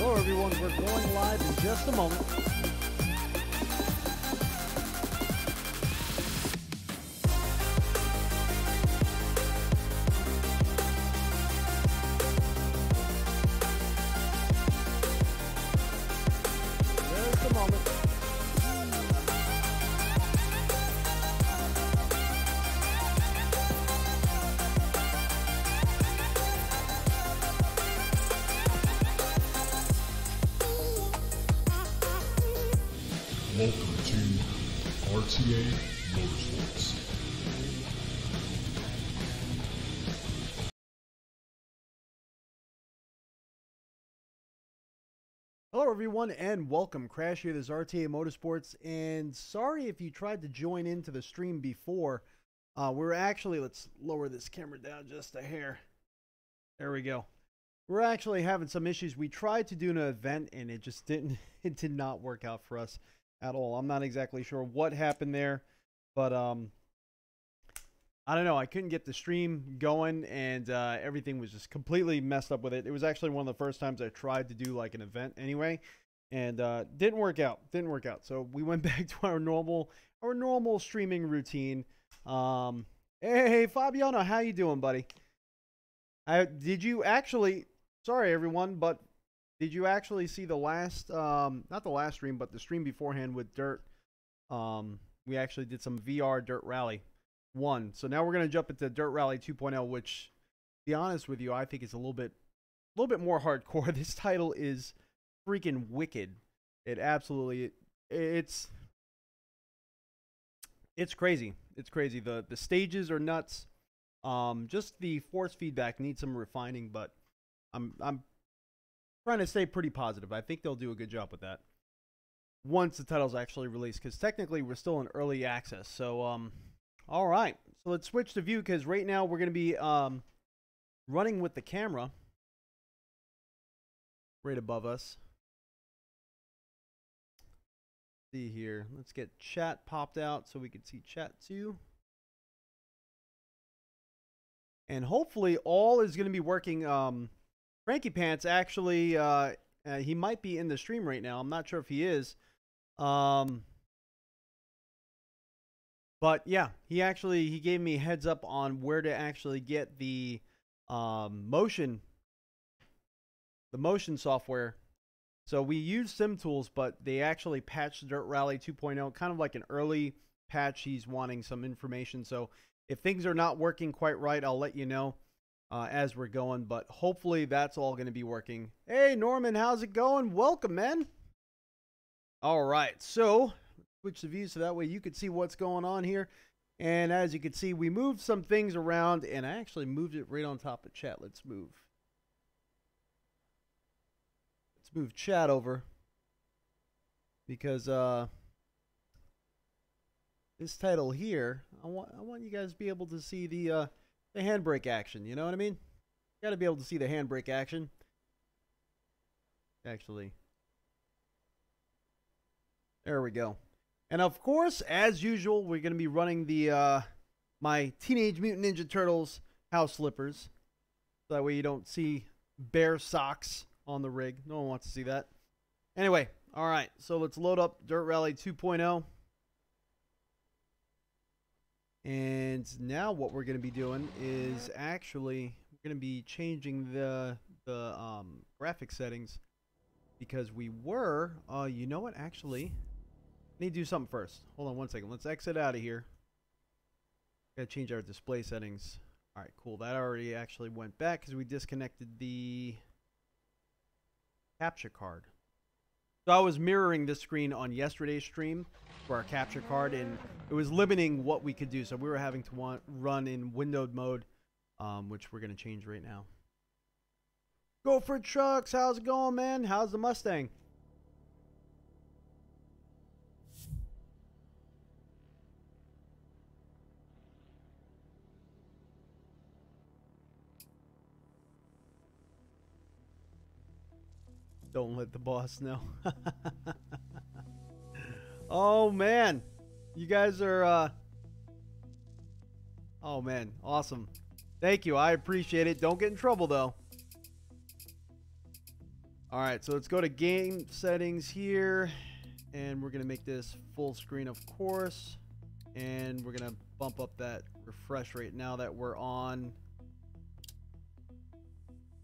Hello everyone, we're going live in just a moment. Just a moment. Welcome to RTA Motorsports. Hello everyone and welcome. Crash here, this is RTA Motorsports, and sorry if you tried to join into the stream before. We're actually, let's lower this camera down just a hair. There we go. We're actually having some issues. We tried to do an event and it just did not work out for us at all. I'm not exactly sure what happened there, but I don't know. I couldn't get the stream going, and everything was just completely messed up with it. It was actually one of the first times I tried to do like an event anyway, and didn't work out. So we went back to our normal streaming routine. Hey Fabiano, how you doing, buddy? Did you actually? Sorry everyone, but did you actually see the last, not the last stream, but the stream beforehand with Dirt? We actually did some VR Dirt Rally 1. So now we're going to jump into Dirt Rally 2.0, which, to be honest with you, I think is a little bit more hardcore. This title is freaking wicked. It absolutely, it's crazy. It's crazy. The stages are nuts. Just the force feedback needs some refining, but I'm trying to stay pretty positive. I think they'll do a good job with that once the title's actually released, because technically we're still in early access. So all right, so let's switch to view, because right now we're going to be running with the camera right above us. See here, let's get chat popped out so we can see chat too, and hopefully all is going to be working. Frankie Pants actually, he might be in the stream right now. I'm not sure if he is. But yeah, he gave me a heads up on where to actually get the motion software. So we use SimTools, but they actually patched Dirt Rally 2.0, kind of like an early patch. He's wanting some information. So if things are not working quite right, I'll let you know as we're going, but hopefully that's all going to be working. Hey Norman, how's it going? Welcome, man. All right, so switch the view so that way you can see what's going on here. And as you can see, we moved some things around, and I actually moved it right on top of chat. Let's move chat over, because this title here, I want you guys to be able to see the handbrake action, you know what I mean? Got to be able to see the handbrake action. Actually, there we go. And of course, as usual, we're going to be running the my Teenage Mutant Ninja Turtles house slippers. So that way you don't see bare socks on the rig. No one wants to see that. Anyway, all right. So let's load up Dirt Rally 2.0. And now what we're going to be doing is actually we're going to be changing the graphic settings, because we were, you know what, actually, I need to do something first. Hold on one second. Let's exit out of here. Got to change our display settings. All right, cool. That already actually went back because we disconnected the capture card. So I was mirroring this screen on yesterday's stream for our capture card, and it was limiting what we could do. So we were having to run in windowed mode, which we're going to change right now. Go for trucks. How's it going, man? How's the Mustang? Don't let the boss know. Oh, man. You guys are... Oh, man. Awesome. Thank you. I appreciate it. Don't get in trouble, though. All right, so let's go to game settings here, and we're gonna make this full screen, of course, and we're gonna bump up that refresh rate now that we're on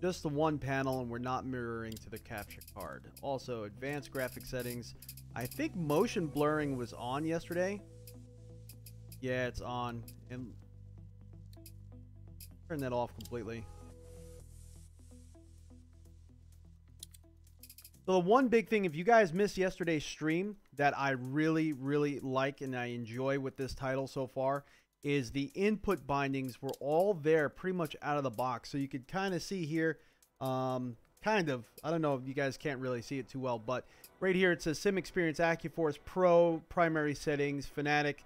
just the one panel and we're not mirroring to the capture card. Also, advanced graphic settings. I think motion blurring was on yesterday. Yeah, it's on. And turn that off completely. So the one big thing, if you guys missed yesterday's stream, that I really, really like and I enjoy with this title so far, is the input bindings were all there pretty much out of the box. So you could kind of see here, kind of, I don't know if you guys can't really see it too well, but right here it says Sim Experience AccuForce Pro, primary settings, Fanatec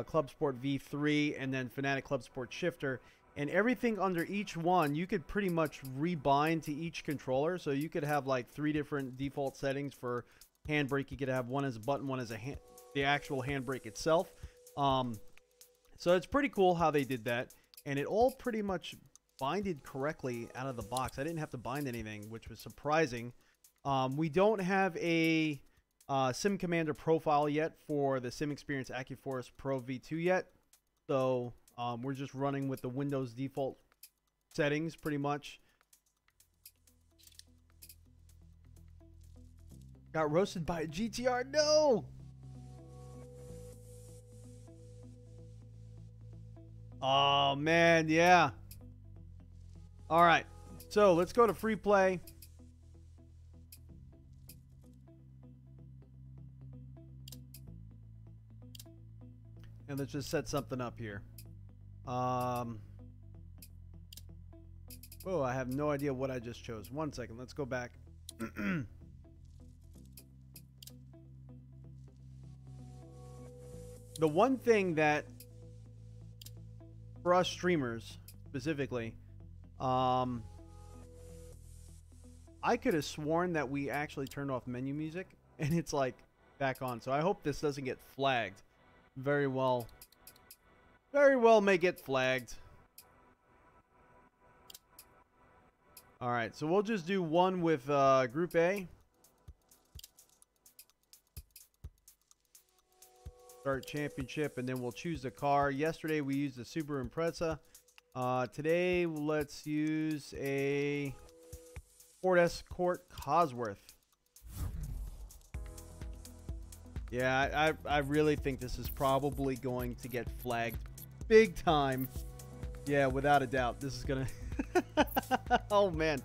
Club Sport V3, and then Fanatec Club Sport Shifter. And everything under each one, you could pretty much rebind to each controller. So you could have like 3 different default settings for handbrake. You could have one as a button, one as a the actual handbrake itself. So it's pretty cool how they did that. And it all pretty much binded correctly out of the box. I didn't have to bind anything, which was surprising. We don't have a Sim Commander profile yet for the Sim Experience AccuForce Pro V2 yet. So we're just running with the Windows default settings pretty much. Got roasted by a GTR. No! Oh, man. Yeah. All right. So let's go to free play. And let's just set something up here. Oh, I have no idea what I just chose. One second. Let's go back. The one thing that for us streamers specifically, I could have sworn that we actually turned off menu music and it's like back on. So I hope this doesn't get flagged. Very well may get flagged. All right, so we'll just do one with Group A. Start championship, and then we'll choose the car. Yesterday we used the Subaru Impreza. Today let's use a Ford Escort Cosworth. Yeah, I really think this is probably going to get flagged big time. Yeah, without a doubt. This is gonna... Oh, man.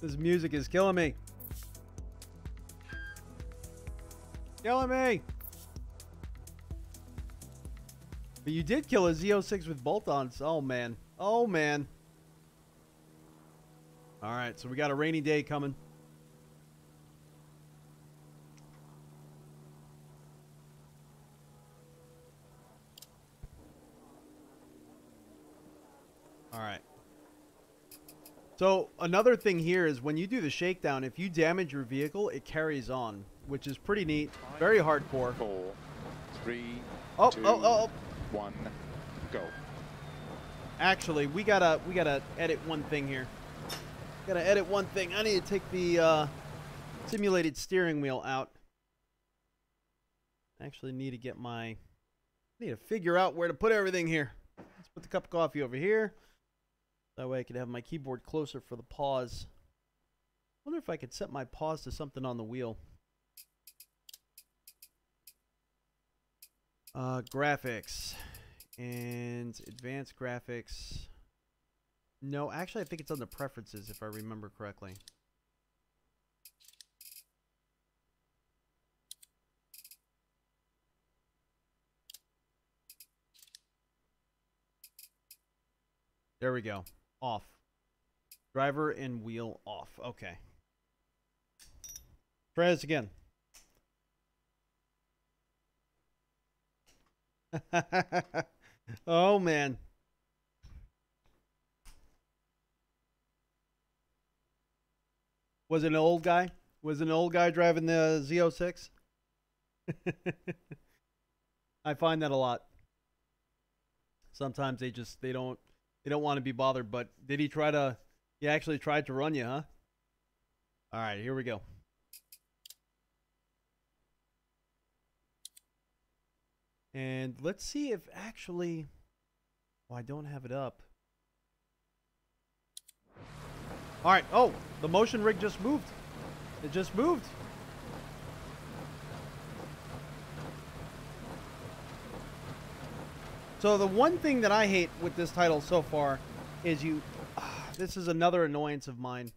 This music is killing me. Killing me. But you did kill a Z06 with bolt-ons. Oh, man. Oh, man. All right, so we got a rainy day coming. All right. So another thing here is when you do the shakedown, if you damage your vehicle, it carries on, which is pretty neat. Very hardcore. 4, 3, oh, 2, oh, 1, go. Actually, we gotta edit one thing here. Gotta edit one thing. I need to take the simulated steering wheel out. Actually, need to figure out where to put everything here. Let's put the cup of coffee over here. That way I could have my keyboard closer for the pause. Wonder if I could set my pause to something on the wheel. Graphics and advanced graphics. No, actually I think it's on the preferences if I remember correctly. There we go. Off. Driver and wheel off. Okay. Try this again. Oh, man. Was it an old guy? Was it an old guy driving the Z06? I find that a lot. Sometimes they don't want to be bothered, but did he actually tried to run you, huh? All right, here we go. And let's see if actually... Oh, I don't have it up. All right. Oh, the motion rig just moved. It just moved. So the one thing that I hate with this title so far is this is another annoyance of mine.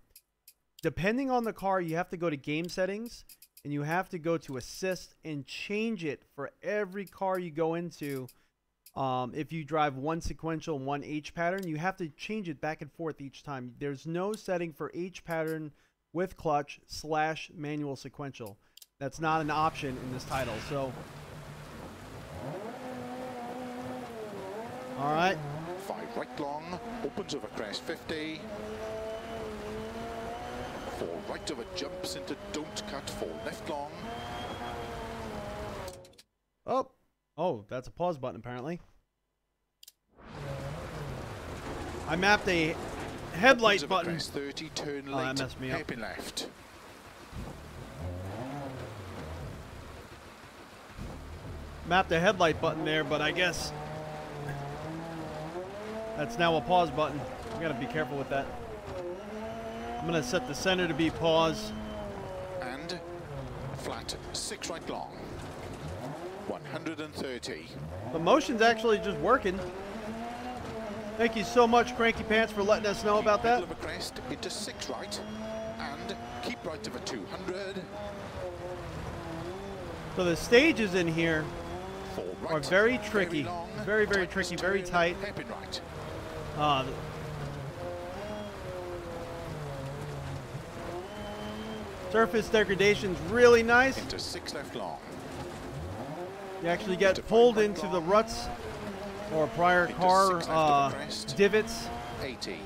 Depending on the car, you have to go to game settings and you have to go to assist and change it for every car you go into. If you drive one sequential and one H pattern, you have to change it back and forth each time. There's no setting for H pattern with clutch / manual sequential. That's not an option in this title. So, all right. 5 right long, opens over crest 50. 4 right over jumps into don't cut, 4 left long. Oh, that's a pause button apparently. I mapped a headlight button. Crest 30, turn late, that messed me up. hairpin left. Mapped a headlight button there, but I guess that's now a pause button. You gotta be careful with that. I'm gonna set the center to be pause. And flat 6 right long. 130. The motion's actually just working. Thank you so much, Cranky Pants, for letting us know about that. Middle of a crest into 6 right, and keep right over 200. So the stages in here 4 right, are very tricky, long, very tricky, very turn, tight. hairpin right. Surface degradation's really nice. Into 6 left long. You actually get pulled into the ruts or prior car divots. 80.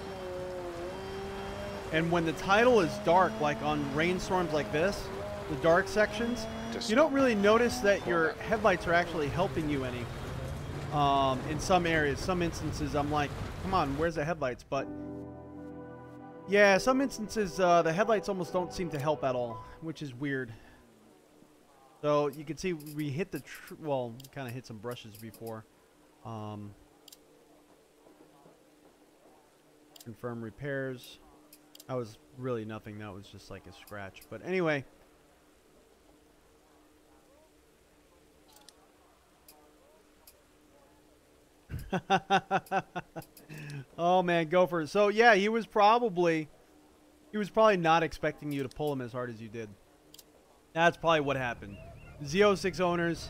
And when the title is dark, like on rainstorms like this, the dark sections, you don't really notice that your headlights are actually helping you any. In some areas, some instances, I'm like, come on, where's the headlights? But yeah, some instances, the headlights almost don't seem to help at all, which is weird. So you can see we hit the, well, kind of hit some brushes before. Confirm repairs. That was really nothing. That was just like a scratch. But anyway. Oh man, go for it. So yeah, he was probably not expecting you to pull him as hard as you did. That's probably what happened. Z06 owners,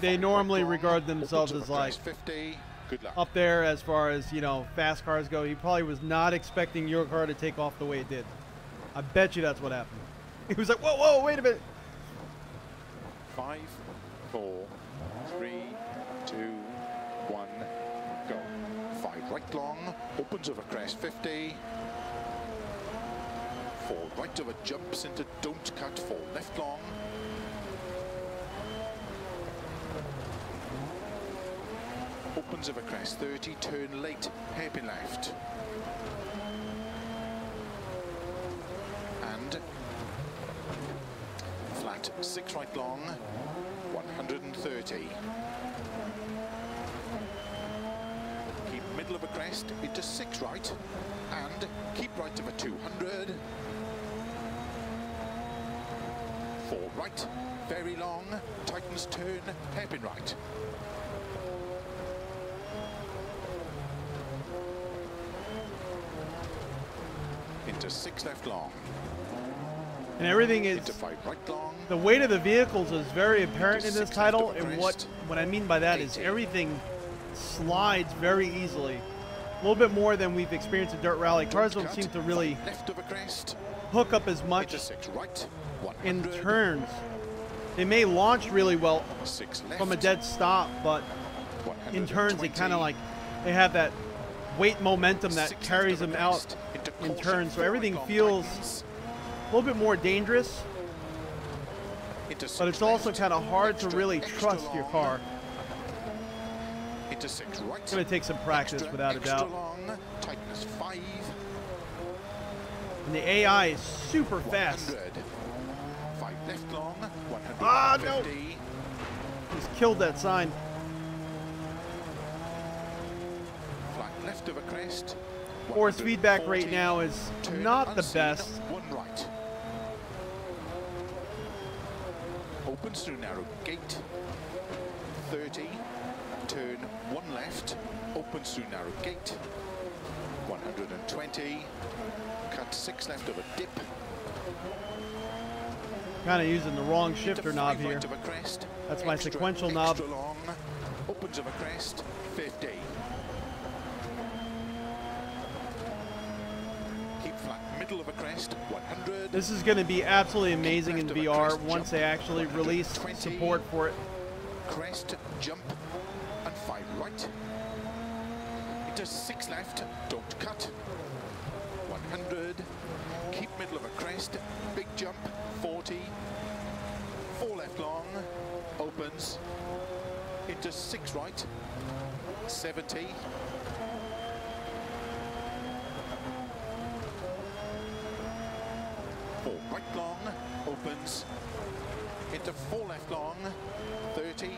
they normally regard themselves as like 50. Good luck. Up there as far as, you know, fast cars go. He probably was not expecting your car to take off the way it did. I bet you that's what happened. He was like, whoa, whoa, wait a minute. 5, 4, 3, 2, 1, go. 5 right long, opens over crest 50. 4 right over jumps into don't cut, 4 left long. Opens over crest 30, turn late, hairpin left. And flat 6 right long, 130. Keep middle of a crest into 6 right, and keep right over 200. 4 right, very long, tightens turn, hairpin right. Into 6 left long. And everything is, into 5 right long. The weight of the vehicles is very apparent in this 6 title, left of a and crest, what I mean by that 80. is everything slides very easily. A little bit more than we've experienced in dirt rally. Cars don't seem to really left of a crest, hook up as much into 6 right, in turns. They may launch really well 6 left, from a dead stop, but in turns they kind of like, they have that weight momentum that 6 carries left of them a out crest, into in caution, turns. So 4 everything right long, feels tightens, a little bit more dangerous, into 6 but it's also left, kind of hard to extra, really extra trust your long, car. into into 6 right. It's going to take some practice, without a doubt. Long, tightness 5. And the AI is super fast. 100. 5 left long, 150. Ah, no! He's killed that sign. Flat left of a crest. Force feedback right now is not the best. 1 right. Opens through narrow gate. 30. Turn 1 left. Opens through narrow gate. 120. Cut 6 left of a dip. Kind of using the wrong shifter knob here. Right of a crest. That's my sequential knob. Long. Opens of a crest. 50. Keep flat middle of a crest. 100. This is going to be absolutely amazing in VR once they actually release support for it. Crest, jump, and 5 right. Into 6 left. Don't cut. 100. Keep middle of a crest. Big jump. 40. 4 left long. Opens. Into 6 right. 70. 4 right long. Opens. Into 4 left long. 30.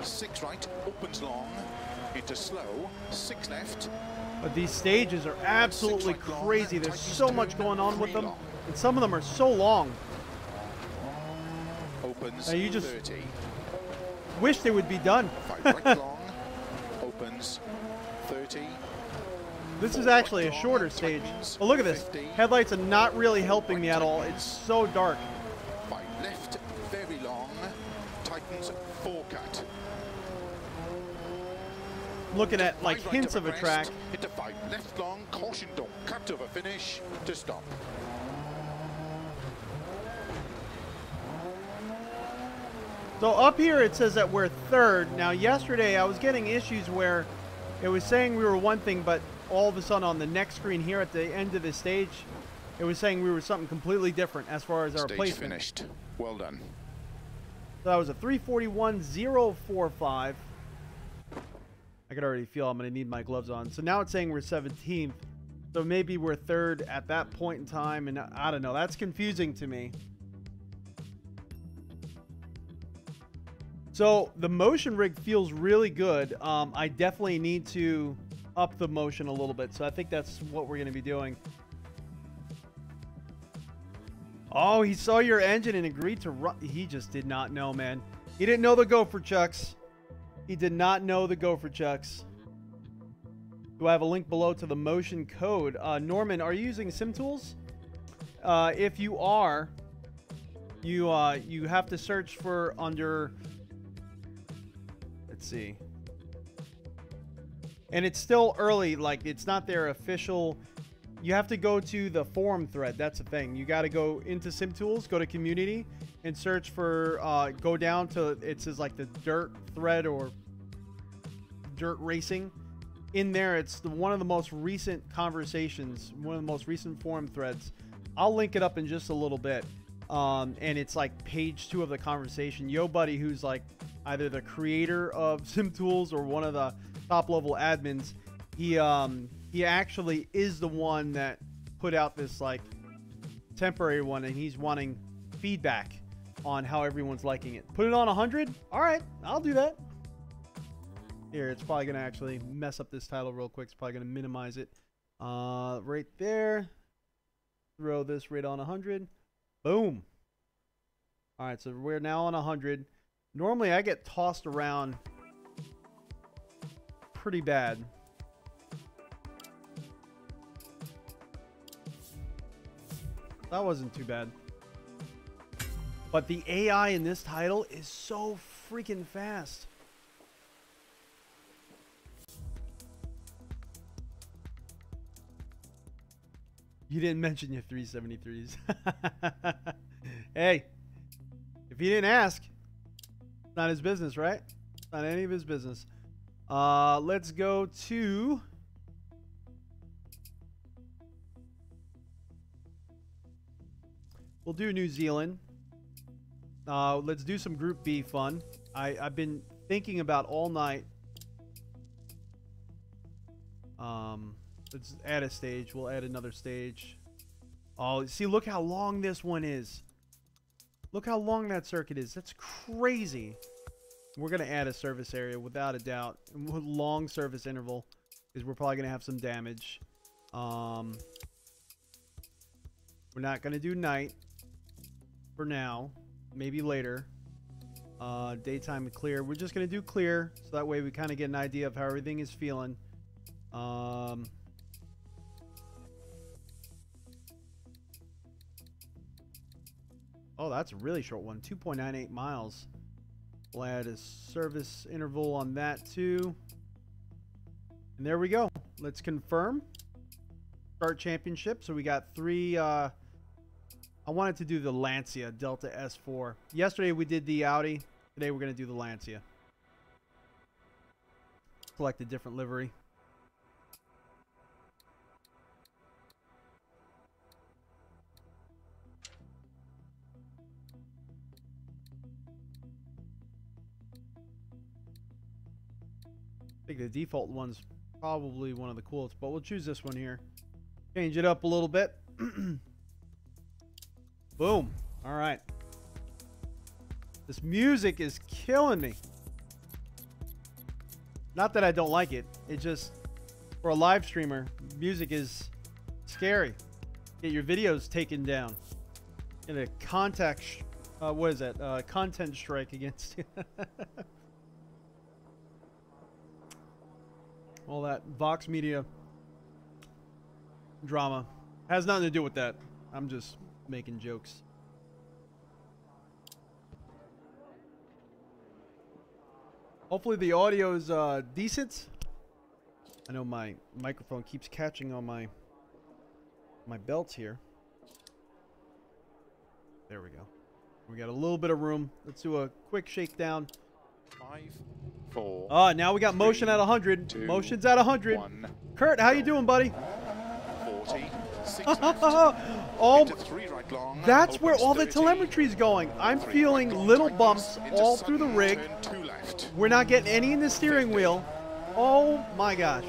6 right. Opens long. Into slow. 6 left. But these stages are absolutely crazy. There's so much going on with them, and some of them are so long. Opens. Now you just 30. wish they would be done. 5 right long. Opens. 30. This is actually a shorter stage. Oh, look at this. Headlights are not really helping me at all. It's so dark. 5 left. Very long. Tightens 4 cut. Looking at like hints of a track. Into 5 left long. Caution, don't cut over finish to stop. So up here it says that we're third. Now yesterday I was getting issues where it was saying we were one thing, but all of a sudden on the next screen here at the end of the stage, it was saying we were something completely different as far as our Stage placement. finished. Well done. So that was a 341.045. I could already feel I'm going to need my gloves on. So now it's saying we're 17th. So maybe we're third at that point in time. And I don't know. That's confusing to me. So the motion rig feels really good. I definitely need to up the motion a little bit. So I think that's what we're going to be doing. Oh, he saw your engine and agreed to run. He just did not know, man. He didn't know the gopher chucks. He did not know the gopher chucks. Do I have a link below to the motion code? Norman, are you using SimTools? If you are, you have to search for under... Let's see. And it's still early. Like, it's not their official... You have to go to the forum thread. That's the thing. You got to go into SimTools, go to community, and search for, go down to, it says like the dirt thread or dirt racing. In there, it's one of the most recent conversations, one of the most recent forum threads. I'll link it up in just a little bit. And it's like page 2 of the conversation. Yo Buddy, who's like either the creator of SimTools or one of the top level admins, he actually is the one that put out this like temporary one, and he's wanting feedback on how everyone's liking it. Put it on 100? All right, I'll do that. Here, it's probably going to actually mess up this title real quick. It's probably going to minimize it. Right there. Throw this right on 100. Boom. All right, so we're now on 100. Normally, I get tossed around pretty bad. That wasn't too bad. But the AI in this title is so freaking fast. You didn't mention your 373s. Hey, if he didn't ask, it's not his business, right? It's not any of his business. Let's go to... We'll do New Zealand. Let's do some Group B fun. I've been thinking about all night. Let's add a stage. We'll add another stage. Oh, see, look how long this one is. Look how long that circuit is. That's crazy. We're going to add a service area without a doubt. Long service interval, because we're probably going to have some damage. We're not going to do night for now. Maybe later. Daytime clear. We're just going to do clear, so that way we kind of get an idea of how everything is feeling. Oh, that's a really short one. 2.98 miles. We'll add a service interval on that too. And there we go. Let's confirm. Start championship. So we got 3. I wanted to do the Lancia Delta S4. Yesterday we did the Audi. Today we're going to do the Lancia. Select a different livery. I think the default one's probably one of the coolest, but we'll choose this one here. Change it up a little bit. Boom. All right. This music is killing me. Not that I don't like it. It just, for a live streamer, music is scary. Get your videos taken down. Get a what is that? Content strike against you. All that Vox Media drama has nothing to do with that. I'm just making jokes. Hopefully the audio is decent. I know my microphone keeps catching on my belt here. There we go. We got a little bit of room. Let's do a quick shakedown. 5, 4. Now we got motion at 100. 2, Motion's at 100. 1. Kurt, how you doing, buddy? 40. 6 Oh, 3 right long. that's where all the 30, telemetry is going. I'm 3 feeling right long, little tightens, bumps into all through the sudden, rig. turn 2 left. We're not getting any in the steering wheel. Oh my gosh.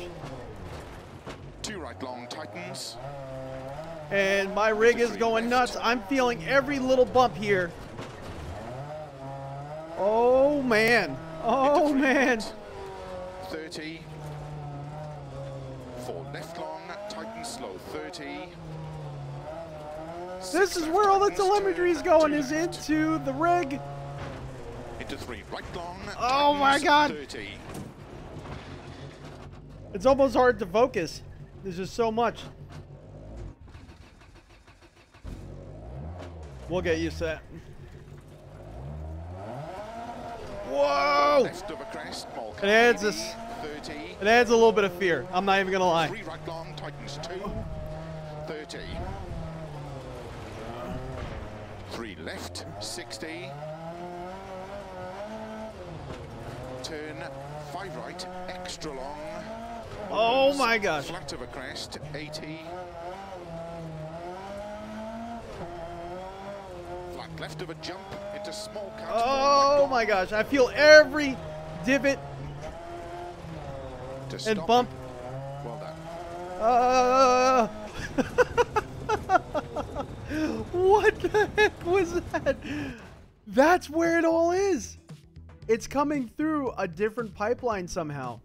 2 right long, tightens. And my rig is going nuts. I'm feeling every little bump here. Oh man. Oh man. 30. 4 left long, tightens slow, 30. This is where all the telemetry is going, is into the rig. Into 3 right long. Oh my God. 30. It's almost hard to focus. There's just so much. We'll get used to that. Whoa! Left of a crest, small It adds 30. this. It adds a little bit of fear. I'm not even gonna lie. 3 right long, tightens 2. 30. 3 left, 60. Turn 5 right, extra long. Oh Opens, my gosh. Flat of a crest, 80. Flat left of a jump into small cut. Oh my gosh. I feel every divot To and stop. bump. Well done. What the heck was that? That's where it all is. It's coming through a different pipeline somehow.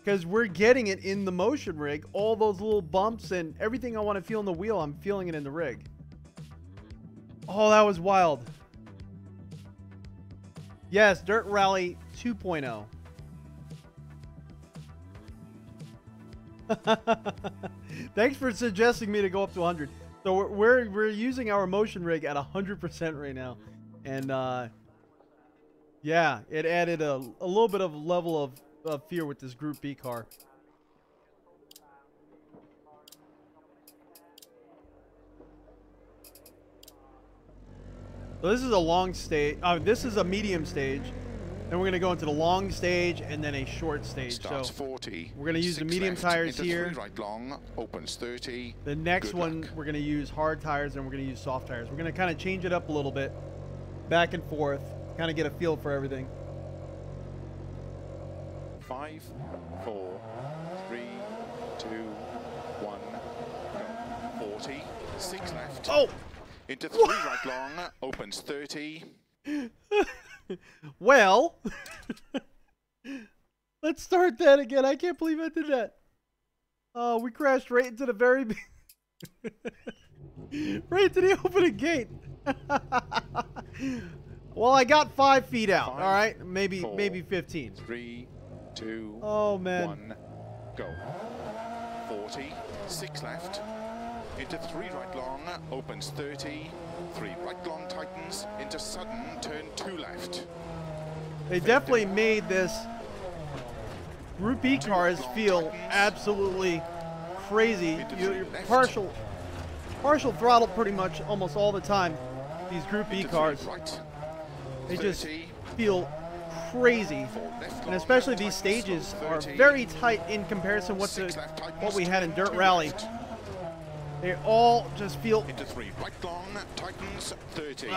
Because we're getting it in the motion rig. All those little bumps and everything I want to feel in the wheel, I'm feeling it in the rig. Oh, that was wild. Yes, Dirt Rally 2.0. Thanks for suggesting me to go up to 100. So we're using our motion rig at 100% right now. And yeah, it added a little bit of level of fear with this Group B car. So this is a long stage. This is a medium stage. Then we're going to go into the long stage and then a short stage. Starts So 40. we're going to use the 6 medium left, tires into here. 3 right long, opens 30. The next Good one, luck. we're going to use hard tires and we're going to use soft tires. We're going to kind of change it up a little bit. back and forth, kind of get a feel for everything. 5, 4, 3, 2, 1, go. 40, 6 left. Oh! Into 3 right long, opens 30. Well, let's start that again. I can't believe I did that. Oh, we crashed right into the very, right to the opening gate. Well, I got 5 feet out. 5, all right, maybe 4, 15. 3, 2, oh man, 1, go. 40, 6 left. Into 3 right long, opens 30. 3 right long tightens. Into sudden, turn 2 left. They definitely made this Group E cars feel absolutely crazy. You're partial throttle pretty much almost all the time. These Group E cars, they just feel crazy, and especially these stages are very tight in comparison to what we had in Dirt Rally. They all just feel. Into 3 right long, tightens 30.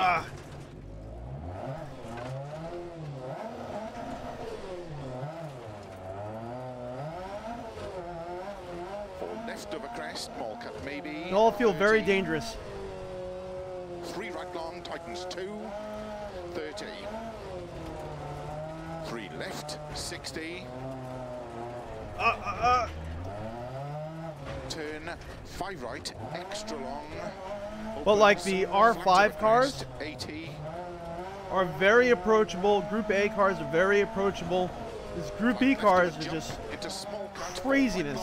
Left of a crest, small cut maybe. They all feel 30. very dangerous. 3 right long, tightens 2, 30. 3 left, 60. Turn 5 right, extra long. But like the R5 cars 80. are very approachable. Group A cars are very approachable. These Group E cars are just craziness.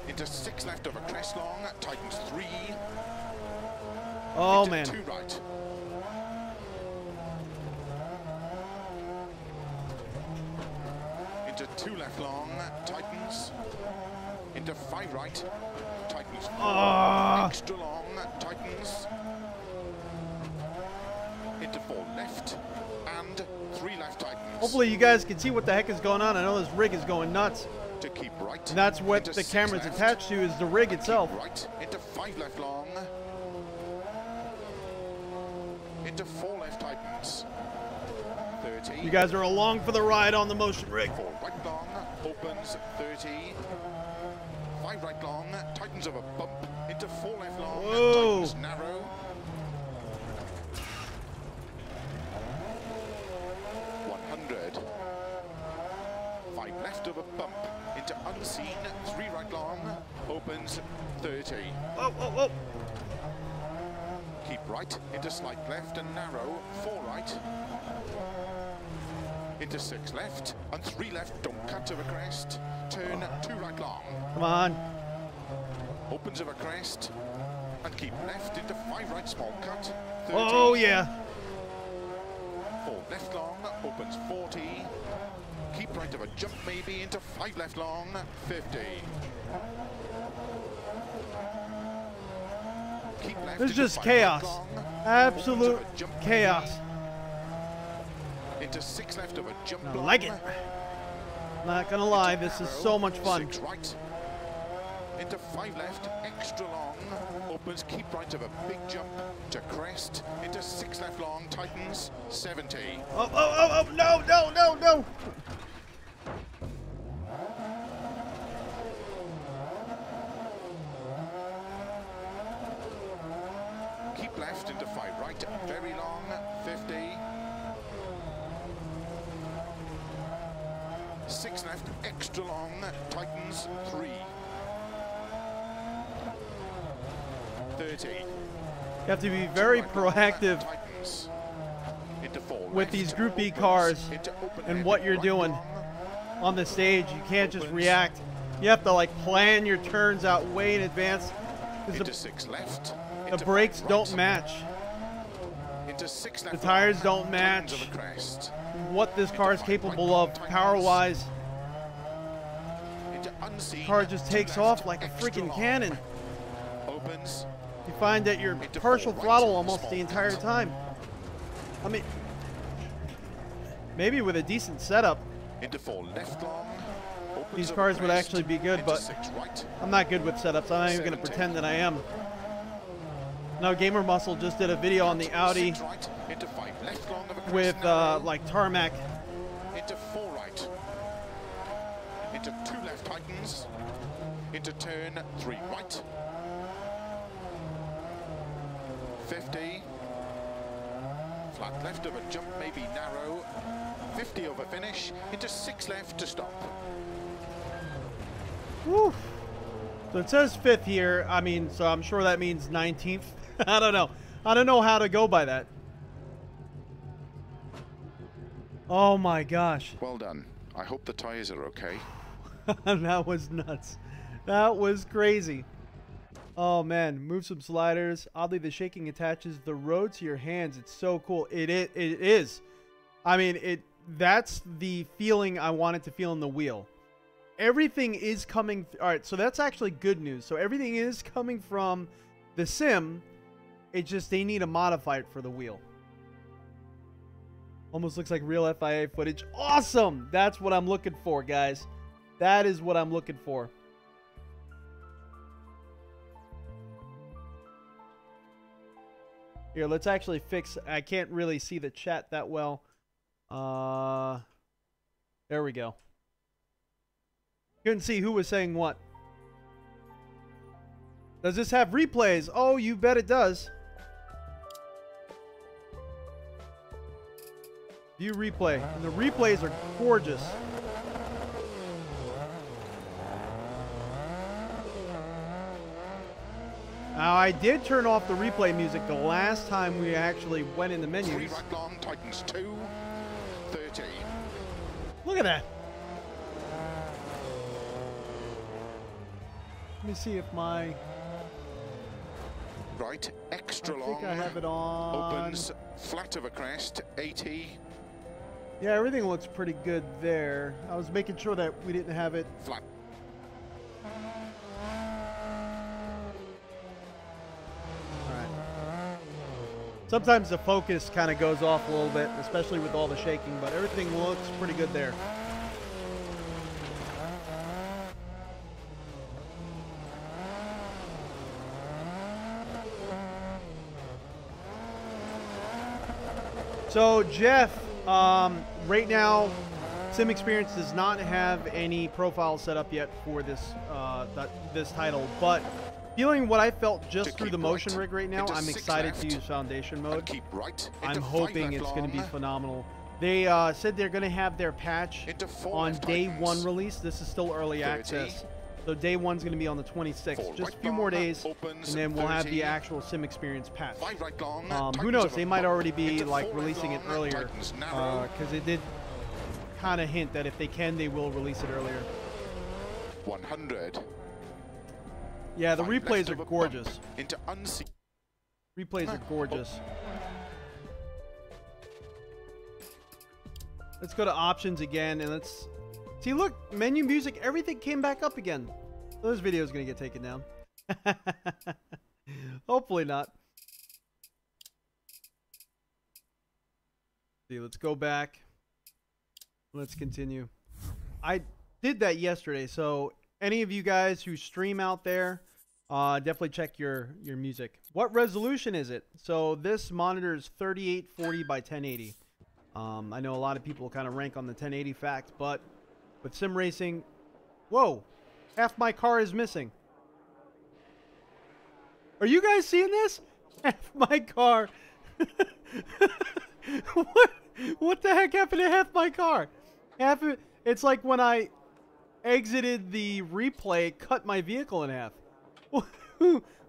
Into 6 left of a crest long, tightens 3. Oh into man. 2 right. Into 2 left long, tightens. Into 5 right, tightens 4. Extra long, tightens. Into 4 left, and 3 left tightens. Hopefully you guys can see what the heck is going on. I know this rig is going nuts. To keep right. And that's what into the 6 camera's left, attached to, is the rig itself. right. Into 5 left long. Into 4 left tightens. 30. You guys are along for the ride on the motion rig. 4 right long, opens 30. 5 right long, tightens of a bump. Into 4 left long, whoa. tightens narrow. 100. 5 left of a bump. Into unseen, 3 right long, opens 30. Oh, oh, oh. Keep right, into slight left and narrow, 4 right. Into 6 left, and 3 left, don't cut to the crest. Turn 2 right long. Come on. Opens of a crest, and keep left into 5 right, small cut. 30. Oh yeah. 4 left long, opens 40. Keep right of a jump maybe into 5 left long, 50. Keep left This is into just 5 chaos. right long, Absolute opens of a jump chaos. maybe, into 6 left of a jump I long. like it. Not gonna lie, this is so much fun. 6 right. Into 5 left, extra long, opens, keep right of a big jump to crest, into 6 left long, tightens, 70. Oh, oh, oh, oh, no, no, no, no. Keep left into 5 right, very long, 50. 6 left, extra long, tightens, 3. 30. You have to be very proactive Tightens. Into 4 with left, these Group E cars into open and heavy what you're right doing long. on the stage. You can't just react. You have to like plan your turns out way in advance, Into because 6 left. the Into brakes 5 don't right, match Into 6 the left tires long, don't tightens match of a crest. what this car is Into 5 capable right, of tightens. power-wise. Into unseen, Car just 2 takes left, off like a extra freaking long. cannon. Opens. You find that you're Into partial 4 right, throttle almost small the entire cut. time. I mean, maybe with a decent setup, Into 4 left long. Opens these of a cars would crest. actually be good, Into but 6 right. I'm not good with setups. I'm not even going to 70. pretend that I am. No, Gamer Muscle just did a video on the Audi Right, into 5 left long of a crest with narrow, like Tarmac. into 4 right, into 2 left tightens, into turn 3 right, 50, flat left of a jump, maybe narrow, 50 over finish, into 6 left to stop. Woo. So it says 5th here. I mean, so I'm sure that means 19th. I don't know. I don't know how to go by that. Oh my gosh. Well done. I hope the tyres are okay. That was nuts. That was crazy. Oh man, move some sliders. Oddly, the shaking attaches the road to your hands. It's so cool. It is. I mean, that's the feeling I wanted to feel in the wheel. Everything is coming. All right, so that's actually good news. So everything is coming from the sim. It's just they need to modify it for the wheel. Almost looks like real FIA footage. Awesome! That's what I'm looking for, guys. That is what I'm looking for. Here, let's actually fix. I can't really see the chat that well. There we go. Couldn't see who was saying what. Does this have replays? Oh, you bet it does. View replay. And the replays are gorgeous. Now, I did turn off the replay music the last time we actually went in the menus. 3 right long, tightens 2, 30. Look at that. Let me see if my... Right, extra long. I think I have it on. Opens flat of a crest, 80. Yeah, everything looks pretty good there. I was making sure that we didn't have it. Flat. Alright. Sometimes the focus kind of goes off a little bit, especially with all the shaking, but everything looks pretty good there. So, Jeff, right now, Sim Experience does not have any profile set up yet for this this title, but feeling what I felt just through the motion rig right now, I'm excited to use Foundation mode. I'm hoping it's going to be phenomenal. They said they're going to have their patch on day 1 release. This is still early access. So day 1's going to be on the 26th. Just a few more days, and then we'll have the actual Sim Experience patch. Who knows? They might already be like releasing it earlier, because it did kind of hint that if they can, they will release it earlier. 100. Yeah, the replays are gorgeous. Replays are gorgeous. Let's go to options again, and let's see. Look, menu music, everything came back up again. So this video is going to get taken down. Hopefully not. See, let's go back. Let's continue. I did that yesterday, so any of you guys who stream out there, definitely check your music. What resolution is it? So this monitor is 3840 by 1080. I know a lot of people kind of rank on the 1080 fact, but with sim racing, whoa, half my car is missing. Are you guys seeing this? Half my car. What the heck happened to half my car? Half of it, it's like when I exited the replay, it cut my vehicle in half.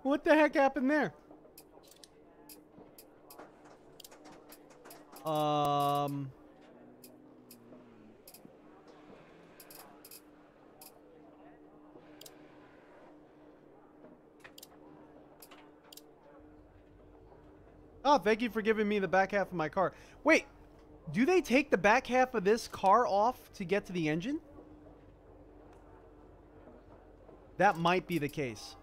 What the heck happened there? Oh, thank you for giving me the back half of my car. Wait, do they take the back half of this car off to get to the engine? That might be the case.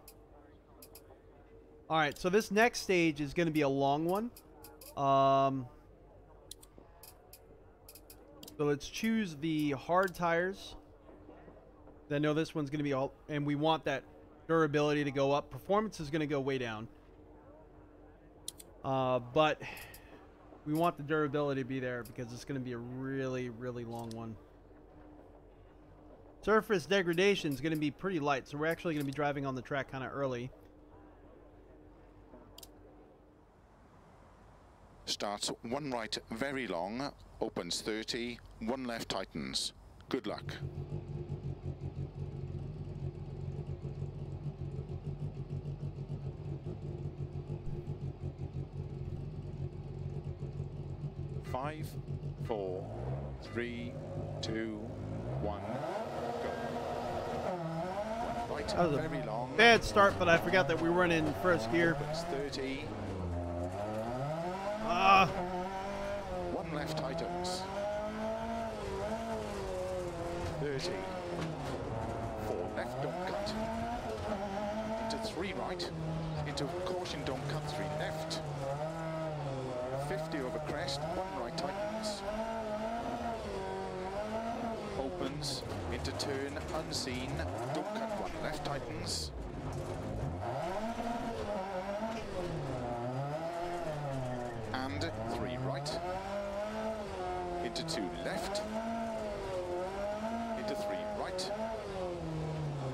All right, so this next stage is going to be a long one. So let's choose the hard tires. I know this one's going to be all, and we want that durability to go up. Performance is going to go way down. But we want the durability to be there because it's going to be a really, really long one. Surface degradation is going to be pretty light, so we're actually going to be driving on the track kind of early. Starts one right very long, opens 30, one left tightens. Good luck. Five, 4, 3, 2, 1, go. One right, That was very long. Bad start, but I forgot that we weren't in first gear. Opens 30. One left tightens. 30. 4 left, don't cut. Into 3 right. Into caution, don't cut. 3 left. 50 over crest, 1 right tightens. Opens into turn unseen. Don't cut, 1 left tightens. And 3 right. Into 2 left. Into 3 right.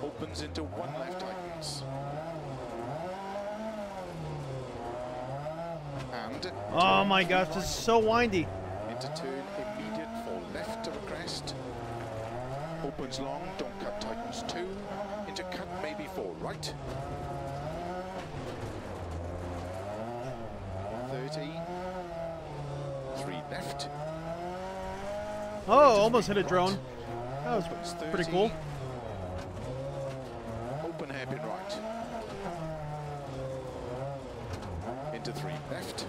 Opens into 1 left tightens. And Oh my gosh, this is so windy. into turn immediate for left of a crest. Opens long, don't cut, tightens 2. Into cut maybe for right. 30. 3 left. Oh, almost hit a drone. That was Opens pretty 30. cool. Open hairpin right. Into 3 left.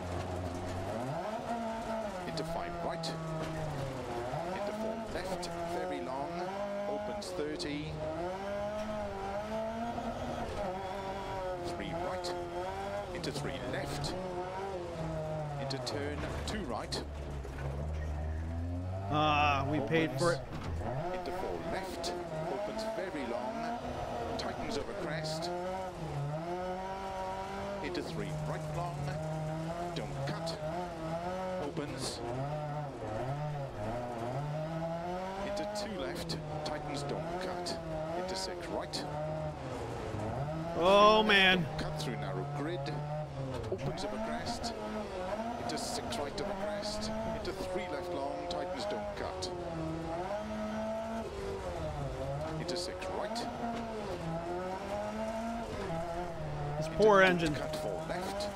Into 5 right. Into 4 left. Very long. Opens 30. 3 right. Into 3 left. Into turn 2 right. We paid for it. Into 4 left. Opens very long. Tightens over crest. Into 3 right long. Don't cut. Opens. Into 2 left. Tightens, don't cut. Into 6 right. Oh man. Cut through narrow grid. Opens over crest. Into 6 right over crest. Into 3 left long. Tightens, don't cut. Into 6 right. This poor engine. Cut 4 left.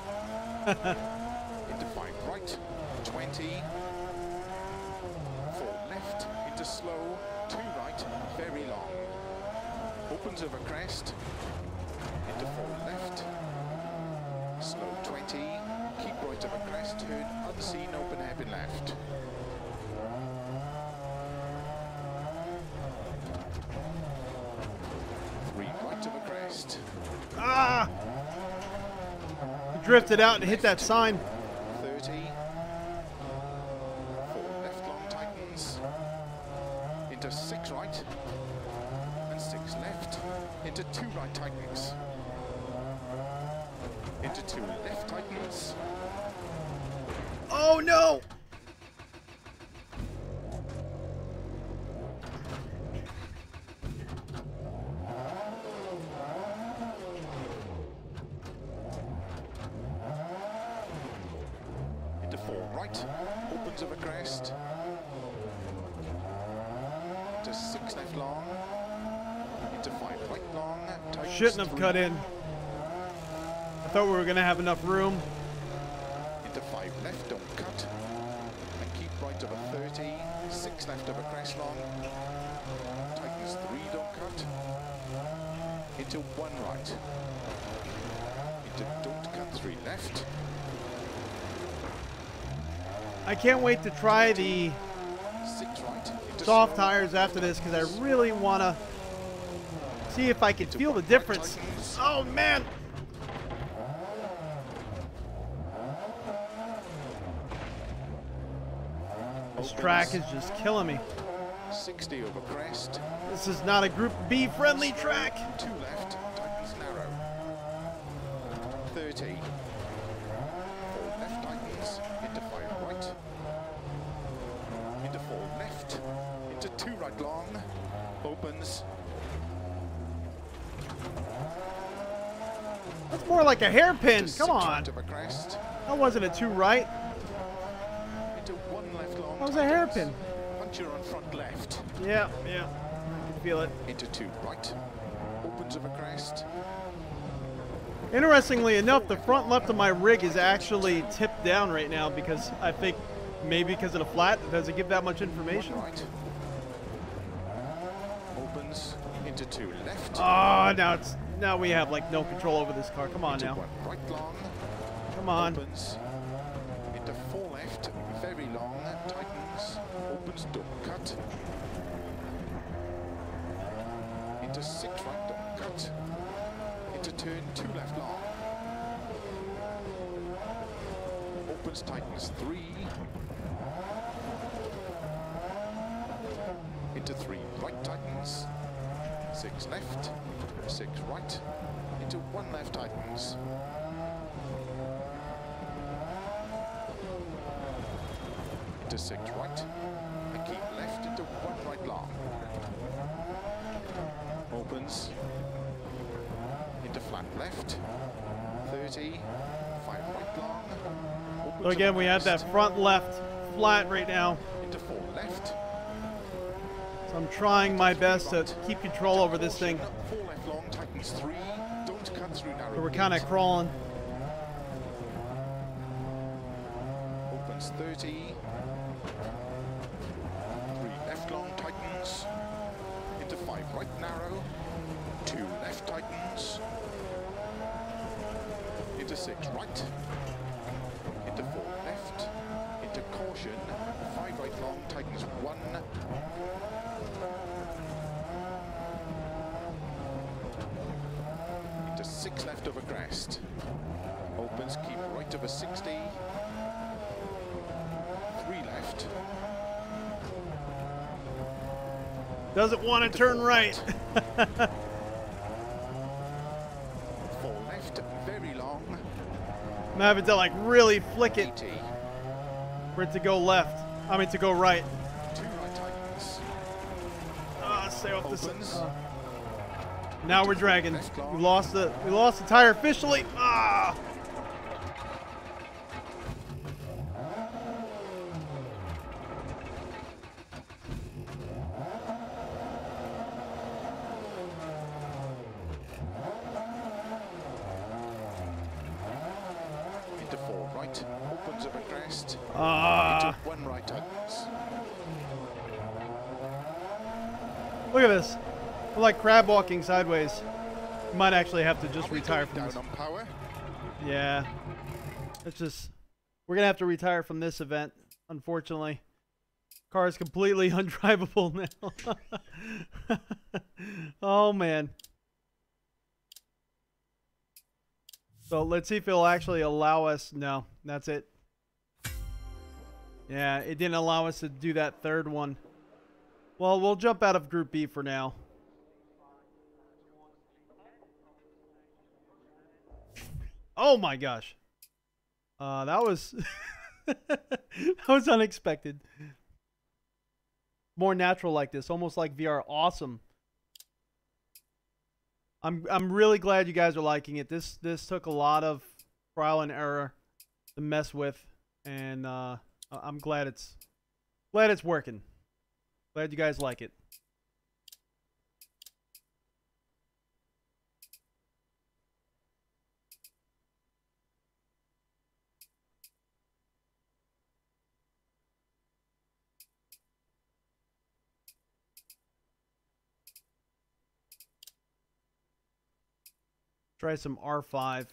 Into 5 right. 20. 4 left. Into slow. 2 right. Very long. Opens over crest. Into 4 left. Slow 20. Keep right over crest. Turn unseen. Open hairpin left. Right over crest. Ah! Drifted out and hit that sign. 30. 4 left long tightens. Into 6 right. And 6 left. Into 2 right tightens. Into 2 left tightens. Oh no! Into 4 right. Opens over crest. Into 6 left long. Into 5 right long. Tightens Shouldn't have 3. cut in. I thought we were gonna have enough room. Into 5 left, don't cut. And keep right over 30. 6 left over crest long. Tightens 3, don't cut. Into 1 right. Into don't cut 3 left. I can't wait to try the 6 right. Into soft slow. tires after this because I really want to see if I can Into feel the 1 right difference. tightens. Oh man! This track is just killing me. 60 over crest. This is not a Group B friendly track. 2 left. Tightens narrow. 30. 4 opens. That's more like a hairpin. Into Come 6 on. right of a crest. That wasn't a 2 right. Into 1 left long. That was a tightens. hairpin. Puncture on front left. Yeah, yeah. I can feel it. Into 2 right. Opens of a crest. Interestingly enough, the front left of my rig is actually tipped down right now because I think maybe because of the flat. Does it give that much information? 1 right. Opens into 2 left. Oh, now we have like no control over this car. Come on Into now. 1 right long. Come on. Opens into 4 left. Very long. Tightens. Opens. Don't cut. Into 6 right. Don't cut. Into turn 2 left long. Opens. Tightens 3. Into 3 right. Tightens. 6 left. 6 right. Into 1 left. Tightens. Into 6 right. And keep left into 1 right long. Opens. Into flat left. 30. 5 right long. Opens So again, we have that crest. front left flat right now. Into 4 left. So I'm trying my best to keep control over this thing. 4 left long. Tightens 3. Don't cut through narrow. So we're kind of crawling. Opens 30. 3 left long. Tightens. Into 5 right narrow. 2 left tightens. Into 6 right. Into 4 left. Into caution. 5 right long. Tightens 1. Into 6 left over crest. Opens. Keep right over 60. 3 left. Doesn't want to turn right. 4 left. Very long. I'm having to like really flick it 80. for it to go left. I mean to go right. 2 right tightens. Stay off this. Opens. Now we're dragging. We lost the tire officially. Ah! Into 4 right. Opens of a crest. Ah! Into 1 right tightens. Look at this. We're like crab walking sideways. We might actually have to just Are we retire going from this. down on power? Yeah. It's just, we're going to have to retire from this event, unfortunately. Car is completely undrivable now. Oh, man. So let's see if it'll actually allow us. No, that's it. Yeah, it didn't allow us to do that third one. Well, we'll jump out of Group B for now. Oh my gosh. That was that was unexpected. More natural like this, almost like VR. Awesome. I'm really glad you guys are liking it. This took a lot of trial and error to mess with, and I'm glad it's working. Glad you guys like it. Try some R5.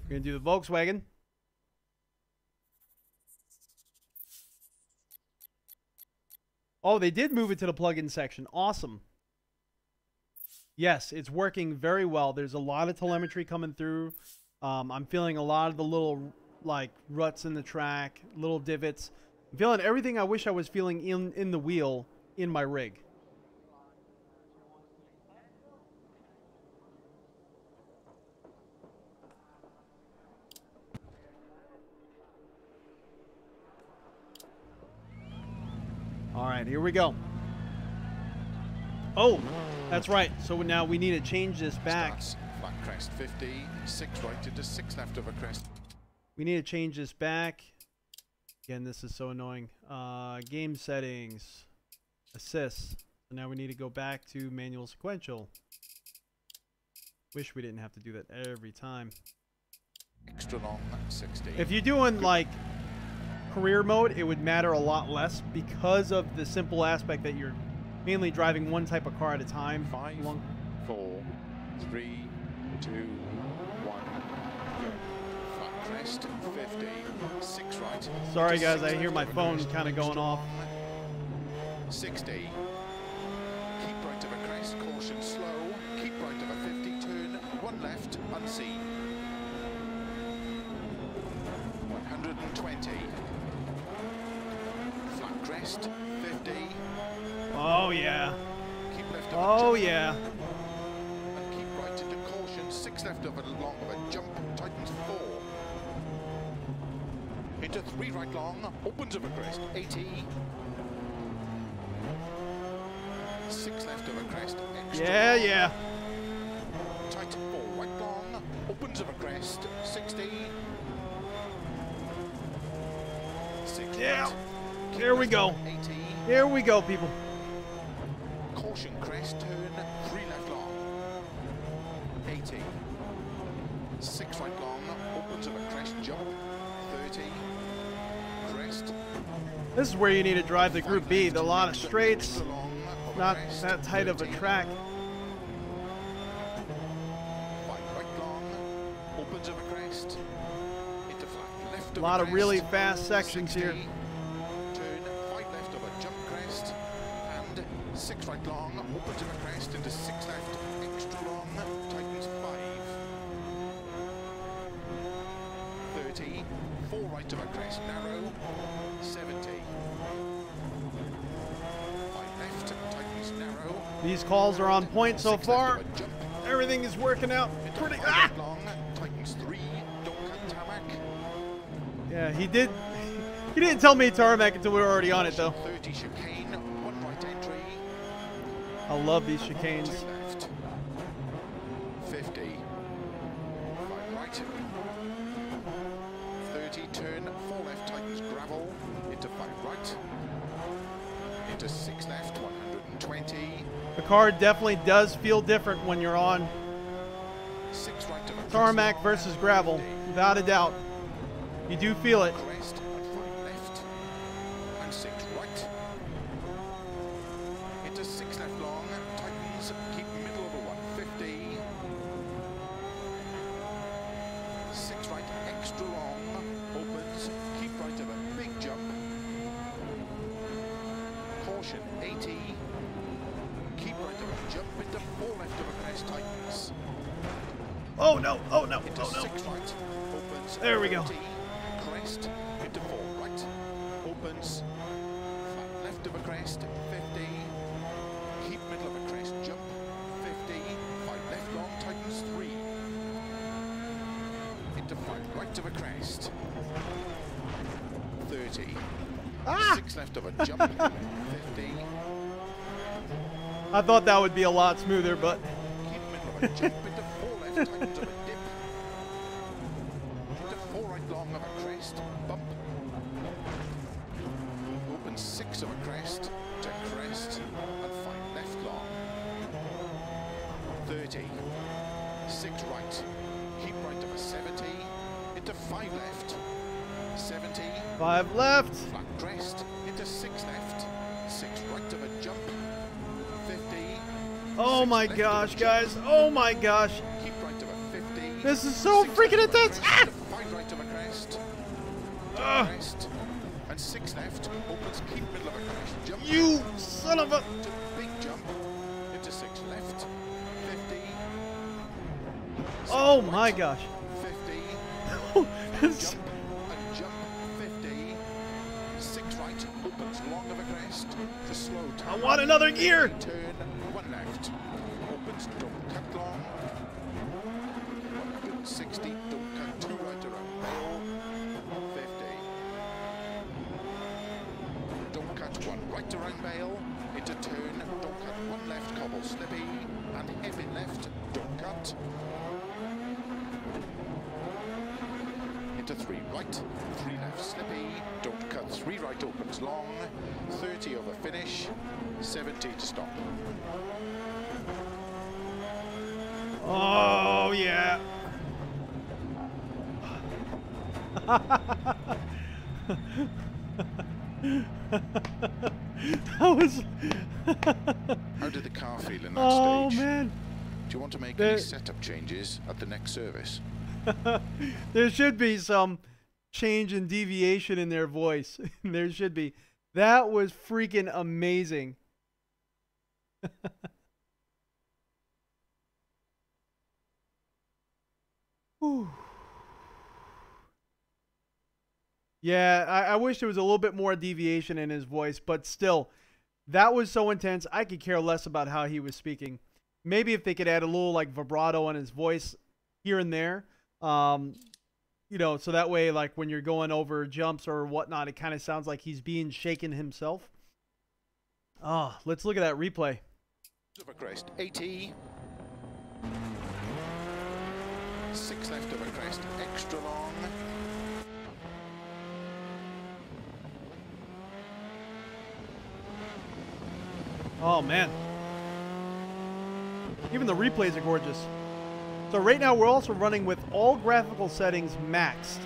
We're going to do the Volkswagen. Oh, they did move it to the plug-in section. Awesome. Yes, it's working very well. There's a lot of telemetry coming through. I'm feeling a lot of the little like ruts in the track, little divots. I'm feeling everything I wish I was feeling in the wheel in my rig. All right, here we go. Oh, that's right. So now we need to change this back. Starts flat crest 50, 6 right into 6 left over crest. We need to change this back. Again, this is so annoying. Game settings, assists. So now we need to go back to manual sequential. Wish we didn't have to do that every time. Extra long 60. If you're doing like career mode, it would matter a lot less because of the simple aspect that you're mainly driving one type of car at a time. 5, 4, 3, 2, 1. Flat crest 50, 6 right. Sorry guys, I hear my phone kind of going off. 60. Keep right of a crest, caution slow. Keep right of a 50, turn 1 left, unseen. 120. Flat crest 50. Oh yeah. Keep left of Oh a jump. yeah. And keep right into caution. 6 left of a long of a jump. Tightens 4. Into 3 right long. Opens of a crest. 80. 6 left of a crest. Extra Yeah, long. yeah. Tight 4 right long. Opens of a crest. 60. 6 Yeah. right. Keep There we left go. of 80. Here we go, people. Caution crest, turn 3 left long. 80. 6 right long, opens of a crest jump. 30. Crest. This is where you need to drive the Group B. There are a lot of straights, Extra long, of a not crest, that tight of a 30. track. 5 right long, opens of a crest. Into flat left A of lot a of really crest. fast sections 60. here. Turn 5 left of a jump crest. And 6 right long, opens of a crest into 6 left, extra long, tightens 5. 30, 4 right of a crest, narrow, 70. 5 left, tightens narrow. These calls are on point so 6 left far. of a jump, Everything is working out into pretty. 5 Ah! right long, tightens 3, don't cut tarmac. Yeah, he did. He didn't tell me tarmac until we were already on it, though. 30 chicane, 1 right entry. I love these 2 chicanes. left. 50. 5 right. 30 turn, 4 left tightens gravel. Into 5 right. Into 6 left, 120. The car definitely does feel different when you're on 6 right of a tarmac crest, versus gravel, 50. without a doubt. You do feel it. Crest and 5 left. And 6 right. Into 6 left long, tightens, keep middle of a 150. 6 right, extra long, opens, keep right of a big jump. Caution 80. Keep right of a jump into 4 left of a crest, tightens. Oh no! Oh no! Into Oh no! 6 right, opens. There we go. 30, crest, into 4 right, opens. Flat left of a crest, 50. Keep middle of a crest, jump, 50. 5 left long, tightens 3. Into 5 right of a crest, 30. Ah! 6 left of a jump, 50. I thought that would be a lot smoother, but Keep middle of a jump, into 4 left, tightens of a dip. Into 4 right long of a crest, bump. Open 6 of a crest, to crest, and 5 left long. 30. 6 right. Keep right of a 70. Into 5 left. 70. 5 left. Flat crest. Into 6 left. 6 right of a jump. 50. Oh 6 my left of a gosh, jump. guys! Oh my gosh! Keep right of a 50. This is so 6 freaking left of a intense. crest, Ah! 5 right of a crest. To Ugh. crest. And 6 left. Opens. Keep middle of a crest. Jump. You son of a! To big jump. Into 6 left. Oh my gosh. 50. Jump and jump. 50. 6 right. Opens long of a crest. The slow I want another gear. Turn. 1 left. Opens. Don't cut long. 160. Don't cut 2 right around bale. 50. Don't cut 1 right around bale. Into turn. Don't cut 1 left. Cobble slippy. And heavy left. Don't cut. Into 3 right, 3 left slippy, don't cut 3 right opens long, 30 over finish, 70 to stop. Oh yeah. That was How did the car feel in that oh stage? Man. Do you want to make any setup changes at the next service? There should be some change and deviation in their voice. There should be. That was freaking amazing. Whew. Yeah, I wish there was a little bit more deviation in his voice, but still, that was so intense. I could care less about how he was speaking. Maybe if they could add a little like vibrato on his voice here and there. You know, so that way, like when you're going over jumps or whatnot, it kind of sounds like he's being shaken himself. Oh, let's look at that replay. Over crest, 80. 6 left over crest, extra long. Oh man. Even the replays are gorgeous. So right now we're also running with all graphical settings maxed.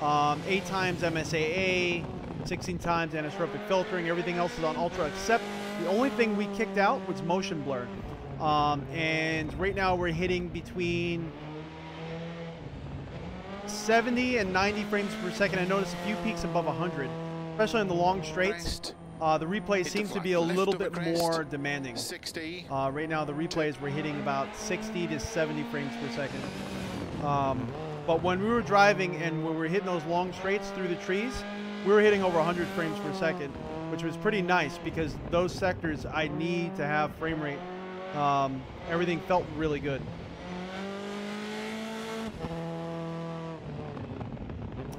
8 times MSAA, 16 times anisotropic filtering, everything else is on ultra except the only thing we kicked out was motion blur. And right now we're hitting between 70 and 90 frames per second. I noticed a few peaks above 100, especially on the long straights. The replay seems to be a little bit more demanding. 60. Right now the replays we're hitting about 60 to 70 frames per second. But when we were driving and when we were hitting those long straights through the trees, we were hitting over 100 frames per second, which was pretty nice because those sectors I need to have frame rate. Everything felt really good.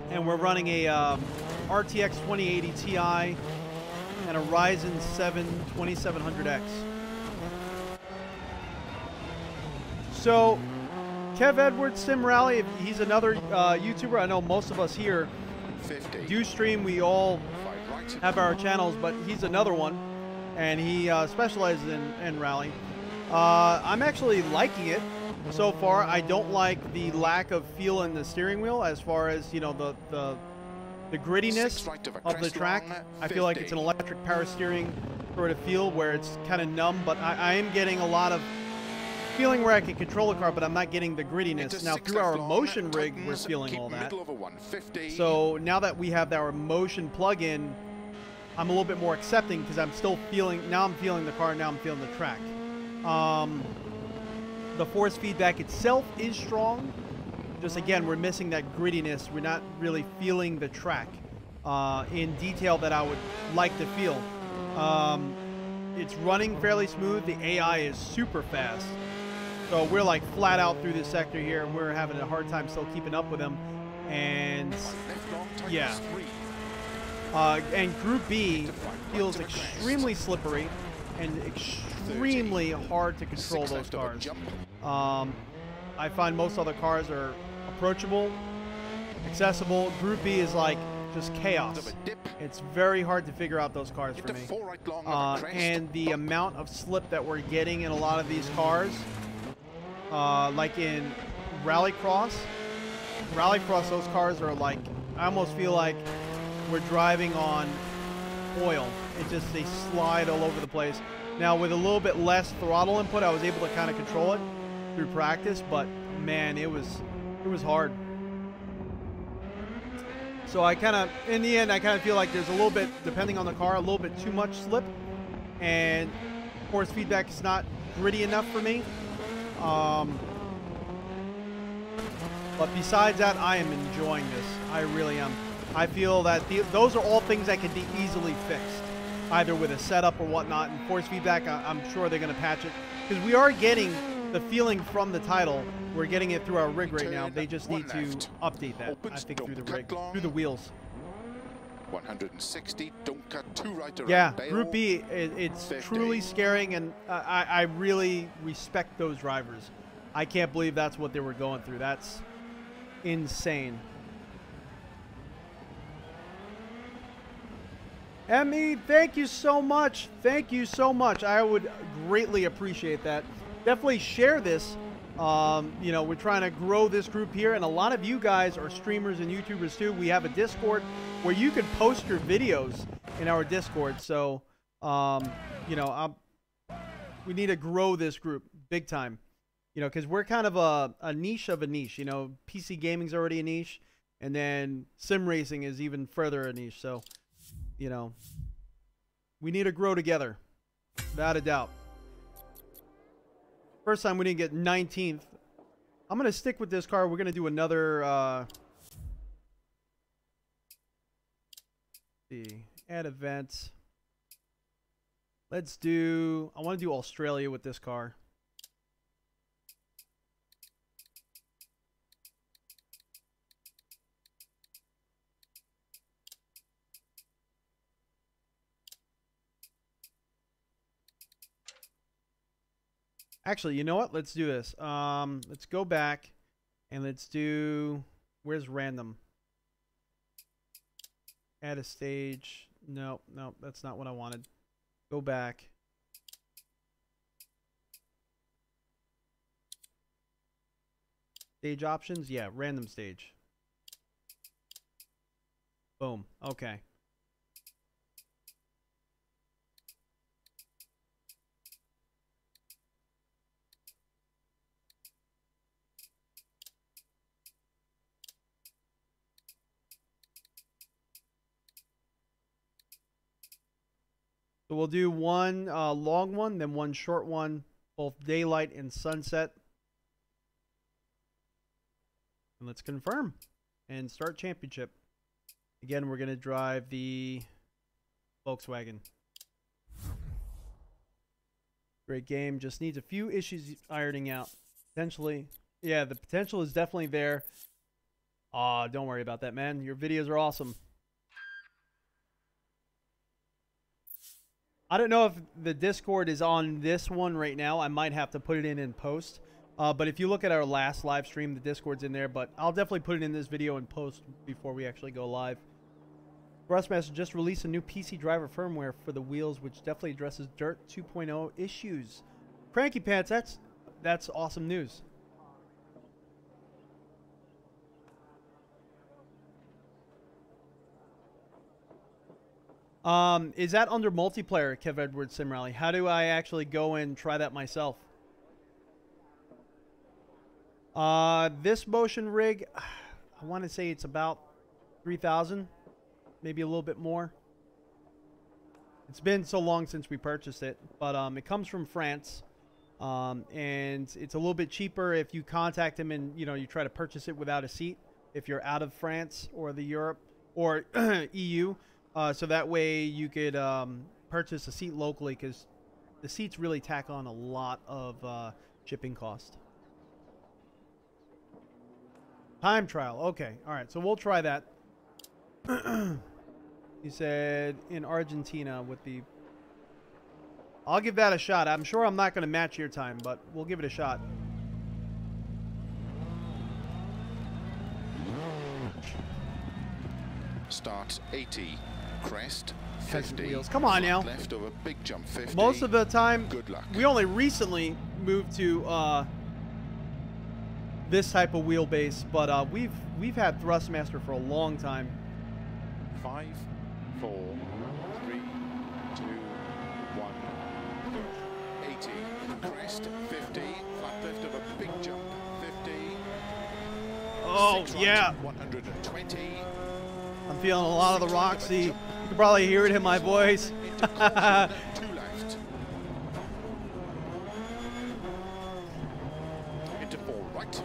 And we're running a RTX 2080 Ti and a Ryzen 7 2700X. So, Kev Edwards Sim Rally, he's another YouTuber. I know most of us here 50. do stream. We all 5 right. have our channels, but he's another one, and he specializes in rally. I'm actually liking it so far. I don't like the lack of feel in the steering wheel as far as, you know, the grittiness of the track. I feel like it's an electric power steering sort of feel where it's kind of numb, but I am getting a lot of feeling where I can control the car, but I'm not getting the grittiness. Now through our motion rig, we're feeling all that. So now that we have our motion plug-in, I'm a little bit more accepting because I'm still feeling, now I'm feeling the car, now I'm feeling the track. The force feedback itself is strong. Just again, we're missing that grittiness. We're not really feeling the track in detail that I would like to feel. It's running fairly smooth. The AI is super fast. So we're like flat out through this sector here, and we're having a hard time still keeping up with them. And yeah. And Group B feels extremely slippery and extremely hard to control those cars. I find most other cars are approachable, accessible. Group B is like just chaos. It's very hard to figure out those cars for me. And the amount of slip that we're getting in a lot of these cars, like in Rallycross, those cars are like, I almost feel like we're driving on oil. It just, they slide all over the place. Now with a little bit less throttle input, I was able to kind of control it through practice, but man, it was hard. So I kind of, in the end, I kind of feel like there's a little bit, depending on the car, a little bit too much slip, and force feedback is not gritty enough for me. But besides that, I am enjoying this. I really am. I feel that those are all things that can be easily fixed, either with a setup or whatnot. And force feedback, I'm sure they're going to patch it. Because we are getting the feeling from the title. We're getting it through our rig right now. They just need to update that, I think, through the rig, through the wheels. 160, don't cut too right around. Yeah, bail. Group B, it's truly scaring, and I really respect those drivers. I can't believe that's what they were going through. That's insane. Emmy, thank you so much. Thank you so much. I would greatly appreciate that. Definitely share this. You know, we're trying to grow this group here, and a lot of you guys are streamers and YouTubers too. We have a Discord where you can post your videos in our Discord. So, you know, we need to grow this group big time. You know, because we're kind of a niche of a niche. You know, PC gaming's already a niche, and then sim racing is even further a niche. So, you know, we need to grow together, without a doubt. First time we didn't get 19th. I'm going to stick with this car. We're going to do another, see, add events. Let's do, I want to do Australia with this car. Actually, you know what? Let's do this. Let's go back and let's do, where's random? Add a stage. No, no, that's not what I wanted. Go back. Stage options? Yeah, random stage. Boom. Okay. So we'll do one long one, then one short one, both daylight and sunset. And let's confirm and start championship. Again, we're going to drive the Volkswagen. Great game. Just needs a few issues ironing out. Potentially. Yeah, the potential is definitely there. Don't worry about that, man. Your videos are awesome. I don't know if the Discord is on this one right now. I might have to put it in post. But if you look at our last live stream, the Discord's in there. But I'll definitely put it in this video in post before we actually go live. Rustmaster just released a new PC driver firmware for the wheels, which definitely addresses Dirt 2.0 issues. Cranky Pants, that's awesome news. Is that under multiplayer, Kev Edwards Sim Rally? How do I actually go and try that myself? This motion rig, I want to say it's about 3,000, maybe a little bit more. It's been so long since we purchased it, but it comes from France, and it's a little bit cheaper if you contact him and you try to purchase it without a seat if you're out of France or the Europe or EU. So that way you could purchase a seat locally, because the seats really tack on a lot of shipping cost. Time trial. Okay. All right. So we'll try that. He said in Argentina with the... I'll give that a shot. I'm sure I'm not going to match your time, but we'll give it a shot. Start 80. Crest 50. Wheels. Come on now. Left over big jump 50. Most of the time, good luck. We only recently moved to this type of wheelbase, but we've had Thrustmaster for a long time. 5, 4, 3, 2, 1. 80. Crest 50. Flat left over big jump 50. Oh yeah. 120. I'm feeling a lot of the Roxy. You can probably hear it in my voice. 2 left. Into 4 right.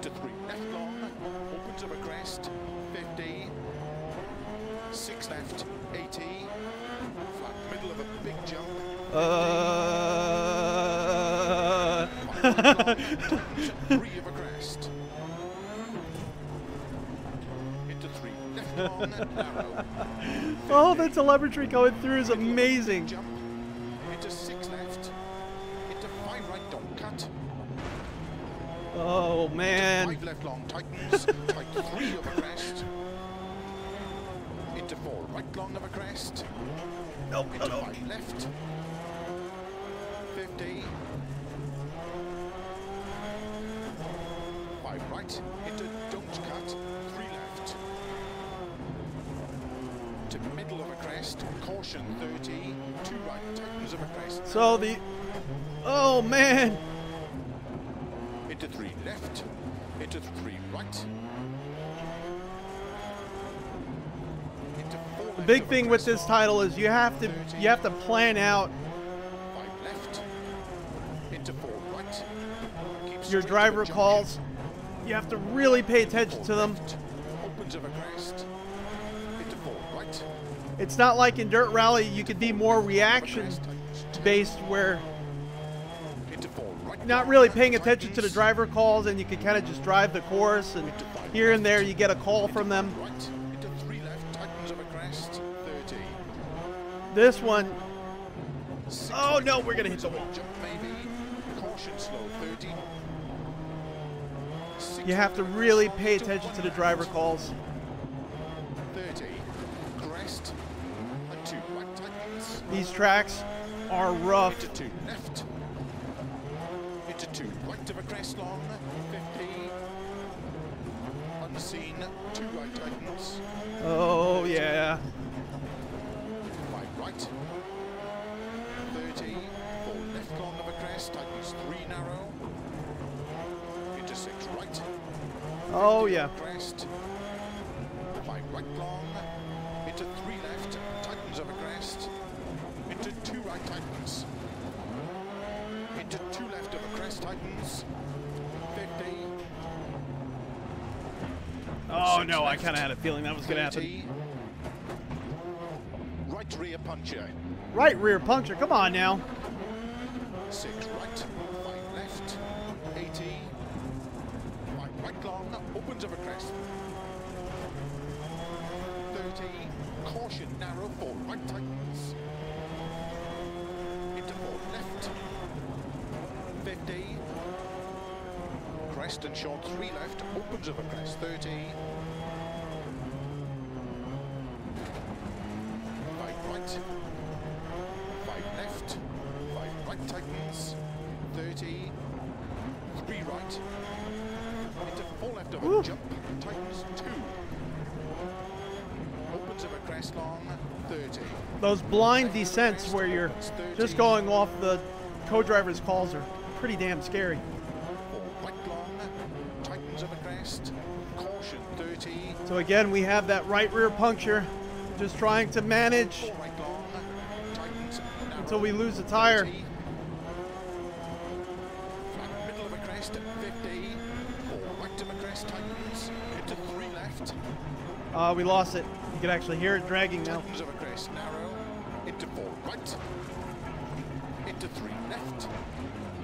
into 3 left long, opens of a crest, 50, 6 left, 80, flat middle of a big jump. 3 of a crest. Into 3 left long, narrow. 50, Oh, the telemetry going through is amazing. jump. Into 6 left, into 5 right, don't cut. Oh, man. 5 left long, tightens, tight 3 of a crest. Into 4 right long of a crest. Nope, Into no. 5 left. 50. 5 right. Into don't cut. 3 left. To middle of a crest. Caution 30. 2 right. Tightens of a crest. So the... Oh, man. Into 3 left. Into 3 right. Into 4 left. The big of a thing with crest this long. title is you have to plan out 5 left. Into 4 right. Keep your straight to driver a jump calls. in. You have to really pay attention 4 to them. left. Opens of a crest. Into 4 right. It's not like in Dirt Rally you could be more reaction Crest, tightens, 10. based where Into 4 right. you're not really paying attention to the driver calls and you can kind of just drive the course, and here and there you get a call from them. Right. Into 3 left. Tightens of a crest. 30. This one, 6 oh right, no, we're gonna hit the opens of a wall. Jump maybe. Caution slow. 30. 6 You have to right, really crest pay long, attention into to the 1 driver left. calls. 30. Crest. And 2 right. Tightens. These tracks are rough. Into 2 left. Into 2 right of a crest long. 50. Unseen. 2 right tightens. Oh yeah. 5 right. 30. 4 left long of a crest. Tightens 3 narrow. Into 6 right. Oh 50 yeah. Crest. 5 right long. Into 3 left. Tightens of a crest. Into 2 right tightens. Into 2 left of a crest tightens. 50. Oh 6 no, I left, kind of had a feeling that was gonna happen. 30. Right rear puncture. Right rear puncture, come on now. 6 right. 5 left. 80. 5 right long. Opens of a crest. 30. Caution narrow. 4 right tightens. Into 4 left. 50. Crest and short 3 left. Opens of a crest. 30. 5 right. 5 left. 5 right tightens. 30. 3 right. Into 4 left of a Woo. jump. Tightens 2. Opens of a crest long. 30. Those blind descents where you're just going off the co-driver's calls are pretty damn scary. 4 right long. Tightens of a crest. Caution 30. So again, we have that right rear puncture, just trying to manage 4 right long. Tightens narrow. until we lose the tire. 30. Flat middle of a crest. 50. 4 right of a crest. Tightens. Into 3 left. We lost it. You can actually hear it dragging now. Tightens of a crest. Narrow. Into 4 right. Into 3 left.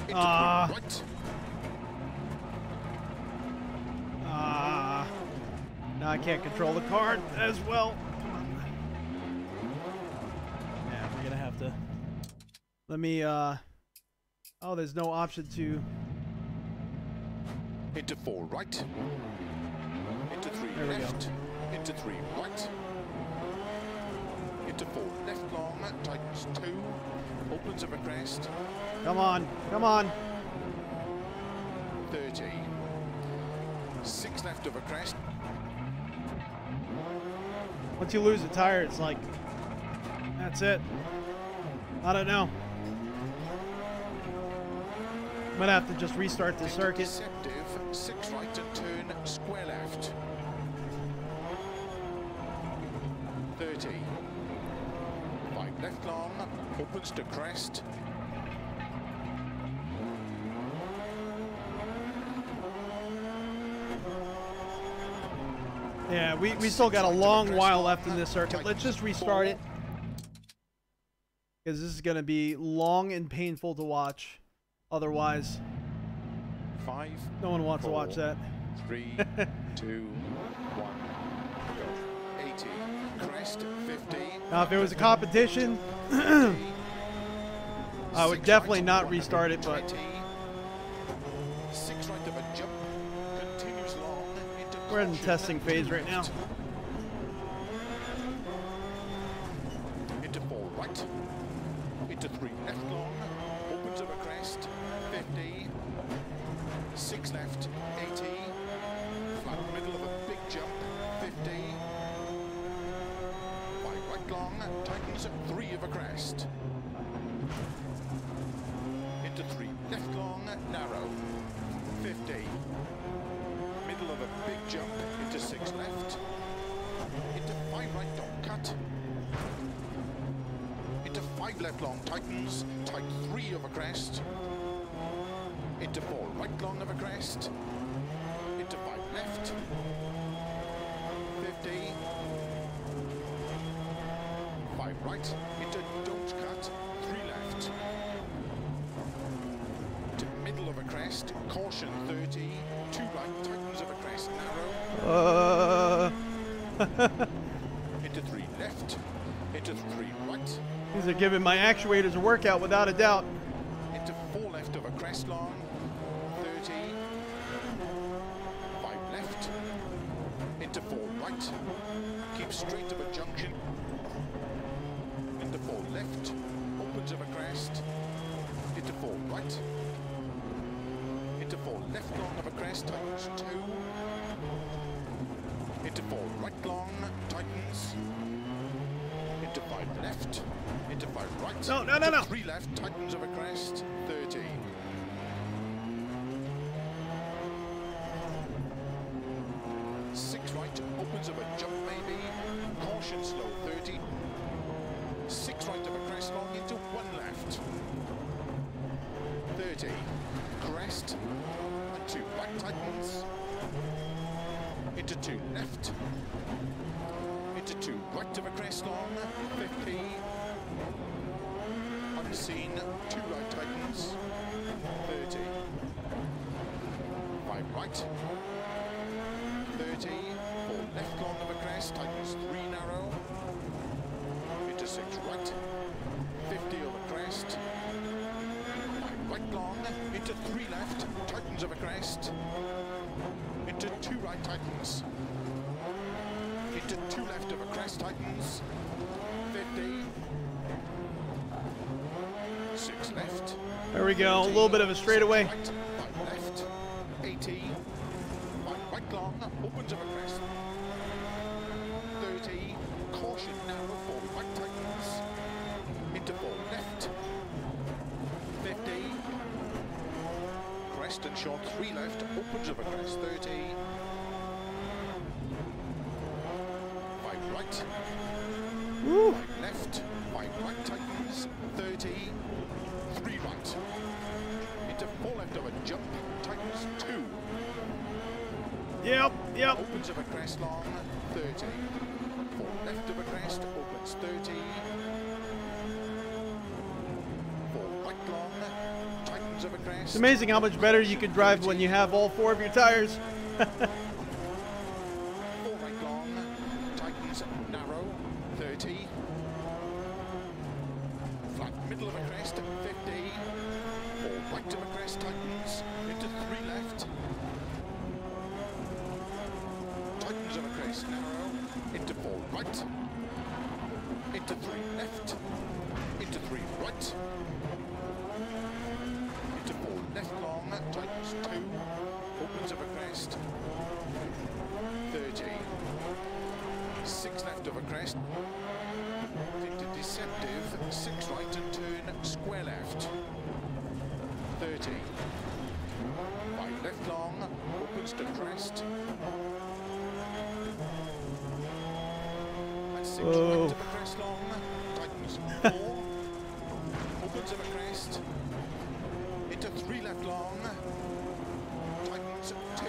Into 3 right. Now I can't control the car as well. Yeah, we're gonna have to. Let me. Oh, there's no option to. Into 4 right. Into 3 There we go. left. Into 3 right. Into 4 left long. Tightens 2. Opens of a crest. Come on, come on. 30. 6 left of a crest. Once you lose a tire, it's like, that's it. I don't know. Might have to just restart the Into circuit. deceptive. 6 right and turn square left. 30. 5 left long. Opens to crest. Yeah, we still got a long while left in this circuit. Let's just restart it, because this is going to be long and painful to watch. Otherwise, 5. no one wants to watch that. 3, 2, 1, go. 80, crest, 50. Now, if it was a competition, I would definitely not restart it, but 6 right of a jump, continues long into we're in the testing phase right now. Into 4 right, into 3 left long, opens of a crest, 50, 6 left, 80, flat middle of a big jump, 50, 5 right long, tightens 3 of a crest, into 3 left long, narrow, 50, middle of a big jump, into 6 left, into 5 right don't cut, into 5 left long tightens, tight 3 of a crest, into 4 right long of a crest, into 5 left, 50, 5 right, into don't cut, 3 left, to middle of a crest, caution 30, 2 right, tightens of a crest, narrow, into 3 left, into 3 right, These are giving my actuators a workout without a doubt. into 4 left of a crest long, 30, 5 left, into 4 right, keep straight of a junction, into 4 left, opens of a crest, into 4 right, into 4 left long of a crest, tightens 2, into 4 right long, tightens, into 5 left, into 5 right, No. into 3 left, tightens of a crest, 30. Six right, opens of a jump maybe, caution slow 30, 6 right of a crest long into 1 left, 30, crest, and 2 right tightens, into 2 left, into 2 right of a crest long, 50, unseen, 2 right tightens, 30, 5 right, 30, 4 left long of a crest, tightens 3 narrow, into 6 right, 50 of a crest, 5 right long, into 3 left, tightens of a crest, into 2 right tightens, into 2 left of a crest tightens, 50, 6 left, There we go. A little bit of a straightaway. right, 5 left, 80, 5 right long, opens of a crest, 30, caution narrow, 4 right tightens, into 4 left, 50, crest and short, 3 left, opens of a crest, 30, 5 right, Woo. 5 left, 5 right tightens, 30, 3 right, into 4 left of a jump, tightens 2, Yep. opens of a crest long, 30, 4 left of a crest, opens 30, 4 right long, tightens of a crest. It's amazing how much better you can drive when you have all 4 of your tires. 4 right long, tightens narrow, 30, flat middle of a crest, 50, 4 right of a crest, tightens, into 3 left, tightens of a crest, narrow, into 4 right, into 3 left, into 3 right, into 4 left long, tightens 2, opens of a crest, 30, 6 left of a crest, into deceptive, 6 right and turn, square left, 30, 5 left long, opens to crest, and 6 right of a crest long, tightens 4, opens of a crest, into 3 left long, tightens 2,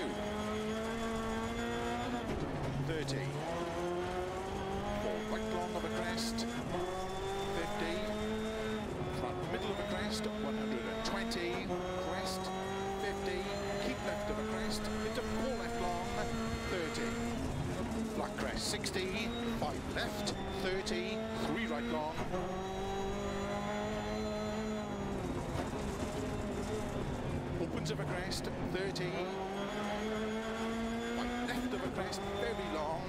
30. Full right long of a crest, 50. Front middle of a crest, 120. Crest, 50. Keep left of a crest, into full left long, 30. Flat crest, 60. 5 left, 30. 3 right long. Opens of a crest, 30. 5 left of a crest, very long.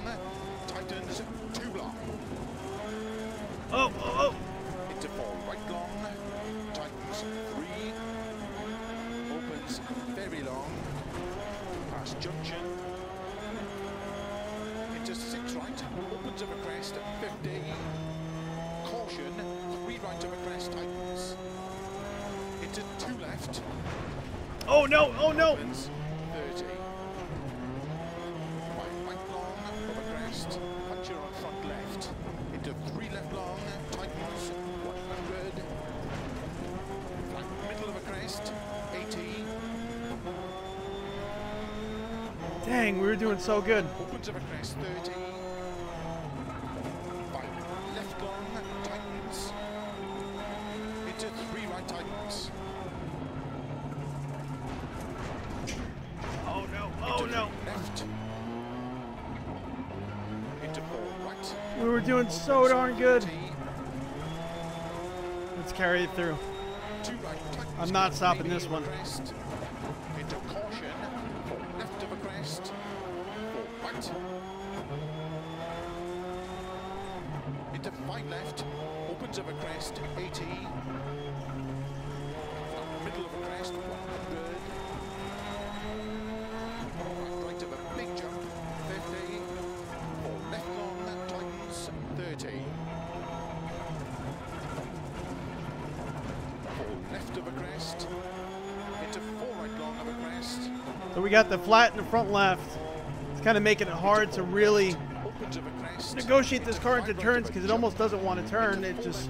Tightens, 2 long. Oh, oh, oh. Into 4 right long. Tightens, 3. Opens, very long. Past junction. Into 6 right. Opens of a crest, 50. Caution, 3 right of a crest, tightens. Into 2 left. Oh no, oh no. Opens, 30. 5 right long of a crest. Puncture on front left. Into 3 left long. Tightens, 100. Flat middle of a crest, 80. Dang, we were doing so good. Opens of a crest, 30. 5 left long, tightens. Into 3 right, tightens. Oh no, oh Into no. 3 left. Into 4 right. We were doing so darn good. 30. Let's carry it through. 2 right, tightens. I'm not stopping this Medium one. crest. Into caution. 4 left of a crest. 4 right. Into 5 left. Opens of a crest. 80. Middle of a crest. 100. Right of a big jump. 50. 4 left long. Tightens. 30. 4 left of a crest. Into 4 right long of a crest. So we got the flat in the front left. It's kind of making it hard to really Opens of a crest. negotiate this car into turns because it almost doesn't want to turn. It just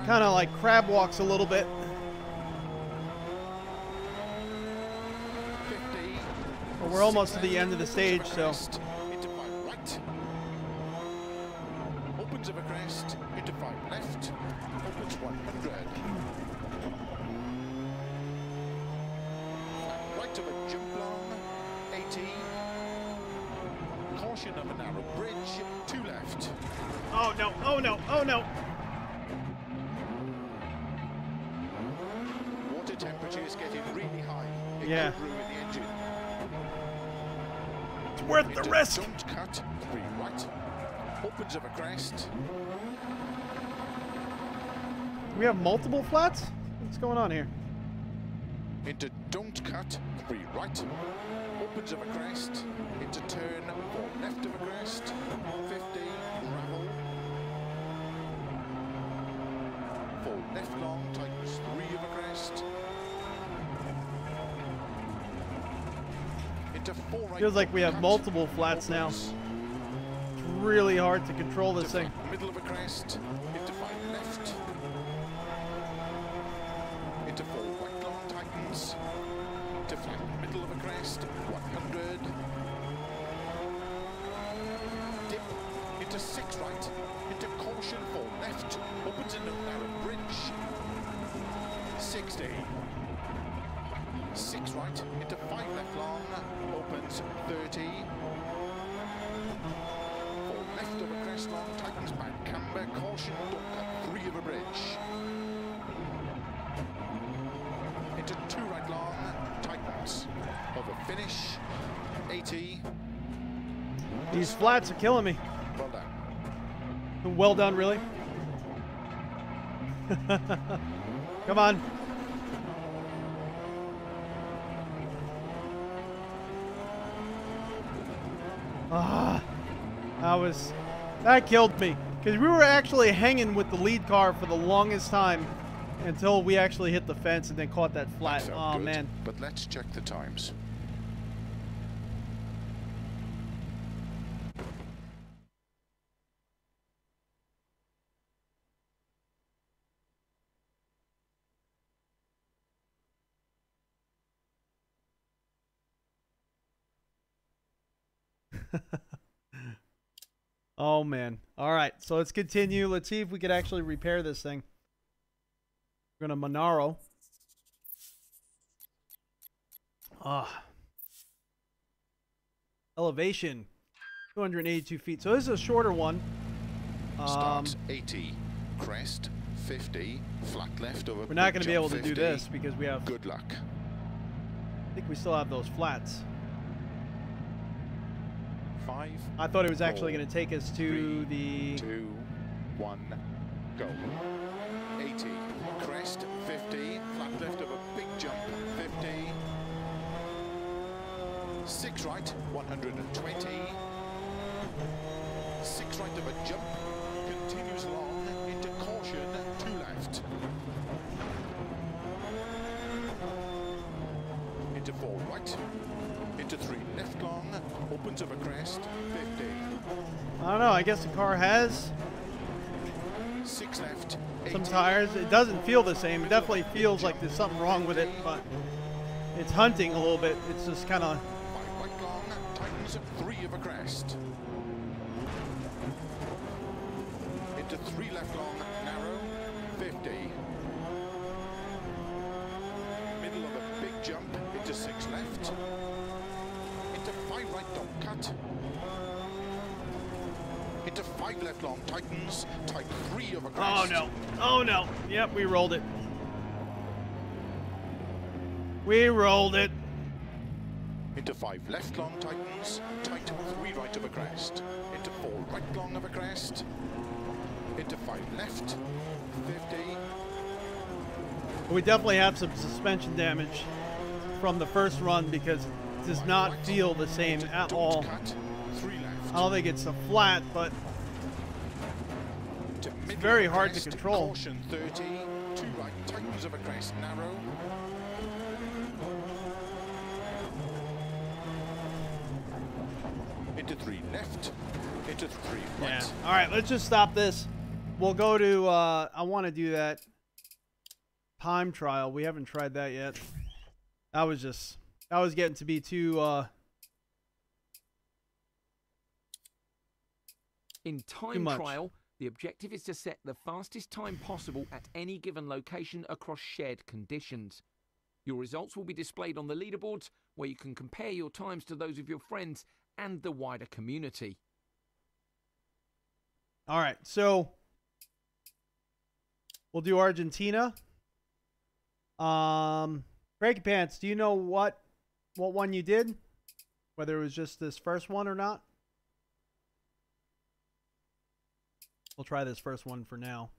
kind of like crab walks a little bit. 50. But we're almost to the end of the stage, so Into 5 right. Opens of a crest. Into 5 left. Opens 100. Right of a jump long. 80. Caution of a narrow bridge. 2 left. oh no, oh no, oh no. Water temperature is getting really high. It Yeah. could ruin the engine. It's worth the Into risk. Don't cut. 3 right. Opens of a crest. We have multiple flats? What's going on here? Into don't cut, 3 right. Opens of a crest. Into turn, 4 left of a crest. 50, gravel. 4 left long, tightens 3 of a crest. Into 4 right. Feels like we have cut, multiple flats now. opens. It's really hard to control this Into thing. flat middle of a crest. Into 5 left. Into 4 right long, tightens. To flat middle of a crest, 100. Dip into 6 right, into caution 4 left, opens into narrow bridge, 60. 6 right, into 5 left long, opens 30. 4 left of a crest long, tightens back, camber, caution, don't cut 3 of a bridge. Into 2 right long, tightens. Over finish, 80. These flats are killing me. Well done. Well done, really. Come on. Ah, that killed me because we were actually hanging with the lead car for the longest time until we actually hit the fence and then caught that flat. Felt Oh good, man. But let's check the times. Oh, man. All right, so let's continue. Let's see if we could actually repair this thing. We're going to Monaro. Elevation, 282 feet. So this is a shorter one. Start 80, crest 50, flat left over. We're not going to be able to 50. do this because we have... Good luck. I think we still have those flats. 5. I thought it was actually going to take us to 3, the... 2, 1, go. 80, crest 50, flat left over big jump 50. 6 right, 120. 6 right of a jump, continues long, into caution, 2 left. Into 4 right, into 3 left long, opens of a crest, 50. I don't know, I guess the car has 6 left, 80. some tires. It doesn't feel the same. It definitely feels like there's something wrong with it, but it's hunting a little bit. It's just kind of... 5 right long, tightens 3 of a crest. Into 3 left long, narrow, 50. Middle of a big jump, into 6 left. Into 5 right, don't cut. Into 5 left long, tightens, tight 3 of a crest. Oh, no. Oh, no. Yep, we rolled it. We rolled it. Into 5 left long, tightens, tight 3 right of a crest. Into 4 right long of a crest. Into 5 left, 50. We definitely have some suspension damage from the first run because it does not feel the same at all. Cut, 3 left. I don't think it's a flat, but it's very hard to control. Caution 30, 2 right, tightens of a crest, narrow. Into 3 left, into 3 right. Yeah. All right, let's just stop this. We'll go to, I want to do that time trial. We haven't tried that yet. That was getting to be too, In time trial, the objective is to set the fastest time possible at any given location across shared conditions. Your results will be displayed on the leaderboards, where you can compare your times to those of your friends and the wider community. all right, so we'll do Argentina. Cranky Pants, do you know what one you did? Whether it was just this first one or not? We'll try this first one for now.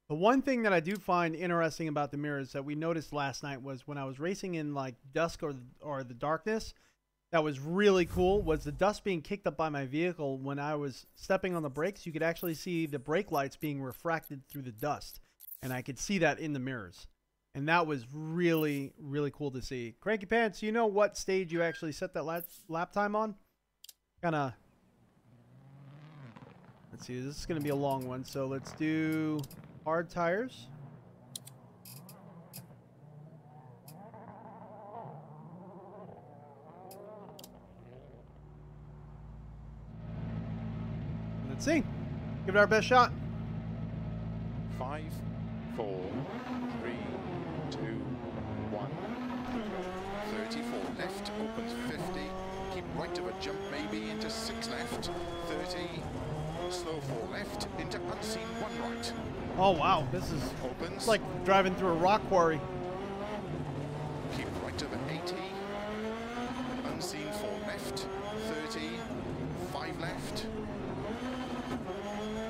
The one thing that I do find interesting about the mirrors that we noticed last night was when I was racing in like dusk or the darkness, that was really cool, was the dust being kicked up by my vehicle. When I was stepping on the brakes, you could actually see the brake lights being refracted through the dust. And I could see that in the mirrors. And that was really, really cool to see. Cranky Pants, you know what stage you actually set that lap time on? Kind of... Let's see, this is going to be a long one, so let's do... hard tires. Let's see. Give it our best shot. 5, 4, 3, 2, 1. 34 left, opens 50. Keep right of a jump maybe into 6 left. 30. Slow 4 left into unseen 1 right. Oh wow, this is Opens. it's like driving through a rock quarry. Keep right over 80. Unseen 4 left. 30. 5 left.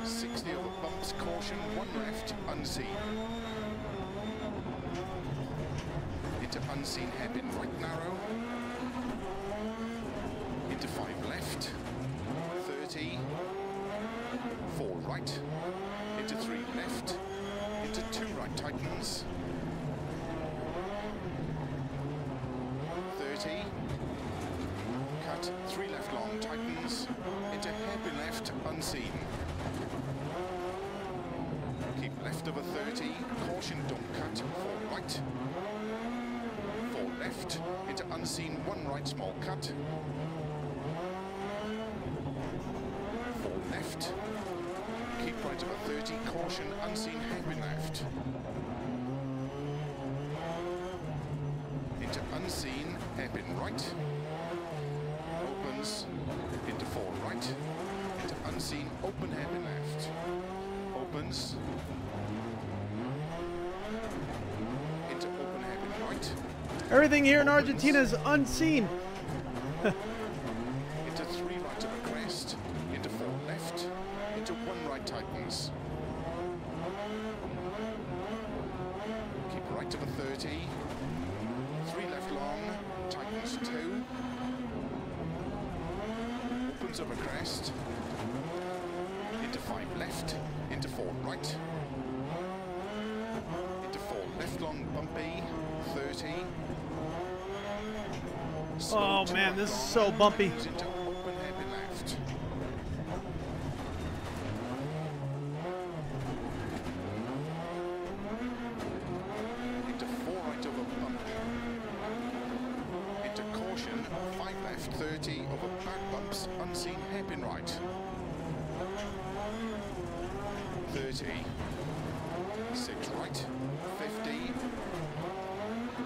60 over bumps. Caution 1 left. Unseen. Into unseen hairpin right narrow. Into 5 left. 30. 4 right. Into 3 left. Into 2 right tightens. cut, 3 left long, tightens, into hairpin left, unseen. Keep left over 30, caution, don't cut, 4 right. 4 left, into unseen, 1 right, small cut. 4 left. Keep right over 30, caution, unseen, hairpin left. Into unseen, hairpin right. Opens, into 4 right. Into unseen, open hairpin left. Opens. Into open hairpin right. Everything here in Argentina is unseen. Into 3 right over crest. Into 4 left. Into 1 right tightens. Keep right over 30. 3 left long. Tightens 2. Opens over crest. Into 5 left. Into 4 right. Into 4 left long bumpy. 30. Oh man, this is so bumpy. Into open hairpin left. Into 4 right over bump. Into caution, 5 left, 30 over back bumps, unseen hairpin right. 30. 6 right, 50.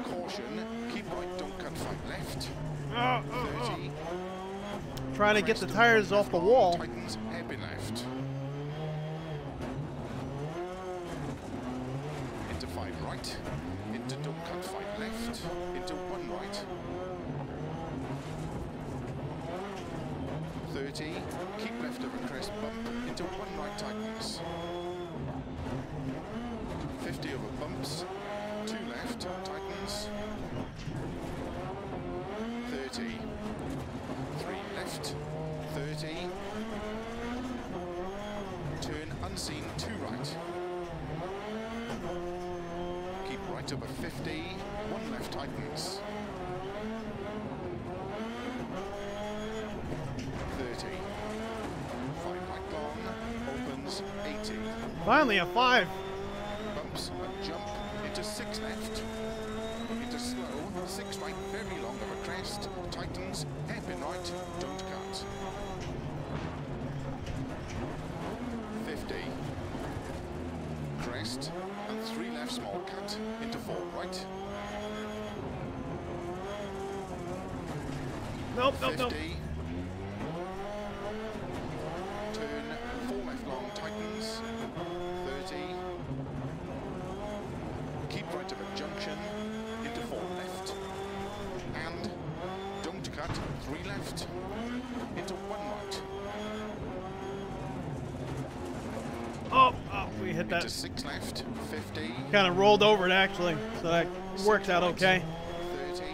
Caution, keep right, don't cut, 5 left. 30. Trying to get the tires off the wall. Tightens, hairpin left. Into 5 right. Into don't cut, 5 left. Into 1 right. 30. Keep left over crest bump. Into 1 right tightens. 50 over bumps. 2 left tightens. 30. 3 left. 30. Turn unseen, 2 right. Keep right over 50. 1 left tightens. 30. 5 right long. Opens 80. Finally a 5. Bumps and jump into 6 left. Into slow, 6 right, very long over crest. Tightens, hairpin right, don't cut. 50. Crest and 3 left, small cut into 4 right. Nope, 50. nope, nope. Turn 4 left long, tightens. 30. Keep right of a junction into 4 left. And don't cut, 3 left. Into 1 right. Oh, we hit that. Into 6 left, 50. Kind of rolled over it actually, so that worked out okay. 30.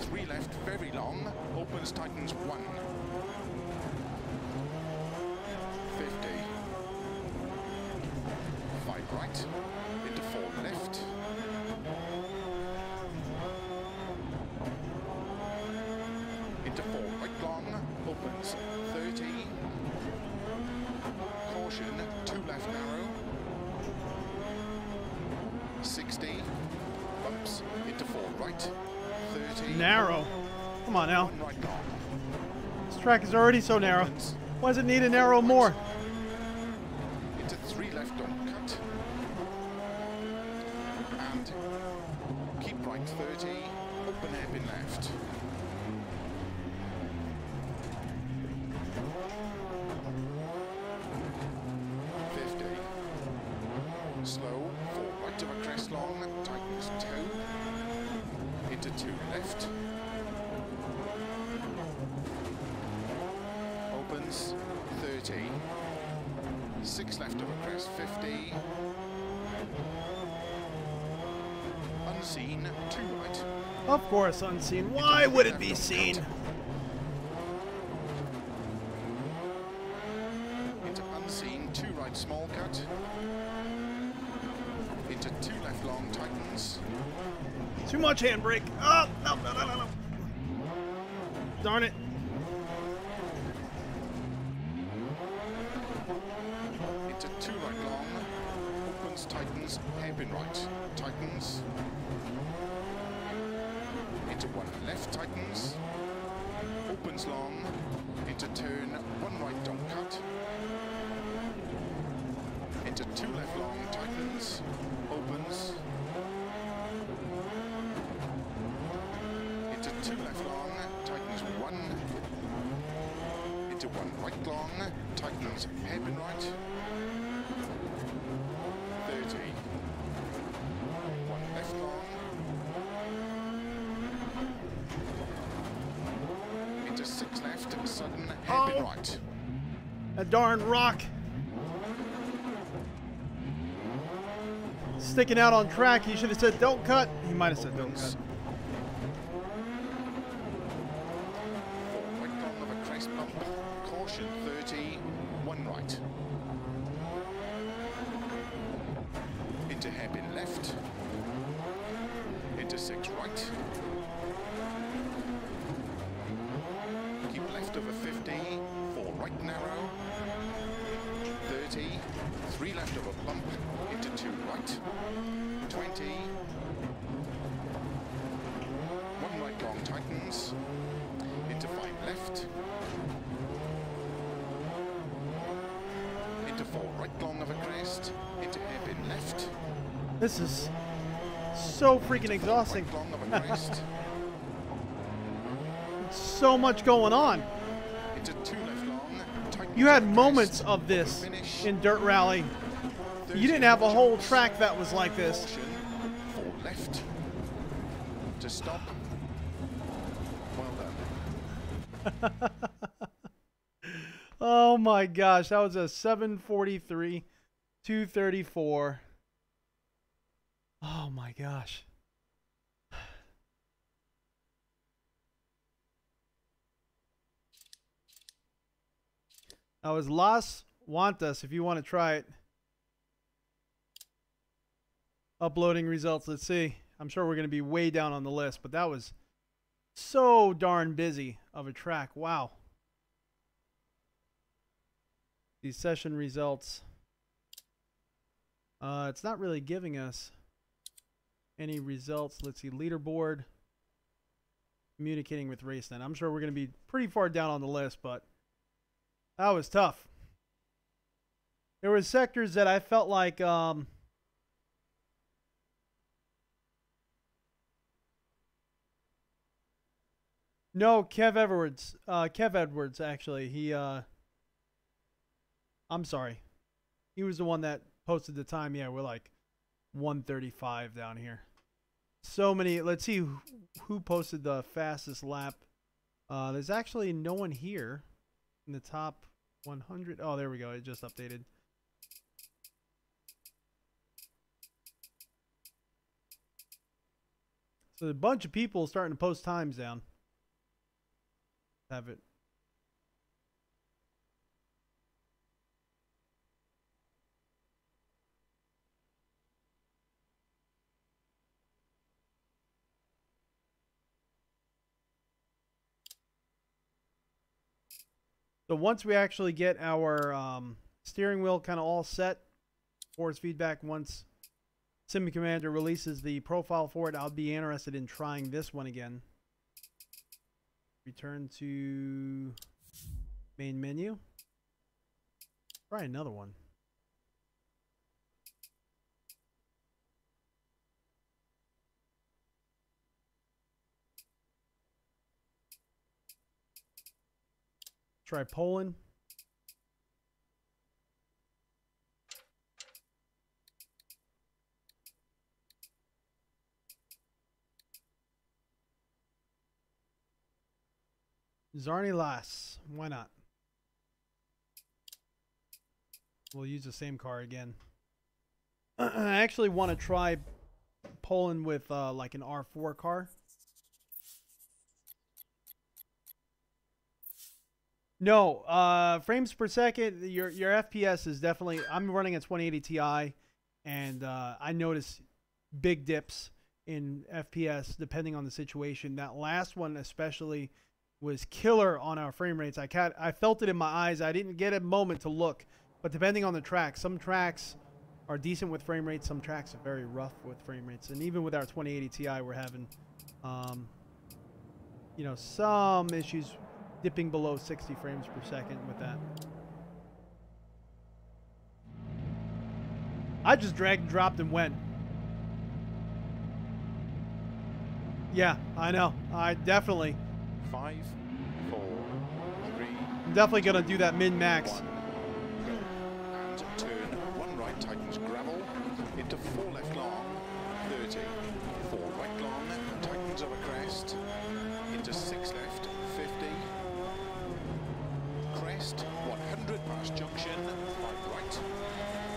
3 left, very long. Opens, tightens 1. 50. 5 right. Into 4 left. Into 4 right long. Opens 30. Caution, 2 left narrow. 60. Bumps into 4 right. 30. Narrow. Come on now. 1 right long. This track is already so narrow. Why does it need to narrow more? Into 3 left, don't cut. And keep right 30. Open hairpin left. 50. Slow, 4 right over crest long, tightens 2. Into 2 left. Opens 30. 6 left over crest, 50. Unseen, 2 right. Of course, unseen. Why would it be seen? Into unseen, 2 right, small cut. Into 2 left long, tightens. Too much handbrake. Oh, no, no, no, no, no. Darn it. Into 2 right long, opens, tightens, hairpin right, tightens. Into 1 left, tightens, opens long, into turn, 1 right, don't cut. Into 2 left long, tightens, opens. Into 2 left long, tightens 1. Into 1 right long, tightens hairpin right. 30. 1 left long. Into 6 left, sudden hairpin right. That darn rock. Sticking out on track. He should have said don't cut. He might have said don't cut. Right long of a crest bump. Caution 30, 1 right. Into hairpin left. Into 6 right. Keep left over 50, 4 right narrow. 30, 3 left over bump. Into 2 right. 20. 1 right long tightens. Into 5 left. Into 4 right long of a crest. Into hairpin left. This is so freaking exhausting. Right long of a crest. So much going on. Into 2 left long. Tightens You had of a moments crest. of this Finish. in Dirt Rally. You didn't have a whole track that was like this. Caution. 4 left. To stop. Well done. Oh my gosh, that was a 743, 234. Oh my gosh. That was Las Wantas, if you want to try it. Uploading results, let's see. I'm sure we're going to be way down on the list, but that was so darn busy of a track. Wow. These session results. It's not really giving us any results. Let's see, leaderboard. Communicating with RaceNet. I'm sure we're going to be pretty far down on the list, but that was tough. There were sectors that I felt like no, Kev Edwards actually. He I'm sorry. He was the one that posted the time. Yeah, we're like 135 down here. So many. Let's see who posted the fastest lap. There's actually no one here in the top 100. Oh, there we go. It just updated. So a bunch of people starting to post times down. Have it. So once we actually get our steering wheel kind of all set, force feedback, once Sim Commander releases the profile for it, I'll be interested in trying this one again. Return to main menu. Try another one. Try Poland. Zarni Las. Why not? We'll use the same car again. I actually want to try Poland with like an R4 car. No, frames per second, your FPS is definitely, I'm running a 2080 Ti, and I notice big dips in FPS depending on the situation. That last one especially was killer on our frame rates. I felt it in my eyes. I didn't get a moment to look, but depending on the track, some tracks are decent with frame rates, some tracks are very rough with frame rates, and even with our 2080 Ti, we're having, you know, some issues dipping below 60 frames per second with that. I just dragged, dropped, and went. Yeah, I know. I definitely. 5, 4, 3. I'm definitely gonna do that min-max. And turn 1 right, tightens gravel into 4 left long, 30. 4 right long, tightens over crest into 6 left, 50. Crest 100 past junction, 5 right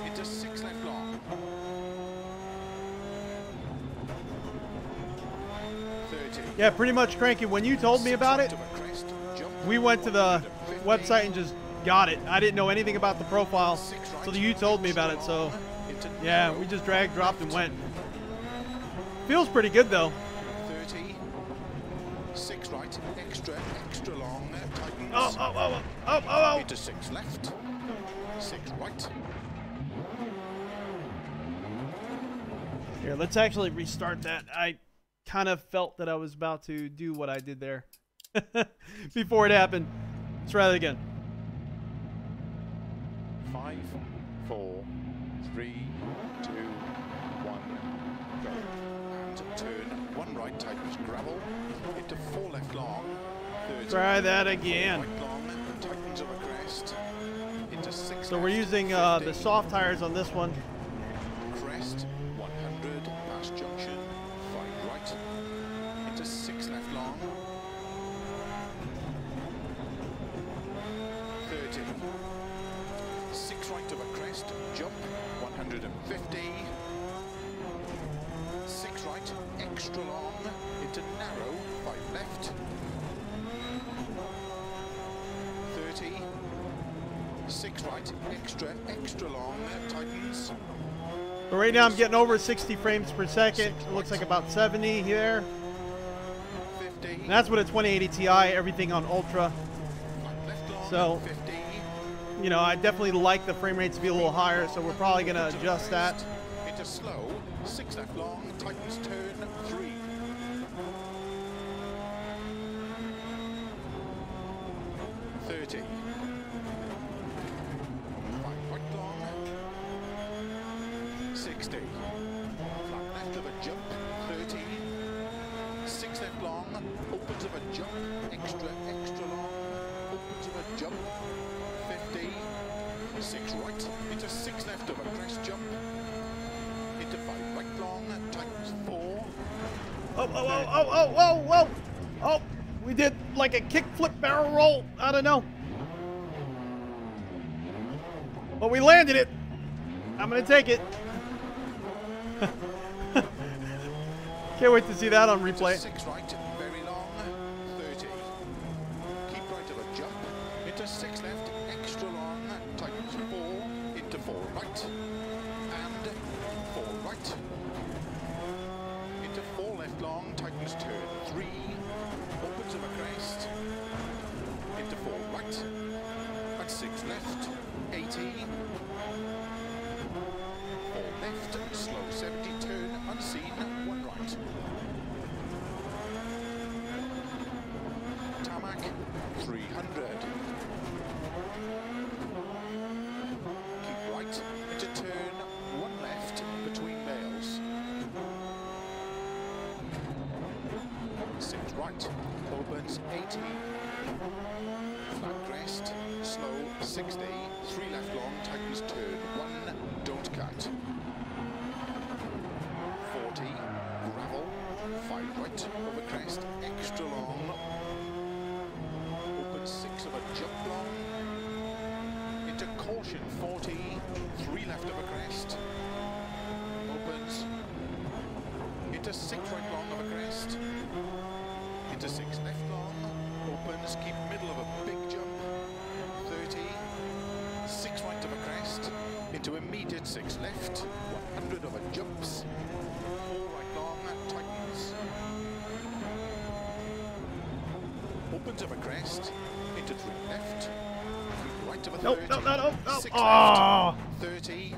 into 6 left long. 30. Yeah, pretty much cranking. When you told me about it, we went to the website and just got it. I didn't know anything about the profile, so you told me about it. So yeah, we just dragged, dropped, and went. Feels pretty good though. 30. 6 right, extra long, tightens. Oh. Into 6 left, 6 right. Here, let's actually restart that. I kind of felt that I was about to do what I did there before it happened. Let's try that again. 5, 4, 3, 2, 1, go. And turn 1 right, tightens gravel into 4 left long. 30. Try that again. 4 right long, tightens over crest into 6 So left, we're using 50. the soft tires on this one. Crest 100 past junction, 5 right into 6 left long. 30. 6 right over crest, jump 150. 6 right, extra long into narrow, 5 left. 30. 6 right, extra long, tightens. So right now I'm getting over 60 frames per second. It looks like about 70 here. 50. And that's with a 2080 Ti, everything on Ultra. Left long, So, 50. you know, I definitely like the frame rates to be a little higher, so we're probably going to adjust that. Into slow, 6 left long, tightens turn 3. 30. 5 right long. 60. Flat left of a jump, 30. 6 left long, opens of a jump, extra long, opens of a jump, 50. 6 right, into 6 left of a crest jump, into 5 right long, tightens 4. Oh, we did like a kick flip barrel roll. I don't know. But we landed it. I'm going to take it. Can't wait to see that on replay. 6 right, very long, 30. Keep right of a jump, into 6 left, extra long, tightens 4, into 4 right, and 4 right. Into 4 left long, tightens turn 3, opens of a crest, into 4 right, and 6 left, 80. 4 left, slow 70, turn unseen, 1 right. Tarmac 300. Keep right into turn 1 left between bales. 6 right, opens 80. Flat crest, slow 60, 3 left long, tightens turn 1, don't cut. 40, gravel, 5 right, over crest, extra long. Open 6 of a jump long. Into caution 40, 3 left of a crest. Opens. Into 6 right long of a crest. Into 6 left long. Opens, keep middle of a big jump. 30, 6 right of a crest. Into immediate 6 left. 100 of a jumps. 4 right long, tightens. opens over crest, into 3 left, 3 right of a Nope, 30, no. 6 Oh! left, 30,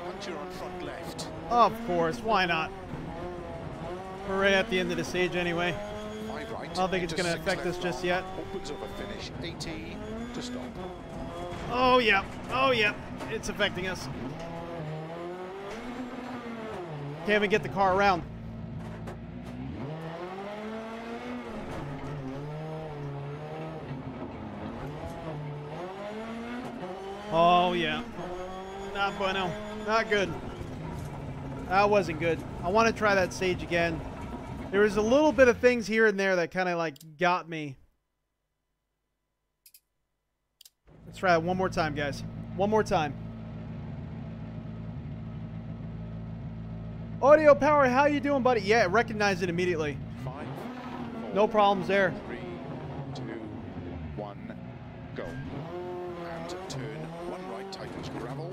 puncture on front left, Of course, why not? We're right at the end of the stage anyway. 5 right, I don't think it's into going to 6 affect us left just long, yet. opens over finish, 80, to stop. Oh, yeah. Oh, yeah. It's affecting us. Can't even get the car around. Oh, yeah. Not bueno. Not good. That wasn't good. I want to try that stage again. There was a little bit of things here and there that kind of like got me. Let's try it one more time, guys. One more time. Audio Power, how you doing, buddy? Yeah, recognize it immediately. 5, 4, No problems there. 3, 2, 1, go. And turn 1 right, tightens gravel.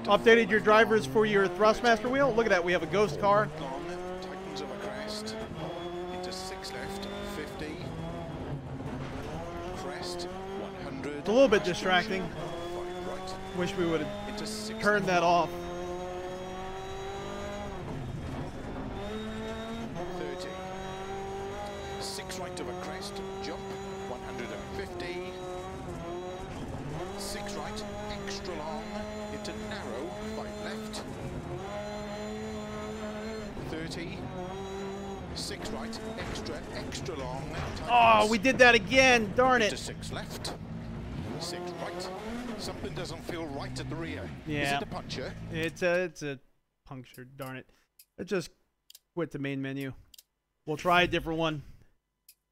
Updated your drivers for your Thrustmaster wheel. Look at that. We have a ghost car. Long, tightens over crest. Into 6 left, 50. Crest, 100. It's a little bit distracting. 5 right. Wish we would have Into 6 turned that off. 30. 6 right over crest, jump, 150. 6 right, extra long, into narrow, 5 left. 30. 6 right, extra long. Oh, we did that again. Darn Into it. 6 left. 6 right. Something doesn't feel right at the rear. Yeah. Is it a puncture? It's a puncture. Darn it. Let's just quit the main menu. We'll try a different one.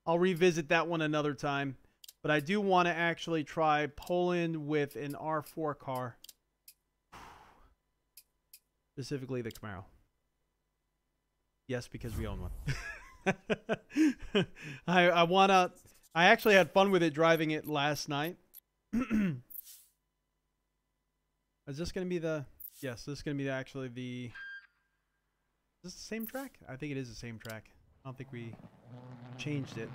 I'll revisit that one another time. But I do want to actually try Poland with an R4 car. Specifically the Camaro. Yes, because we own one. I actually had fun with it driving it last night. Is this going to be the... Yes, this is going to be actually the... Is this the same track? I think it is the same track. I don't think we changed it.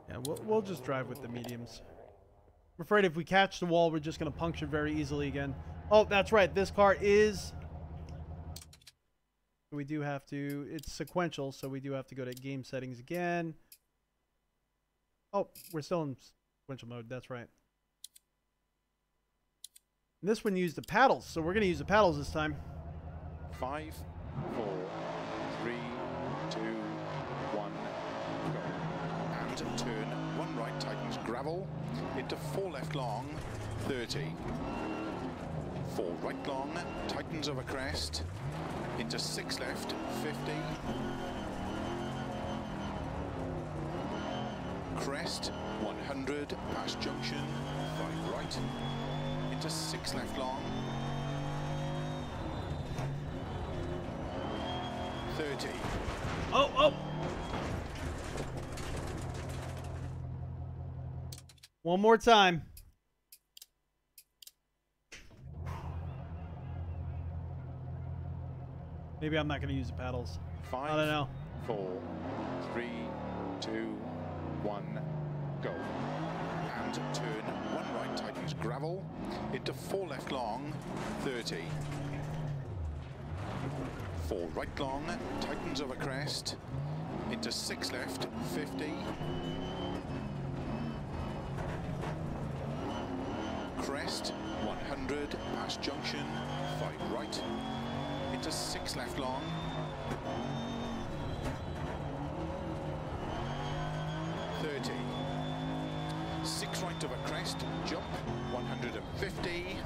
Yeah, we'll just drive with the mediums. I'm afraid if we catch the wall, we're just going to puncture very easily again. Oh, that's right. This car is... We do have to... It's sequential, so we do have to go to game settings again. Oh, we're still in sequential mode. That's right. And this one used the paddles, so we're going to use the paddles this time. 5, 4, 3, 2, 1, go. And turn 1 right, tightens gravel. Into 4 left long, 30. 4 right long, tightens over crest. Into 6 left, 50. Crest, 100, past junction, 5 right. Into 6 left long. 30. Oh! One more time. Maybe I'm not going to use the paddles. 5, I don't know. 4, 3, 2, 1, go. And turn 1 right, tightens gravel. Into 4 left long, 30. 4 right long, tightens over crest. Into 6 left, 50. Crest, 100, past junction, 5 right. Into 6 left long. 30. 6 right over crest, jump, 150.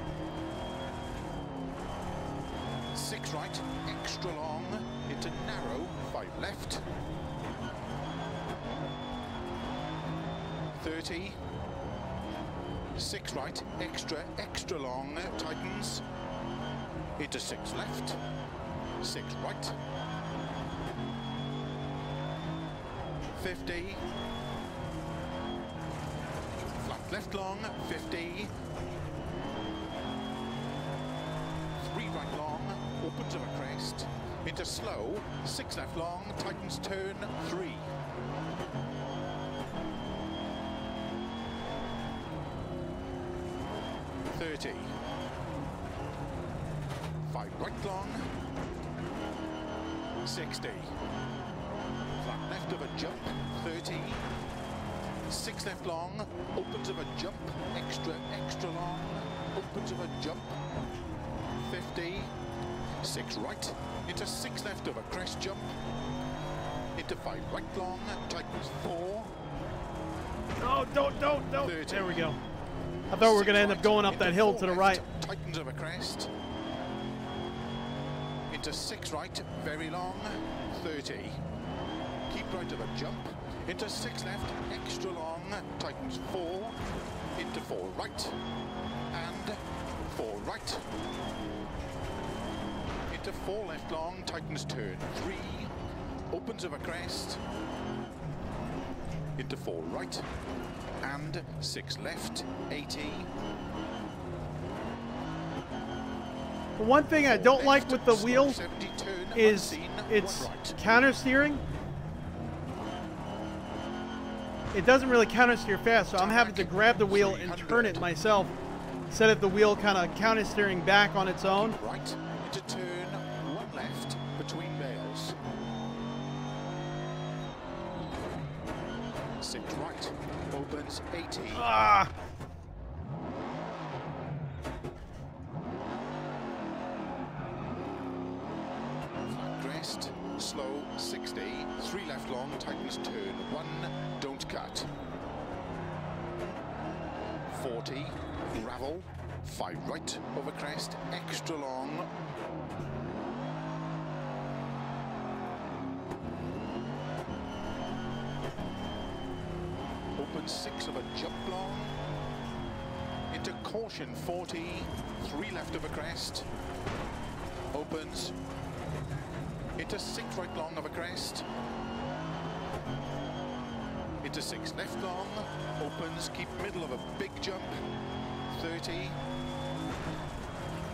6 right, extra long, into narrow, 5 left. 30. 6 right, extra long, tightens. Into 6 left. 6 right. 50. Flat 6 left long, 50. 3 right long, opens of a crest. Into slow, 6 left long, tightens turn, 3. 30. 5 right long, 60. Flat left of a jump, 30. 6 left long, opens of a jump, extra long, opens of a jump, 50. 6 right, into 6 left of a crest jump, into 5 right long, tightens 4. No, don't. 30. There we go. I thought we were going to end up going up that hill to the right. Tightens of a crest. Into 6 right, very long, 30. Keep right of a jump. Into 6 left, extra long, tightens 4. Into 4 right, and 4 right. Into 4 left long, tightens turn 3. Opens of a crest. Into 4 right, and 6 left, 80. The one thing I don't like with the wheel is it's counter steering. It doesn't really counter steer fast, so I'm having to grab the wheel and turn it myself instead of the wheel kind of counter steering back on its own. Right, into turn 1 left between bales. 6 right, opens 80. Ah! Flat crest, slow 60. 3 left long, tightens turn 1, don't cut. 40, gravel. 5 right over crest, extra long. Open 6 of a jump long. Into caution 40, 3 left of a crest. Opens. Into 6 right long of a crest. Into 6 left long. Opens, keep middle of a big jump. 30.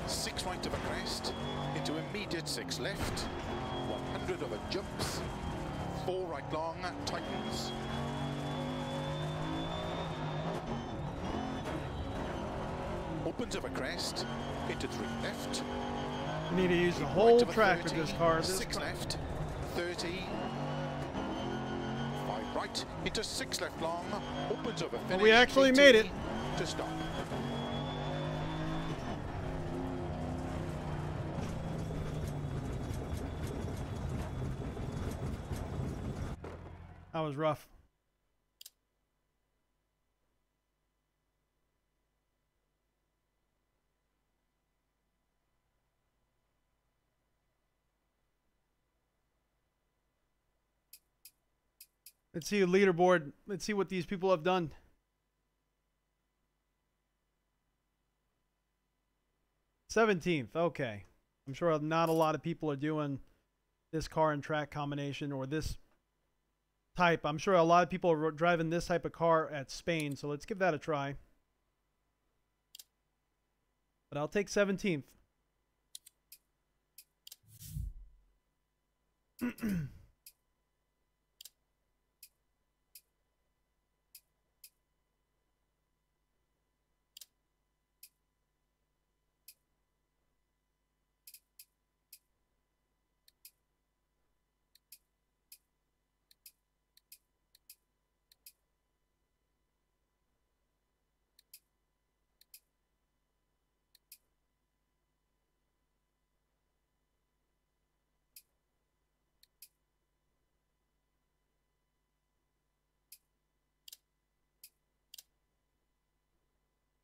6 right of a crest. Into immediate 6 left. 100 of a jumps. 4 right long, tightens. Opens of a crest. Into 3 left. You need to use the whole track with this car. 6 left. 30. 5 right. Into 6 left long. Opens over finish. We actually made it. To stop. That was rough. Let's see a leaderboard. Let's see what these people have done. 17th. Okay. I'm sure not a lot of people are doing this car and track combination or this type. I'm sure a lot of people are driving this type of car at Spain, so let's give that a try. But I'll take 17th.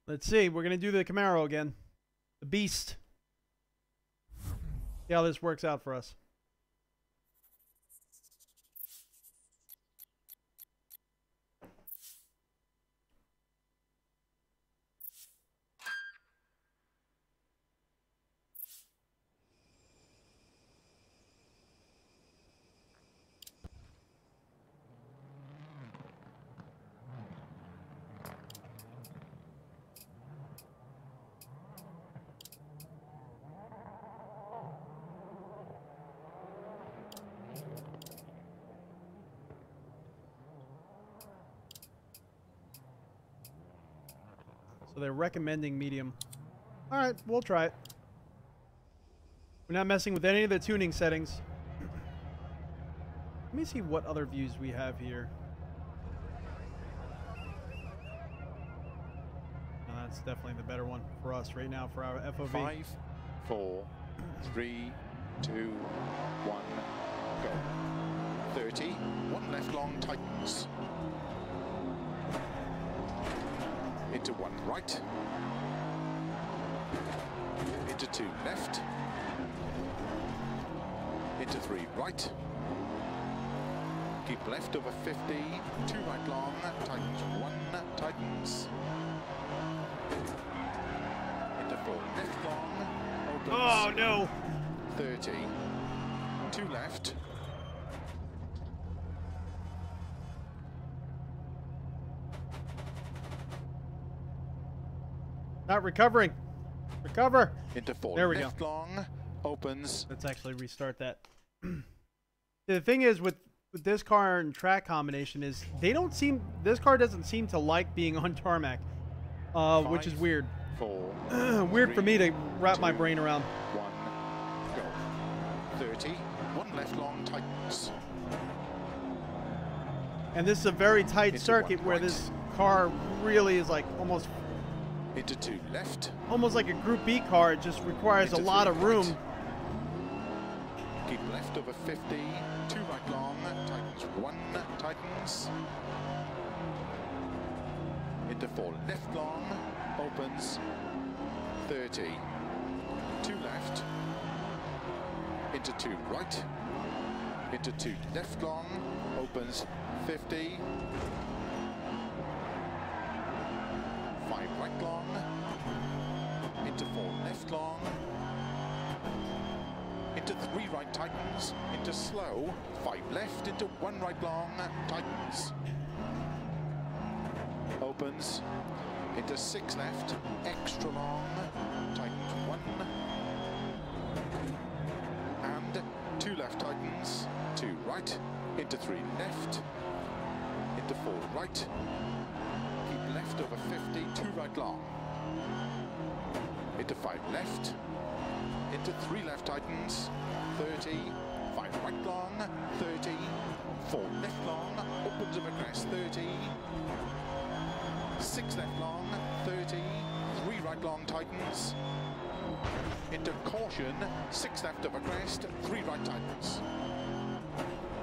Let's see. We're going to do the Camaro again. The Beast. See how this works out for us. So they're recommending medium. All right, we'll try it. We're not messing with any of the tuning settings. Let me see what other views we have here. No, that's definitely the better one for us right now for our FOV. 5, 4, 3, 2, 1, go. 30, 1 left long tightens. Into 1 right. Into 2 left. Into 3 right. Keep left over 50, 2 right long, tightens 1, tightens. Into 4 left long, opens. Oh no! 30, 2 left. Not recovering. Recover. Into 4 there we left go. long, opens. Let's actually restart that. The thing is with this car and track combination is this car doesn't seem to like being on tarmac, which is weird. 4, weird 3, for me to wrap 2, my brain around. 1, go. 30, 1 left long tightens. And this is a very tight Into circuit 1 where right. this car really is like almost Into 2 left. like a Group B car. It just requires Into a lot 3 of room. right. Keep left over 50, 2 right long, tightens 1, tightens. Into 4 left long, opens. 30, 2 left. Into 2 right. Into 2 left long, opens. 50. 5 right long. Into 4 left long. Into 3 right tightens, into slow, 5 left, into 1 right long, tightens. Opens, into 6 left, extra long, tightens 1. And 2 left tightens, 2 right, into 3 left, into 4 right. Keep left over 50, 2 right long. Into 5 left. Into 3 left tightens, 30, 5 right long, 30, 4 left long, opens over crest, 30, 6 left long, 30, 3 right long tightens, into caution, 6 left over crest, 3 right tightens,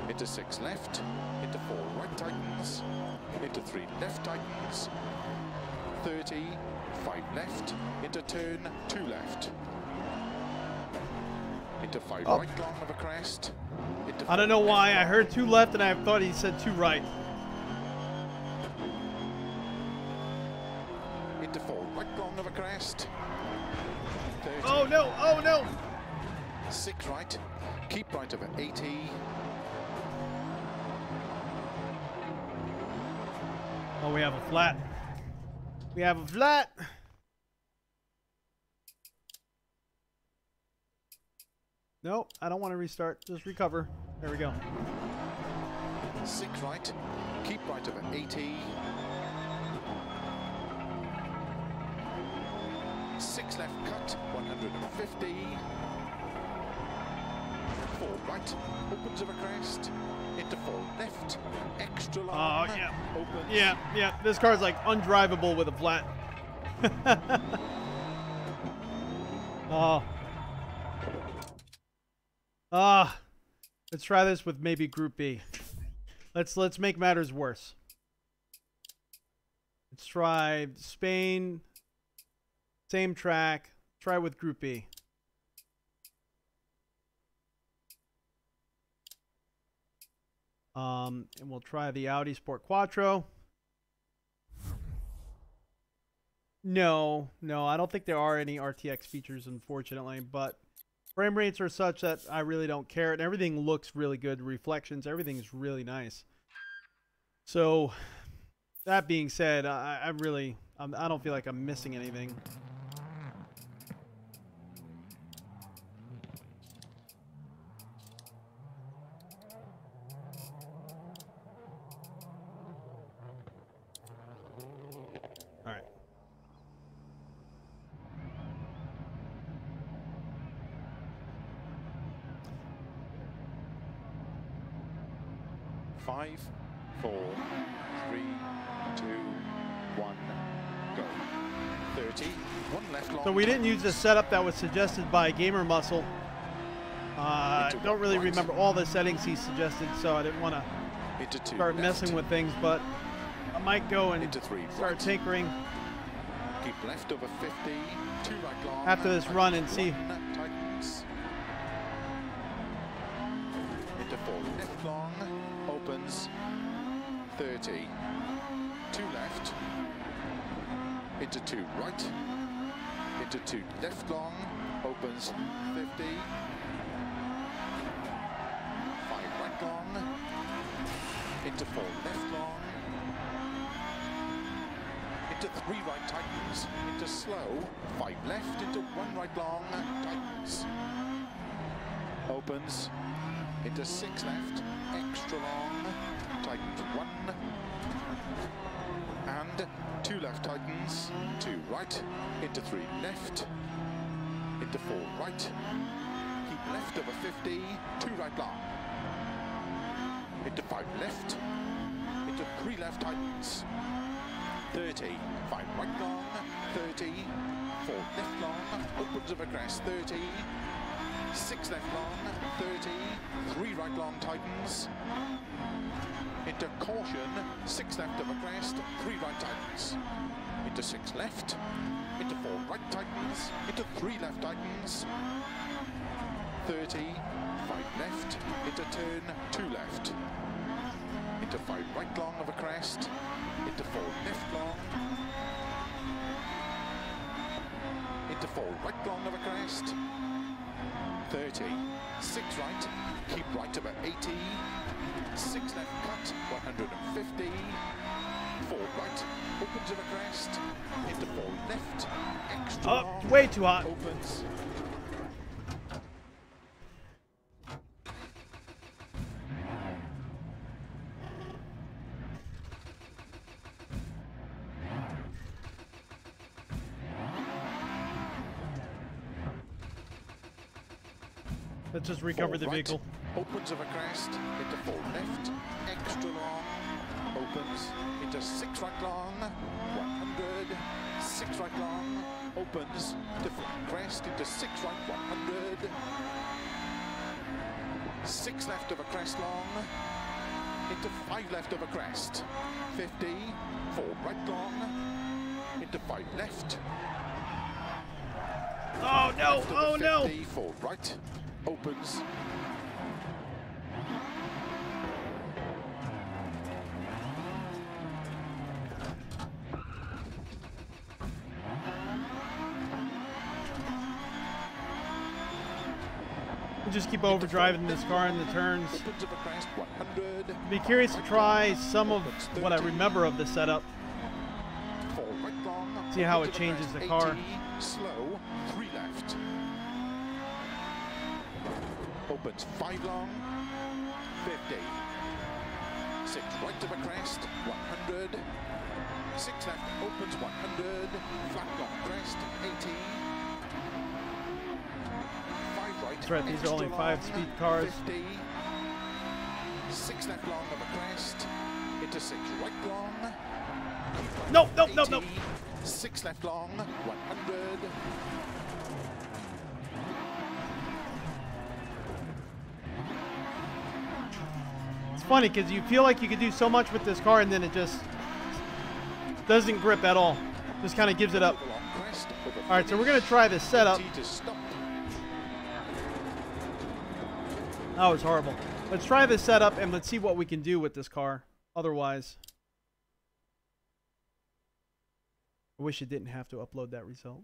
into 6 left, into 4 right tightens, into 3 left tightens, 30, 5 left, into turn, 2 left. Into 5 right long of a crest. Into I don't know why I heard 2 left and I thought he said 2 right. Into 4 right long of a crest. 30. Oh no! Oh no! 6 right. Keep right over 80. Oh, we have a flat. We have a flat. Nope, I don't want to restart. Just recover. There we go. 6 right. Keep right over 80. 6 left cut. 150. 4 right. Opens over crest. Into 4 left. Extra long. Oh, yeah. Opens. Yeah. This car's like undrivable with a flat. Oh. Let's try this with maybe Group B. Let's make matters worse. Let's try Spain. Same track. Try with Group B. And we'll try the Audi Sport Quattro. No, I don't think there are any RTX features, unfortunately, but frame rates are such that I really don't care, and everything looks really good. Reflections, everything's really nice. So, that being said, I don't feel like I'm missing anything. 5, 4, 3, 2, 1, go. 30, 1 left long. So we didn't use the setup that was suggested by Gamer Muscle. I don't really remember all the settings he suggested, so I didn't want to start messing with things, but I might go and start tinkering Keep left over 50, 2 right long. After this run and see. Tightens. Into 4 left long, opens 30, 2 left, into 2 right, into 2 left long, opens 50, 5 right long, into 4 left long, into 3 right tightens, into slow, 5 left, into 1 right long, tightens, opens, into 6 left, extra long, tightens 1, and 2 left tightens, 2 right, into 3 left, into 4 right, keep left over 50, 2 right long, into 5 left, into 3 left tightens, 30, 5 right long, 30, 4 left long, opens over crest, 30, 6 left long, 30, 3 right long tightens, into caution, 6 left over crest, 3 right tightens, into 6 left, into 4 right tightens, into 3 left tightens, 30, 5 left, into turn, 2 left, into 5 right long over crest, into 4 left long, into 4 right long over crest, 30, 6 right, keep right about 80, 6 left cut, 150, 4 right, opens over crest, into 4 left, extra long, way too hot. Opens. Let's just recover the vehicle. Opens over crest, into 4 left, extra long, opens, into 6 right long, 100, 6 right long, opens, to crest, into 6 right, 100, 6 left over crest long, into 5 left over crest, 50, 4 right long, into 5 left. Oh no, oh no! 50, 4 right, opens. We'll just keep overdriving this car in the turns. Opens over crest, 100. Be curious to try some of what I remember of the setup. 4 right long, See how it opens over changes crest, the car. 80, slow, 3 left. Opens 5 long, 50. 6 right of a crest, 100. 6 left, opens 100. Flat long crest, 80. 5 right. That's right, these are only 5-speed cars. 50. 6 left long of a crest, into 6 right long. Nope, nope, nope, nope. 6 left long, 100. It's funny because you feel like you could do so much with this car and then it just doesn't grip at all. Just kind of gives it up. All right, so we're going to try this setup. That was horrible. Let's try this setup and let's see what we can do with this car. Otherwise, I wish it didn't have to upload that result.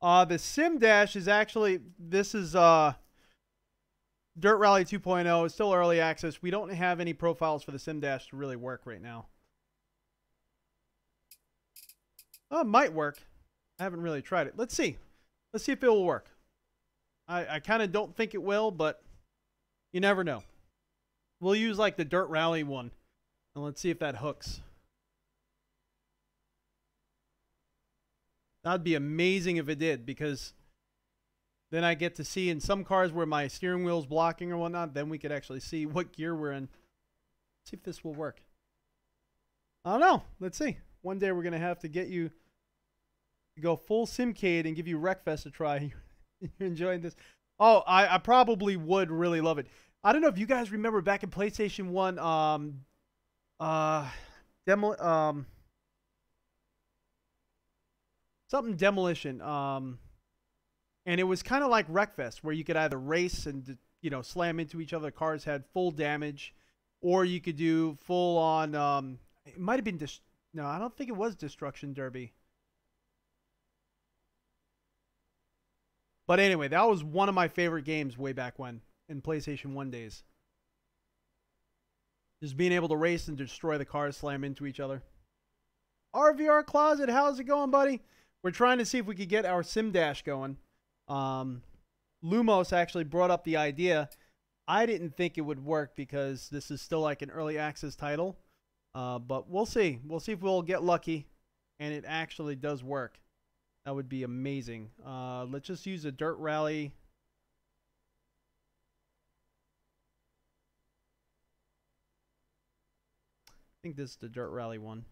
The Sim Dash is actually, this is Dirt Rally 2.0. It's still early access. We don't have any profiles for the Sim Dash to really work right now. Oh, it might work. I haven't really tried it. Let's see. Let's see if it will work. I kind of don't think it will, but you never know. We'll use like the Dirt Rally one, and let's see if that hooks. That'd be amazing if it did, because then I get to see in some cars where my steering wheel's blocking or whatnot, then we could actually see what gear we're in. See if this will work. I don't know. Let's see. One day we're going to have to get you to go full Simcade and give you Wreckfest a try. You're enjoying this? Oh, I probably would really love it. I don't know if you guys remember back in PlayStation 1, something Demolition. And it was kind of like Wreckfest, where you could either race and, you know, slam into each other. Cars had full damage, or you could do full on. It might have been no, I don't think it was Destruction Derby. But anyway, that was one of my favorite games way back when, in PlayStation 1 days. Just being able to race and destroy the cars, slam into each other. RVR Closet, how's it going, buddy? We're trying to see if we could get our Sim Dash going. Lumos actually brought up the idea. I didn't think it would work because this is still like an early access title. But we'll see. We'll see if we'll get lucky and it actually does work. That would be amazing. Let's just use a dirt rally. I think this is the dirt rally one.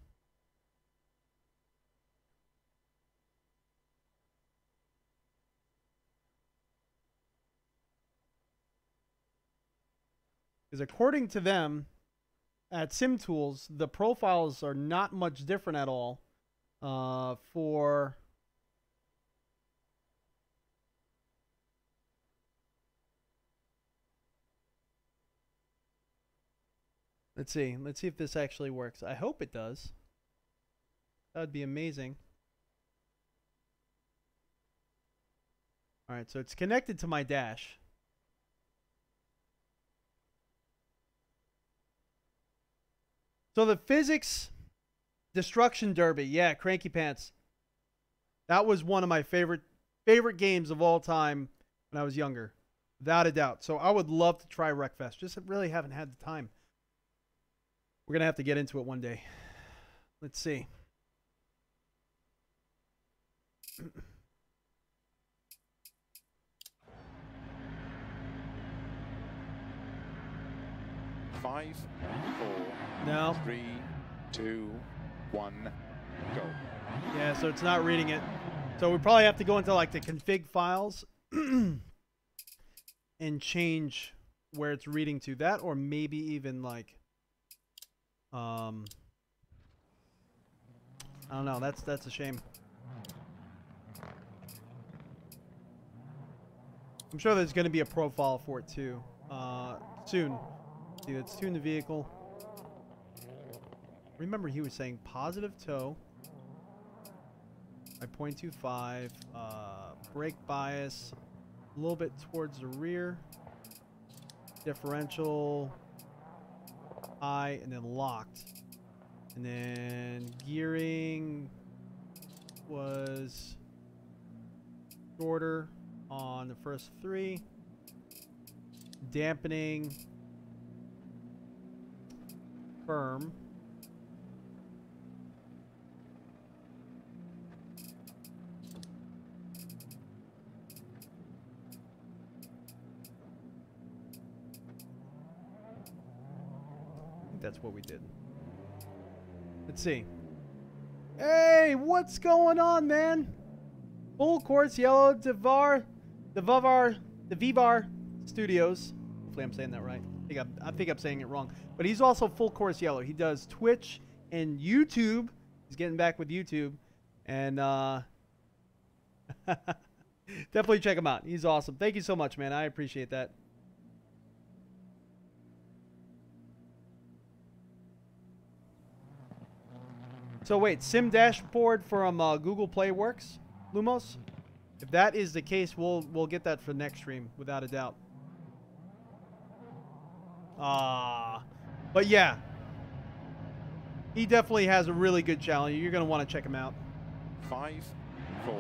Because according to them, at SimTools, the profiles are not much different at all for... Let's see. Let's see if this actually works. I hope it does. That would be amazing. All right, so it's connected to my dash. So the physics Destruction Derby, yeah, Cranky Pants. That was one of my favorite games of all time when I was younger, without a doubt. So I would love to try Wreckfest. Just really haven't had the time. We're gonna have to get into it one day. Let's see. Five, four, no. 3, 2, 1, go. Yeah, so it's not reading it. So we probably have to go into like the config files and change where it's reading to. That, or maybe even like I don't know. That's a shame. I'm sure there's going to be a profile for it too soon. See, let's tune the vehicle. Remember, he was saying positive toe by 0.25, brake bias a little bit towards the rear, differential high, and then locked, and then gearing was shorter on the first 3, dampening firm, that's what we did. Let's see. Hey, what's going on, man? Full course yellow the Vivar Studios. Hopefully I'm saying that right. I think I'm saying it wrong. But he's also full course yellow. He does Twitch and YouTube. He's getting back with YouTube. And definitely check him out. He's awesome. Thank you so much, man. I appreciate that. So wait, Sim Dashboard from Google Play works, Lumos? If that is the case, we'll get that for next stream, without a doubt. But yeah, he definitely has a really good channel. You're gonna want to check him out. 5, 4,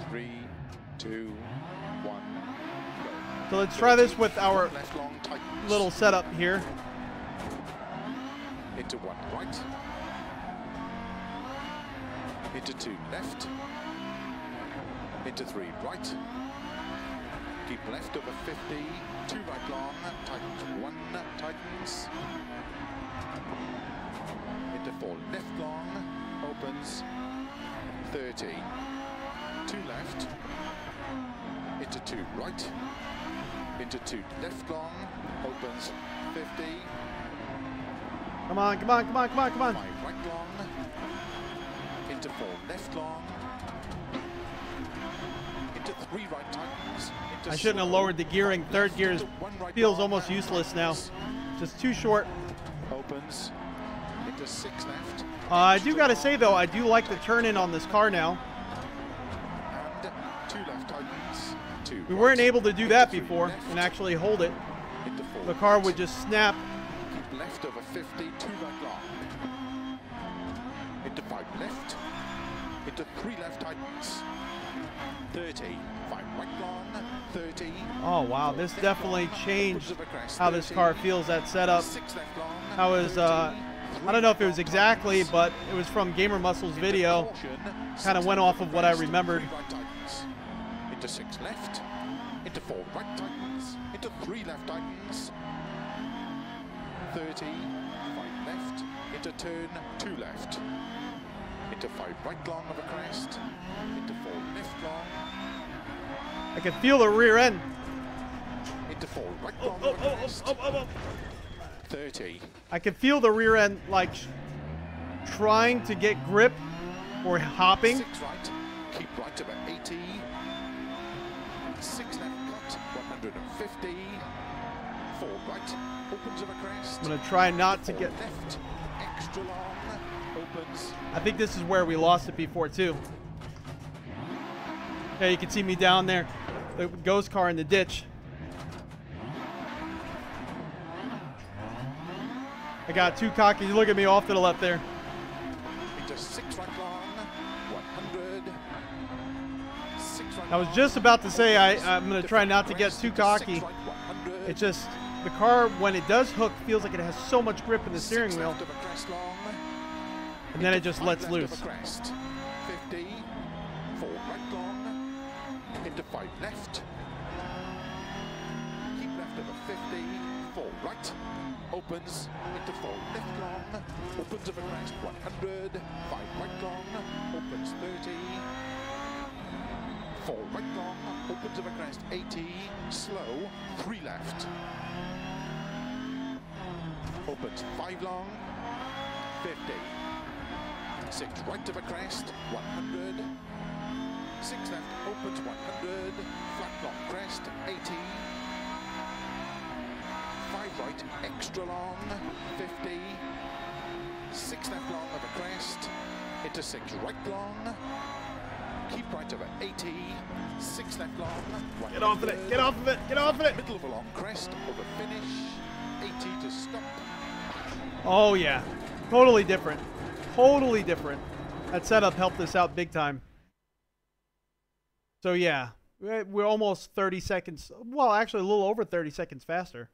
3, 2, 1, go. So let's try this with our little setup here. Into 1 right. Into 2 left. into 3 right. Keep left over 50, 2 right long, tightens 1, tightens. Into 4 left long, opens 30. 2 left, into 2 right, into 2 left long, opens 50. Come on, come on, come on, come on, come on. 5 right long, into 4 left long, into 3 right tightens. I shouldn't have lowered the gearing. Third gear feels almost useless now. Just too short. Opens into 6 left. I do got to say, though, I do like the turn-in on this car now. And 2 left tightens. 2 We weren't able to do that before and actually hold it. into 4 The car left. would just snap. Keep left over 50, 2 right long. Into 5 left, into 3 left tightens. 30, 5 right long, 30. Oh, wow. This definitely changed how this car feels, that setup. 6 left long. I was, I don't know if it was exactly, but it was from Gamer Muscle's video. Kind of went off of what I remembered. Into 6 left, into 4 right tightens, into 3 left tightens. 30, 5 left, into turn 2 left, into 5 right long of a crest, into 4 left long, I could feel the rear end. into 4 right long of a crest. 30, I could feel the rear end, like, trying to get grip or hopping. 6 right, keep right about 80, 6 left cut, 150, 4 right, opens of a crest. I'm going to try not to 4 get... left, extra long, opens. I think this is where we lost it before, too. Yeah, you can see me down there. The ghost car in the ditch. I got too cocky. Look at me off to the left there. Into 6 right long, 100. 6 right I was long, just about to say I'm going to try not to get crest, too into cocky. 6 right, 100. It's just, the car, when it does hook, feels like it has so much grip in the 6 steering wheel. left of a crest long, And then it into just 5 lets left loose. of a crest, 50. 4 right long, into 5 left. Keep left of a 50. 4 right. Opens into 4 left long, opens of a crest 100, 5 right long, opens 30, 4 right long, opens of a crest 80, slow, 3 left, opens 5 long, 50, 6 right of a crest 100, 6 left, opens 100, flat long crest 80, 5 right, extra long, 50, 6 left long of a crest, into 6 right long, keep right over 80, 6 left long, 100, Get off of it, get off of it, get off of it. middle of a long crest, over finish, 80 to stop. Oh, yeah. Totally different. Totally different. That setup helped us out big time. So, yeah. We're almost 30 seconds. Well, actually, a little over 30 seconds faster.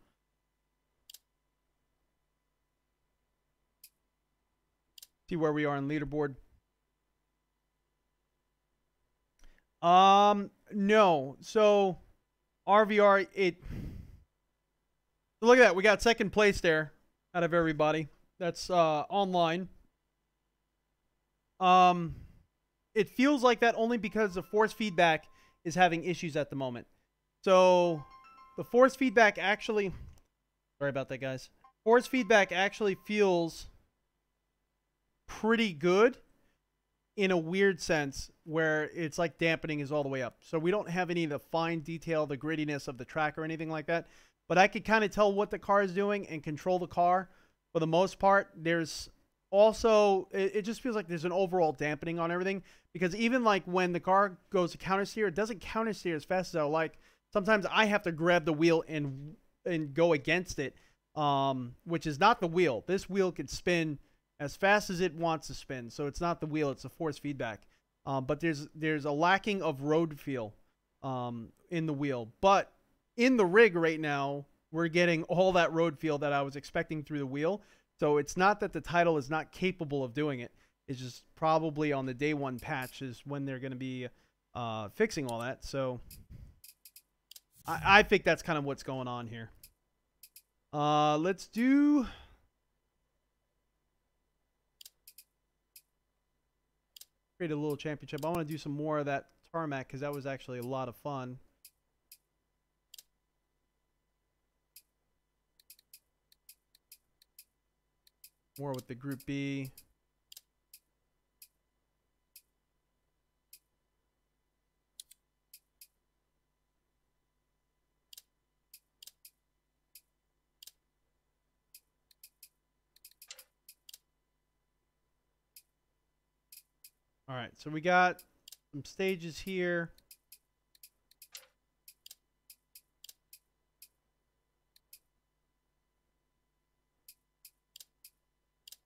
See where we are on leaderboard. No. So, RVR, look at that. We got second place there out of everybody. That's online. It feels like that only because the force feedback is having issues at the moment. So, the force feedback actually... Sorry about that, guys. Force feedback actually feels pretty good in a weird sense where it's like dampening is all the way up. So we don't have any of the fine detail, the grittiness of the track or anything like that. But I could kind of tell what the car is doing and control the car for the most part. There's also, it just feels like there's an overall dampening on everything. Because even like when the car goes to counter steer, it doesn't counter steer as fast as I would like. Sometimes I have to grab the wheel and go against it, which is not the wheel. This wheel can spin as fast as it wants to spin. So it's not the wheel, it's the force feedback. But there's a lacking of road feel in the wheel. But in the rig right now, we're getting all that road feel that I was expecting through the wheel. So it's not that the title is not capable of doing it. It's just probably on the day one patch is when they're going to be fixing all that. So I think that's kind of what's going on here. Let's do... create a little championship. I want to do some more of that Tarmac because that was actually a lot of fun. More with the Group B. All right, so we got some stages here.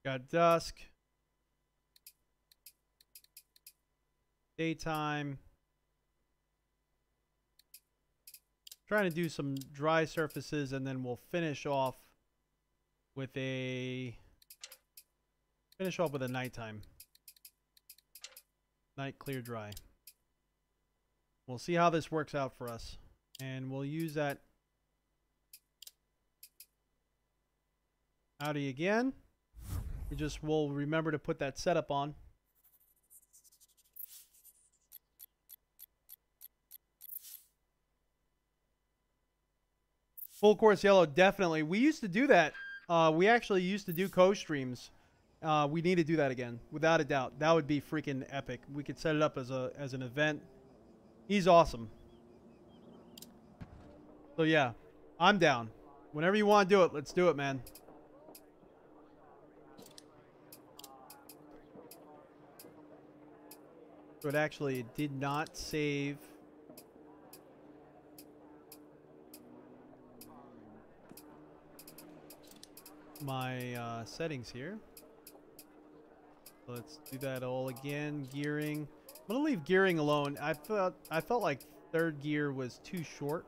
Got dusk, daytime. Trying to do some dry surfaces, and then we'll finish off with a nighttime. Night, clear, dry. We'll see how this works out for us, and we'll use that Audi again. We'll remember to put that setup on. Full course yellow, definitely. We used to do that. We actually used to do co-streams. We need to do that again, without a doubt. That would be freaking epic. We could set it up as an event. He's awesome. So yeah, I'm down. Whenever you want to do it, let's do it, man. So it actually did not save my settings here. Let's do that all again. Gearing. I'm gonna leave gearing alone. I felt like third gear was too short.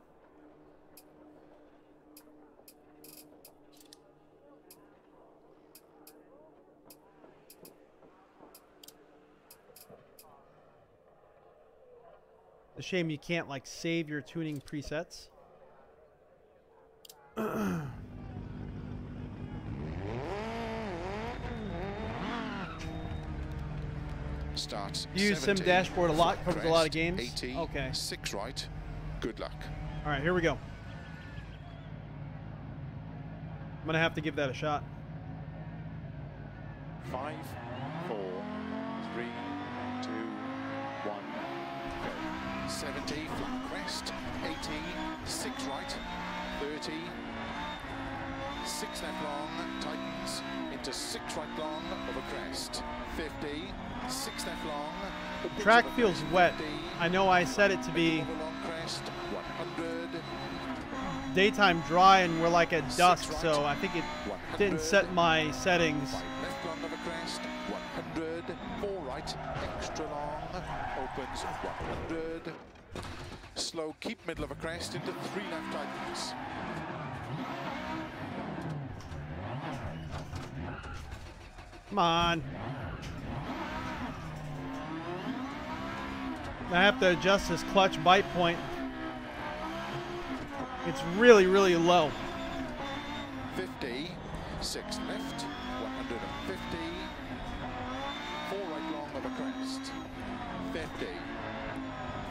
It's a shame you can't like save your tuning presets. Starts. Use Sim Dashboard a lot. Covers a lot of games. 80, okay. 6 right. Good luck. All right, here we go. I'm gonna have to give that a shot. 5, 4, 3, 2, 1. Go. 70, flat crest. 80, 6 right. 30, 6 left long. Tightens into 6 right long over crest. 50, 6 left long. The track feels wet. I know I set it to be daytime dry and we're like at dusk, so I think it didn't set my settings. Left long over crest, 100, 4 right, extra long, opens 100. Slow, keep middle of a crest into 3 left tightens. Come on. I have to adjust this clutch bite point. It's really, really low. 50, 6 left, 150, 4 right long over crest, 50,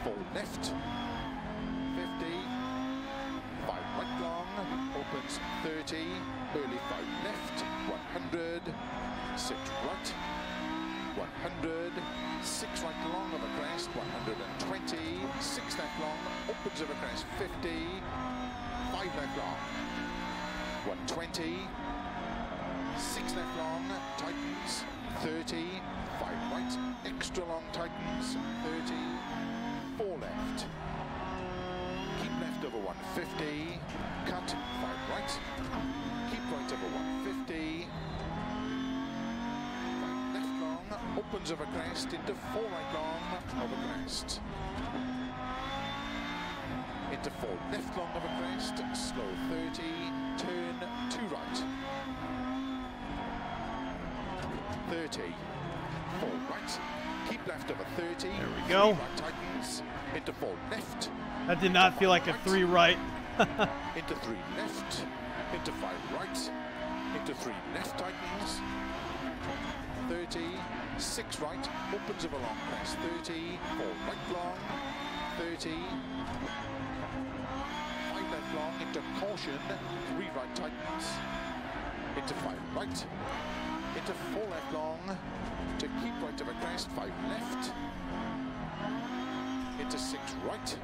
4 left, 50, 5 right long, opens 30, early 5 left, 100, 6 right, 100, 6 right long over crest, 120, 6 left long, opens over crest, 50, 5 left long, 120, 6 left long, tightens, 30, 5 right, extra long tightens, 30, 4 left, keep left over 150, cut, 5 right, keep right over 150, opens over crest into 4 right long over crest. Into 4 left long over crest, slow 30, turn 2 right. 30, 4 right, Keep left over 30. There we go. Right tightens. Into 4 left. That did not feel like a 3 right. Into 3 left. Into 5 right. Into 3 left tightens. 30. 6 right. Opens of a long press. 30. 4 right long. 30. 5 left long. Into caution. 3 right tightens. Into 5 right. Into 4 left long. To keep right of a crest. 5 left. Into 6 right.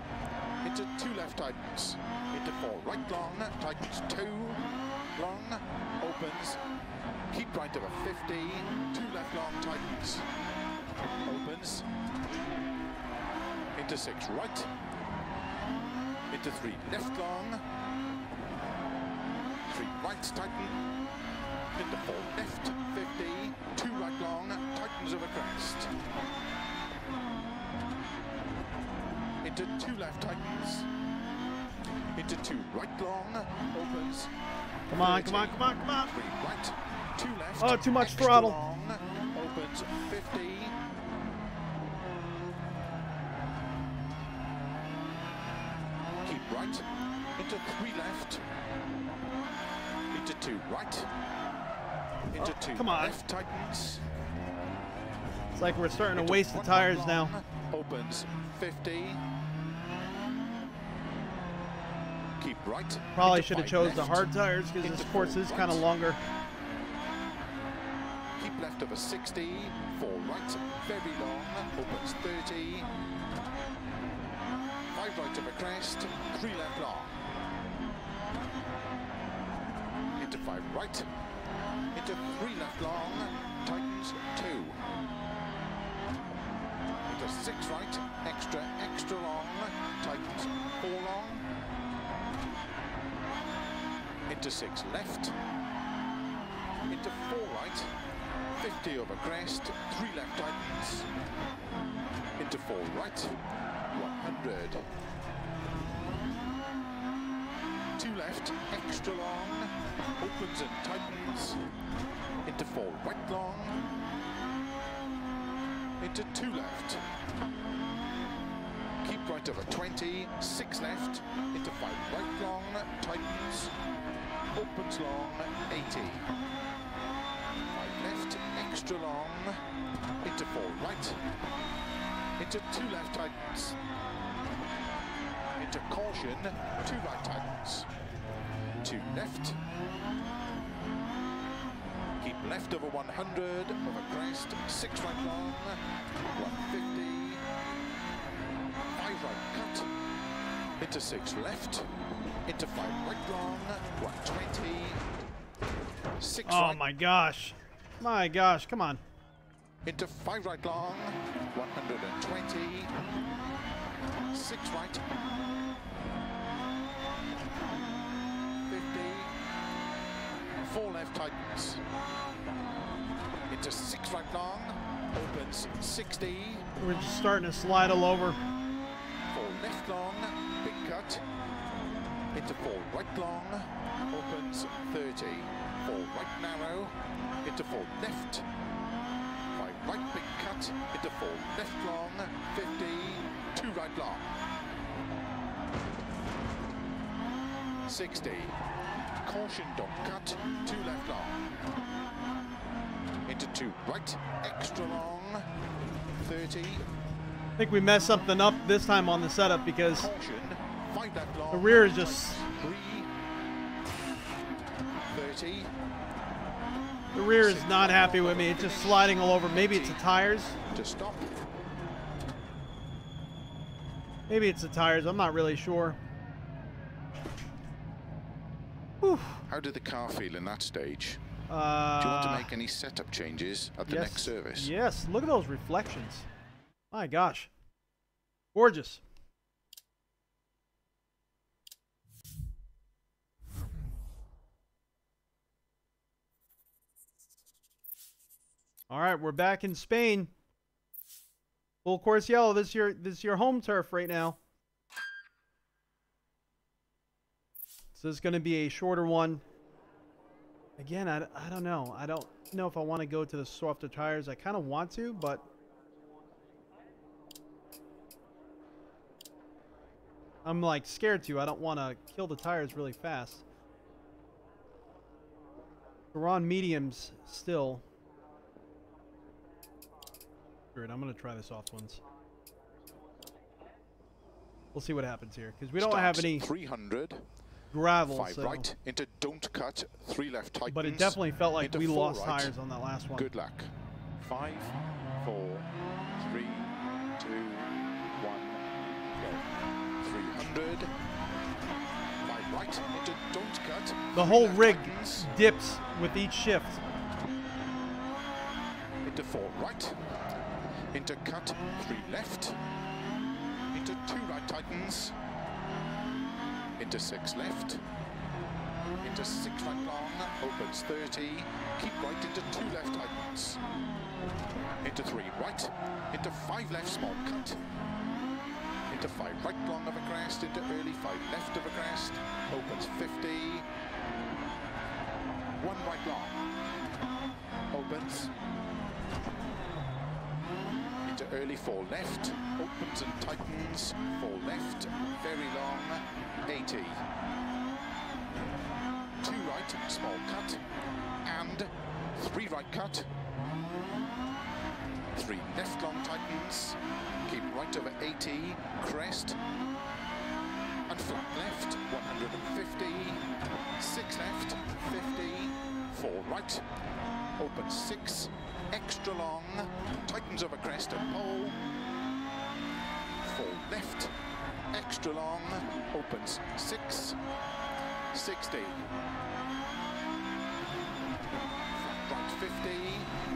Into 2 left tightens. Into 4 right long. Tightens 2 long. Opens. Keep right of a 50. 2 left long tightens. Opens. Into 6 right. Into 3 left long. 3 right tighten. Into 4 left 50. 2 right long. Tightens over crest. Into 2 left tightens. Into 2 right long. Opens. Come on, come on, come on, come on. 3 right. 2 left. Oh, too much extra throttle. Long, opens 50. Keep right. Into 3 left. Into 2 right. Into 2 come on. left tightens. It's like we're starting to Into waste the 1 tires long, now. Opens 50. Keep right. Probably Into should have 5 chose the left. hard tires because this Into course 4 is kind of right. longer. Keep left over 60, 4 right, very long, opens 30, 5 right over crest, 3 left long. Into 5 right, into 3 left long, tightens 2. Into 6 right, extra long, tightens 4 long. Into 6 left, into 4 right, 50 over crest, 3 left tightens, into 4 right, 100, 2 left, extra long, opens and tightens, into 4 right long, into 2 left, keep right over 20, 6 left, into 5 right long, tightens, opens long, 80. 5 left, extra long, into 4 right, into 2 left tightens, into caution, 2 right tightens, 2 left, keep left over 100, over crest, 6 right long, 150, 5 right cut, into 6 left, into 5 right long, 120, 6 Oh right, my gosh. My gosh, come on. into 5 right long, 120, 6 right, 50, 4 left tightens, into 6 right long, opens 60, We're just starting to slide all over. 4 left long, big cut, into 4 right long, opens 30, 4 right narrow, into 4 left, 5 right big cut, into 4 left long, 50, 2 right long, 60, caution don't cut, 2 left long, into 2 right, extra long, 30, I think we messed something up this time on the setup because caution, 5 left long, the rear is just... 3, 30, The rear is not happy with me. It's just sliding all over. Maybe it's the tires. to stop. Maybe it's the tires. I'm not really sure. Whew. How did the car feel in that stage? Do you want to make any setup changes at the yes, next service? Yes. Look at those reflections. My gosh. Gorgeous. All right, we're back in Spain. Full course yellow. This is your home turf right now. So this is going to be a shorter one. Again, I don't know. I don't know if I want to go to the softer tires. I kind of want to, but I'm like scared to. I don't want to kill the tires really fast. We're on mediums still. Alright, I'm going to try the soft ones. We'll see what happens here, because we don't have any 300. gravel. 5 so. right into don't cut. 3 left tightens. But it definitely felt like we lost right. tires on that last one. Good luck. 5, 4, 3, 2, 1, go. 300. 5 right into don't cut. The whole rig tightens. dips with each shift. Into 4 right. Into cut. 3 left. Into 2 right tightens. Into 6 left. Into 6 right long. Opens 30. Keep right into 2 left tightens. Into 3 right. Into 5 left small cut. Into 5 right long of a crest. Into early 5 left of a crest. Opens 50. 1 right long. Opens. Into early 4 left. Opens and tightens. 4 left. Very long. 80. 2 right. Small cut. And 3 right cut. 3 left long tightens. Keep right over 80. Crest. And flat left. 150. 6 left. 50. 4 right. Open 6. Extra long. Tightens over crest and pole. 4 left. Extra long. Opens 6. 60. Right 50.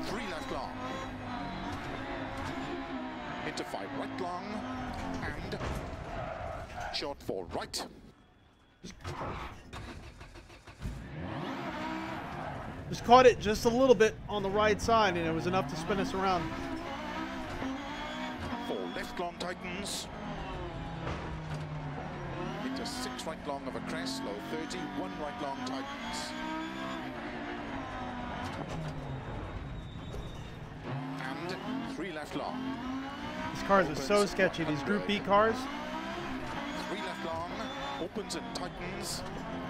3 left long. Into 5 right long. And short 4 right. Just caught it just a little bit on the right side, and it was enough to spin us around. 4 left long tightens. Into 6 right long of a crest, low 30, 1 right long tightens. And 3 left long. These cars are so sketchy. These Group B cars. 3 left long. Opens and tightens.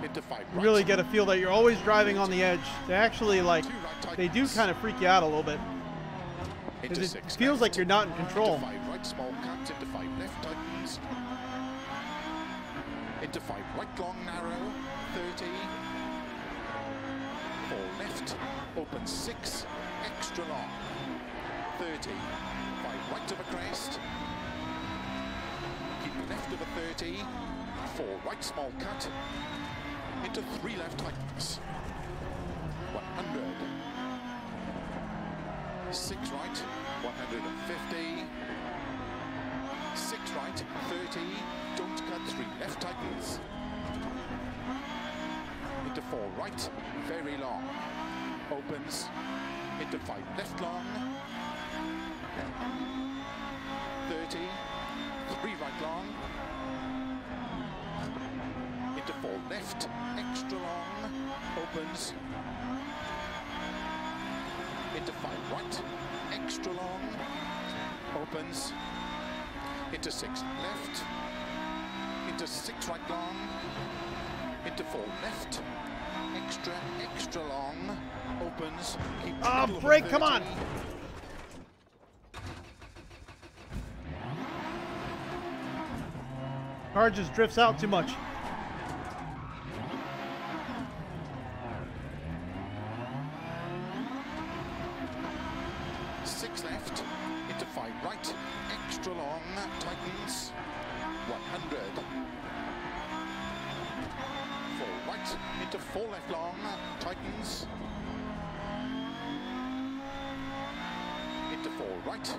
Into 5 right. You really get a feel that you're always driving on the edge. They actually, like, 2 right they do tightens. kind of freak you out a little bit. Into It 6 feels left. like you're not in control. Into 5 right small cut. Into 5 left tightens. Into 5 right long narrow. 30. 4 left. Open 6. Extra long. 30. 5 right of a crest. Keep left of a 30. 4 right small cut. Into 3 left tightens. 100. 6 right. 150. 6 right. 30. Don't cut. 3 left tightens. Into 4 right. Very long. Opens. Into 5 left long. 30. 3 right long. Into 4 left. Extra long. Opens. Into 5 right. Extra long. Opens. Into 6 left. Into 6 right long. Into 4 left. Extra, extra long. Opens. Keep Brake, come on! Car just drifts out too much. Six left, into 5 right, extra long, tightens, 100. 4 right, into 4 left long, tightens, into 4 right,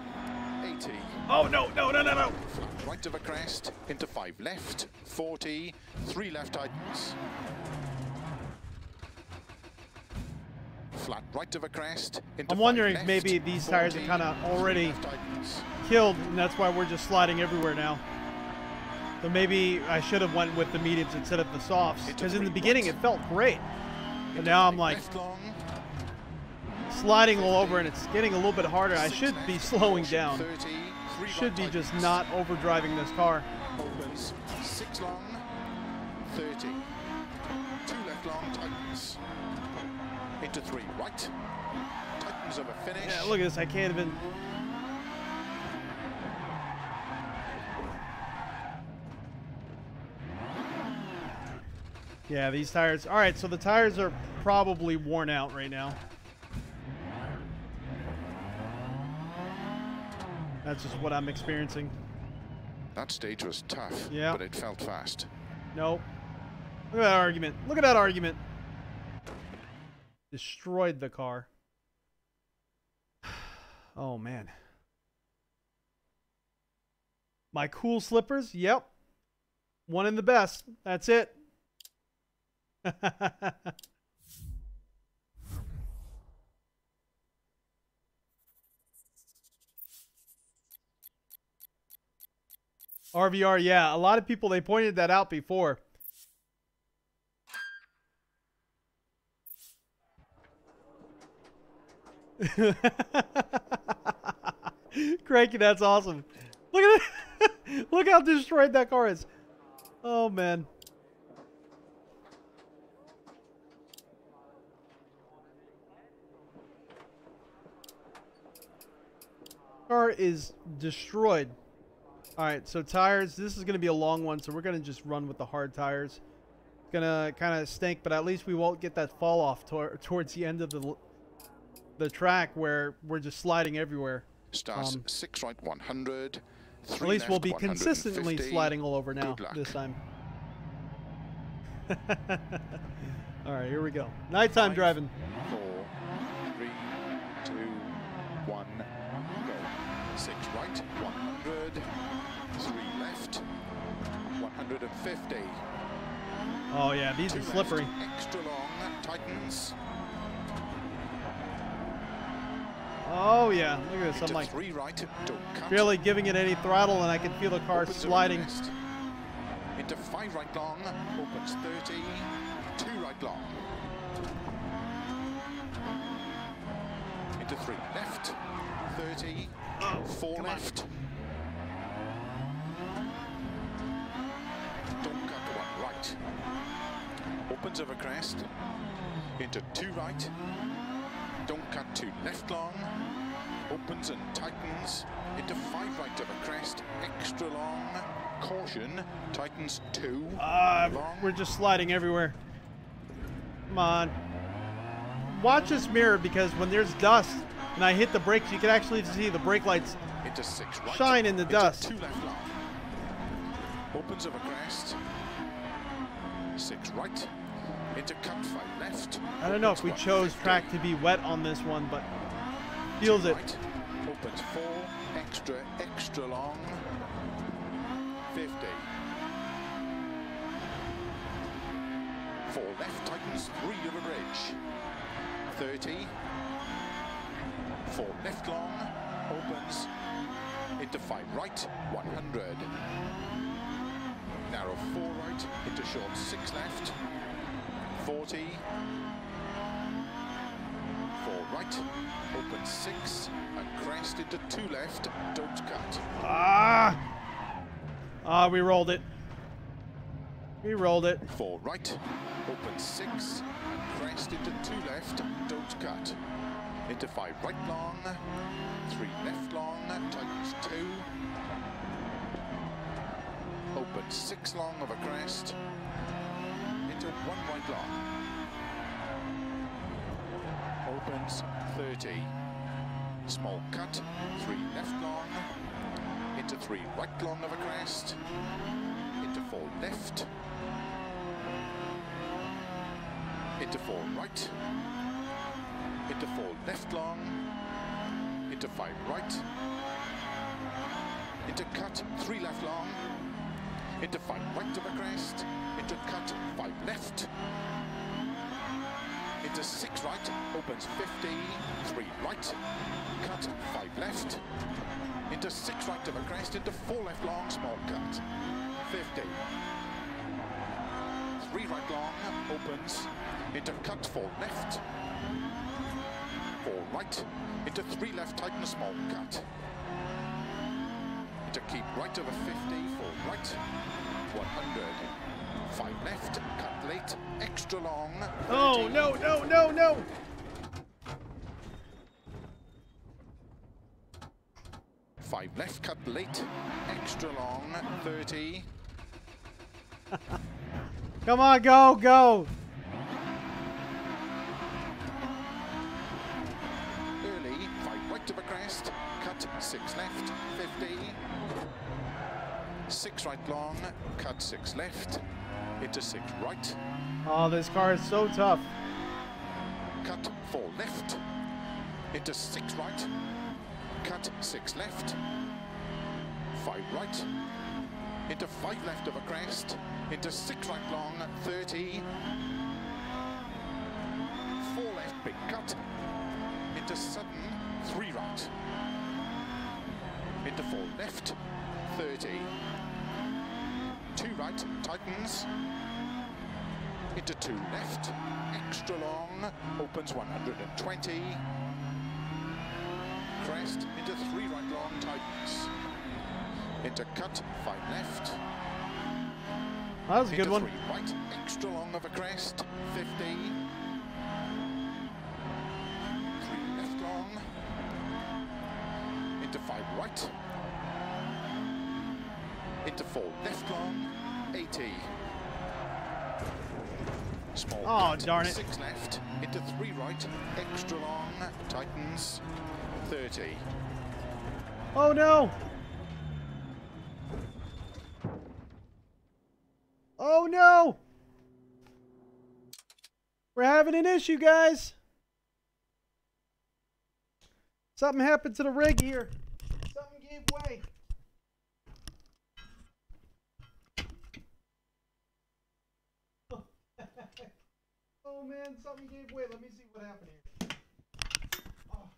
80. Oh, no, no, no, no, no. Flat right of a crest, into 5 left, 40, 3 left tightens. Flat right of a crest, into I'm 5 wondering if left, maybe these tires are 40, kind of 3 already left tightens. killed, and that's why we're just sliding everywhere now. So maybe I should have went with the mediums instead of the softs, because in the beginning it felt great. But now I'm like sliding all over, and it's getting a little bit harder. I should be slowing down. Should be just not overdriving this car. Opens 6 30. 2 left long, tightens. Into 3 right. Tightens over finish. Yeah, look at this. I can't even. Yeah, these tires. All right, so the tires are probably worn out right now. That's just what I'm experiencing. That stage was tough, yeah, but it felt fast. Nope. Look at that argument. Look at that argument. Destroyed the car. Oh, man. My cool slippers? Yep. One in the best. That's it. RVR, yeah. A lot of people, they pointed that out before. Cranky, that's awesome. Look at it. Look how destroyed that car is. Oh, man. Car is destroyed. All right, so tires. This is going to be a long one, so we're going to just run with the hard tires. It's going to kind of stink, but at least we won't get that fall off towards the end of the track where we're just sliding everywhere. Starts 6 right 100. At least we'll be consistently sliding all over now this time. All right, here we go. Nighttime driving. 4, 3, 2, 1, go. 6 right 100. 3 left 150. Oh yeah, these are slippery. Extra long, tightens. Oh yeah, look at this. I'm like 3 right, don't cut. Barely giving it any throttle, and I can feel the car sliding. Into 5 right long, opens 30, 2 right long. Into 3 left, 30, 4 left. Don't cut 1 right. Opens over crest, into 2 right. Don't cut 2 left long, opens and tightens, into 5 right over crest, extra long, caution, tightens 2, long. We're just sliding everywhere. Come on. Watch this mirror, because when there's dust and I hit the brakes, you can actually see the brake lights into 6 right, shine in the dust. 2 left long, opens over crest, 6 right, into cut 5 left. I don't know if we chose track to be wet on this one, but feels it. Right, opens 4, extra long, 50. 4 left, tightens 3 over bridge, 30. 4 left long, opens, into 5 right, 100. Narrow 4 right, into short 6 left, 40. 4 right, open 6, and crest into 2 left, don't cut. We rolled it. We rolled it. 4 right, open 6, and crest into 2 left, don't cut. Into 5 right long, 3 left long, tightens 2. Open 6 long over crest, into 1 right long. Opens 30. Small cut, 3 left long, into 3 right long over crest, into 4 left, into 4 right, into 4 left long, into 5 right, into cut 3 left long, into 5 right over crest, into cut 5 left, into 6 right, opens 50, 3 right, cut 5 left, into 6 right over crest, into 4 left long, small cut, 50, 3 right long, opens, into cut 4 left, 4 right, into 3 left, tighten a small cut, into keep right over 50, 4 right, 100, 5 left, cut late, extra long. 30. Oh, no, no, no, no. 5 left, cut late, extra long, 30. Come on, go, go. Early, 5 right of a crest, cut 6 left, 50. 6 right long, cut 6 left, into 6 right. Oh, this car is so tough. Cut 4 left, into 6 right, cut 6 left, 5 right, into 5 left of a crest, into 6 right long, 30, 4 left, big cut, into sudden, 3 right, into 4 left, 30, 2 right, tightens, into 2 left, extra long, opens 120, crest, into 3 right long, tightens, into cut, 5 left, That was a good into one. 3 right, extra long of a crest, 50, 3 left long, into 5 right, into 4 left long, 80. Small Oh, cut, darn it. 6 left, into 3 right, extra long, tightens, 30. Oh, no. Oh, no. We're having an issue, guys. Something happened to the rig here. Something gave way. Oh, man, something gave way. Let me see what happened here. Oh.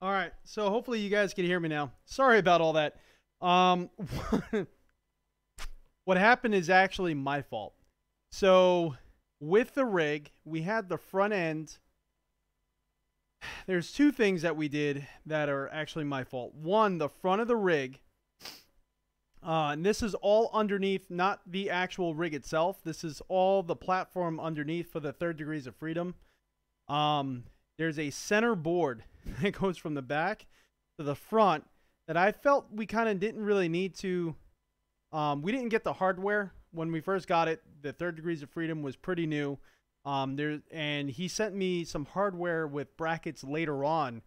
All right, so hopefully you guys can hear me now. Sorry about all that. What happened is actually my fault. So with the rig. We had the front end. There's two things that we did that are actually my fault. One, the front of the rig. And this is all underneath, not the actual rig itself. This is all the platform underneath for the 3rd degrees of freedom. There's a center board that goes from the back to the front that I felt we kind of didn't really need to. We didn't get the hardware when we first got it. The 3rd degrees of freedom was pretty new. And he sent me some hardware with brackets later on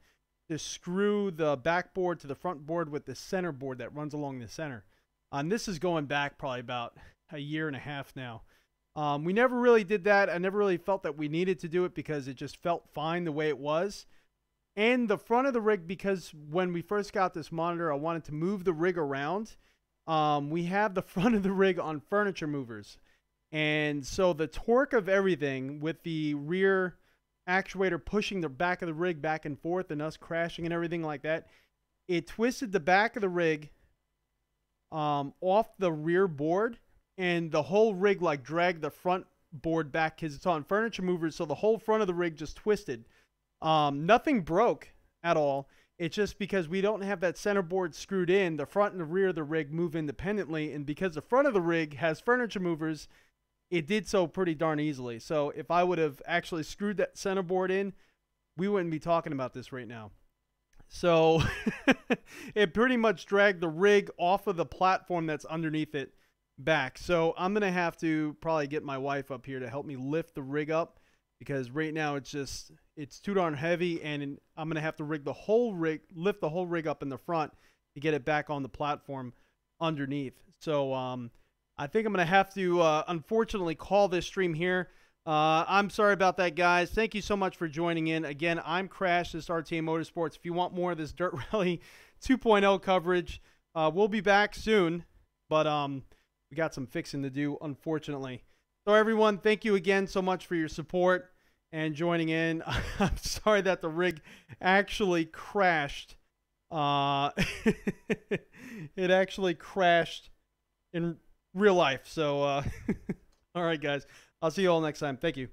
to screw the backboard to the front board with the center board that runs along the center. And this is going back probably about a year and a half now. We never really did that. I never really felt that we needed to do it because it just felt fine the way it was. And the front of the rig, because when we first got this monitor, I wanted to move the rig around. We have the front of the rig on furniture movers. And so the torque of everything with the rear actuator pushing the back of the rig back and forth and us crashing and everything like that, it twisted the back of the rig off the rear board, and the whole rig like dragged the front board back because it's on furniture movers, so the whole front of the rig just twisted. Nothing broke at all. It's just because we don't have that center board screwed in, the front and the rear of the rig move independently, and because the front of the rig has furniture movers, it did so pretty darn easily. So if I would have actually screwed that center board in, we wouldn't be talking about this right now. So it pretty much dragged the rig off of the platform that's underneath it back. So I'm going to have to probably get my wife up here to help me lift the rig up, because right now it's too darn heavy, and I'm going to have to lift the whole rig up in the front to get it back on the platform underneath. So I think I'm going to have to unfortunately call this stream here. I'm sorry about that, guys. Thank you so much for joining in. Again, I'm Crash, this RTA Motorsports. If you want more of this Dirt Rally 2.0 coverage, we'll be back soon. But we got some fixing to do, unfortunately. So, everyone, thank you again so much for your support and joining in. I'm sorry that the rig actually crashed. It actually crashed in real life. So, all right, guys. I'll see you all next time. Thank you.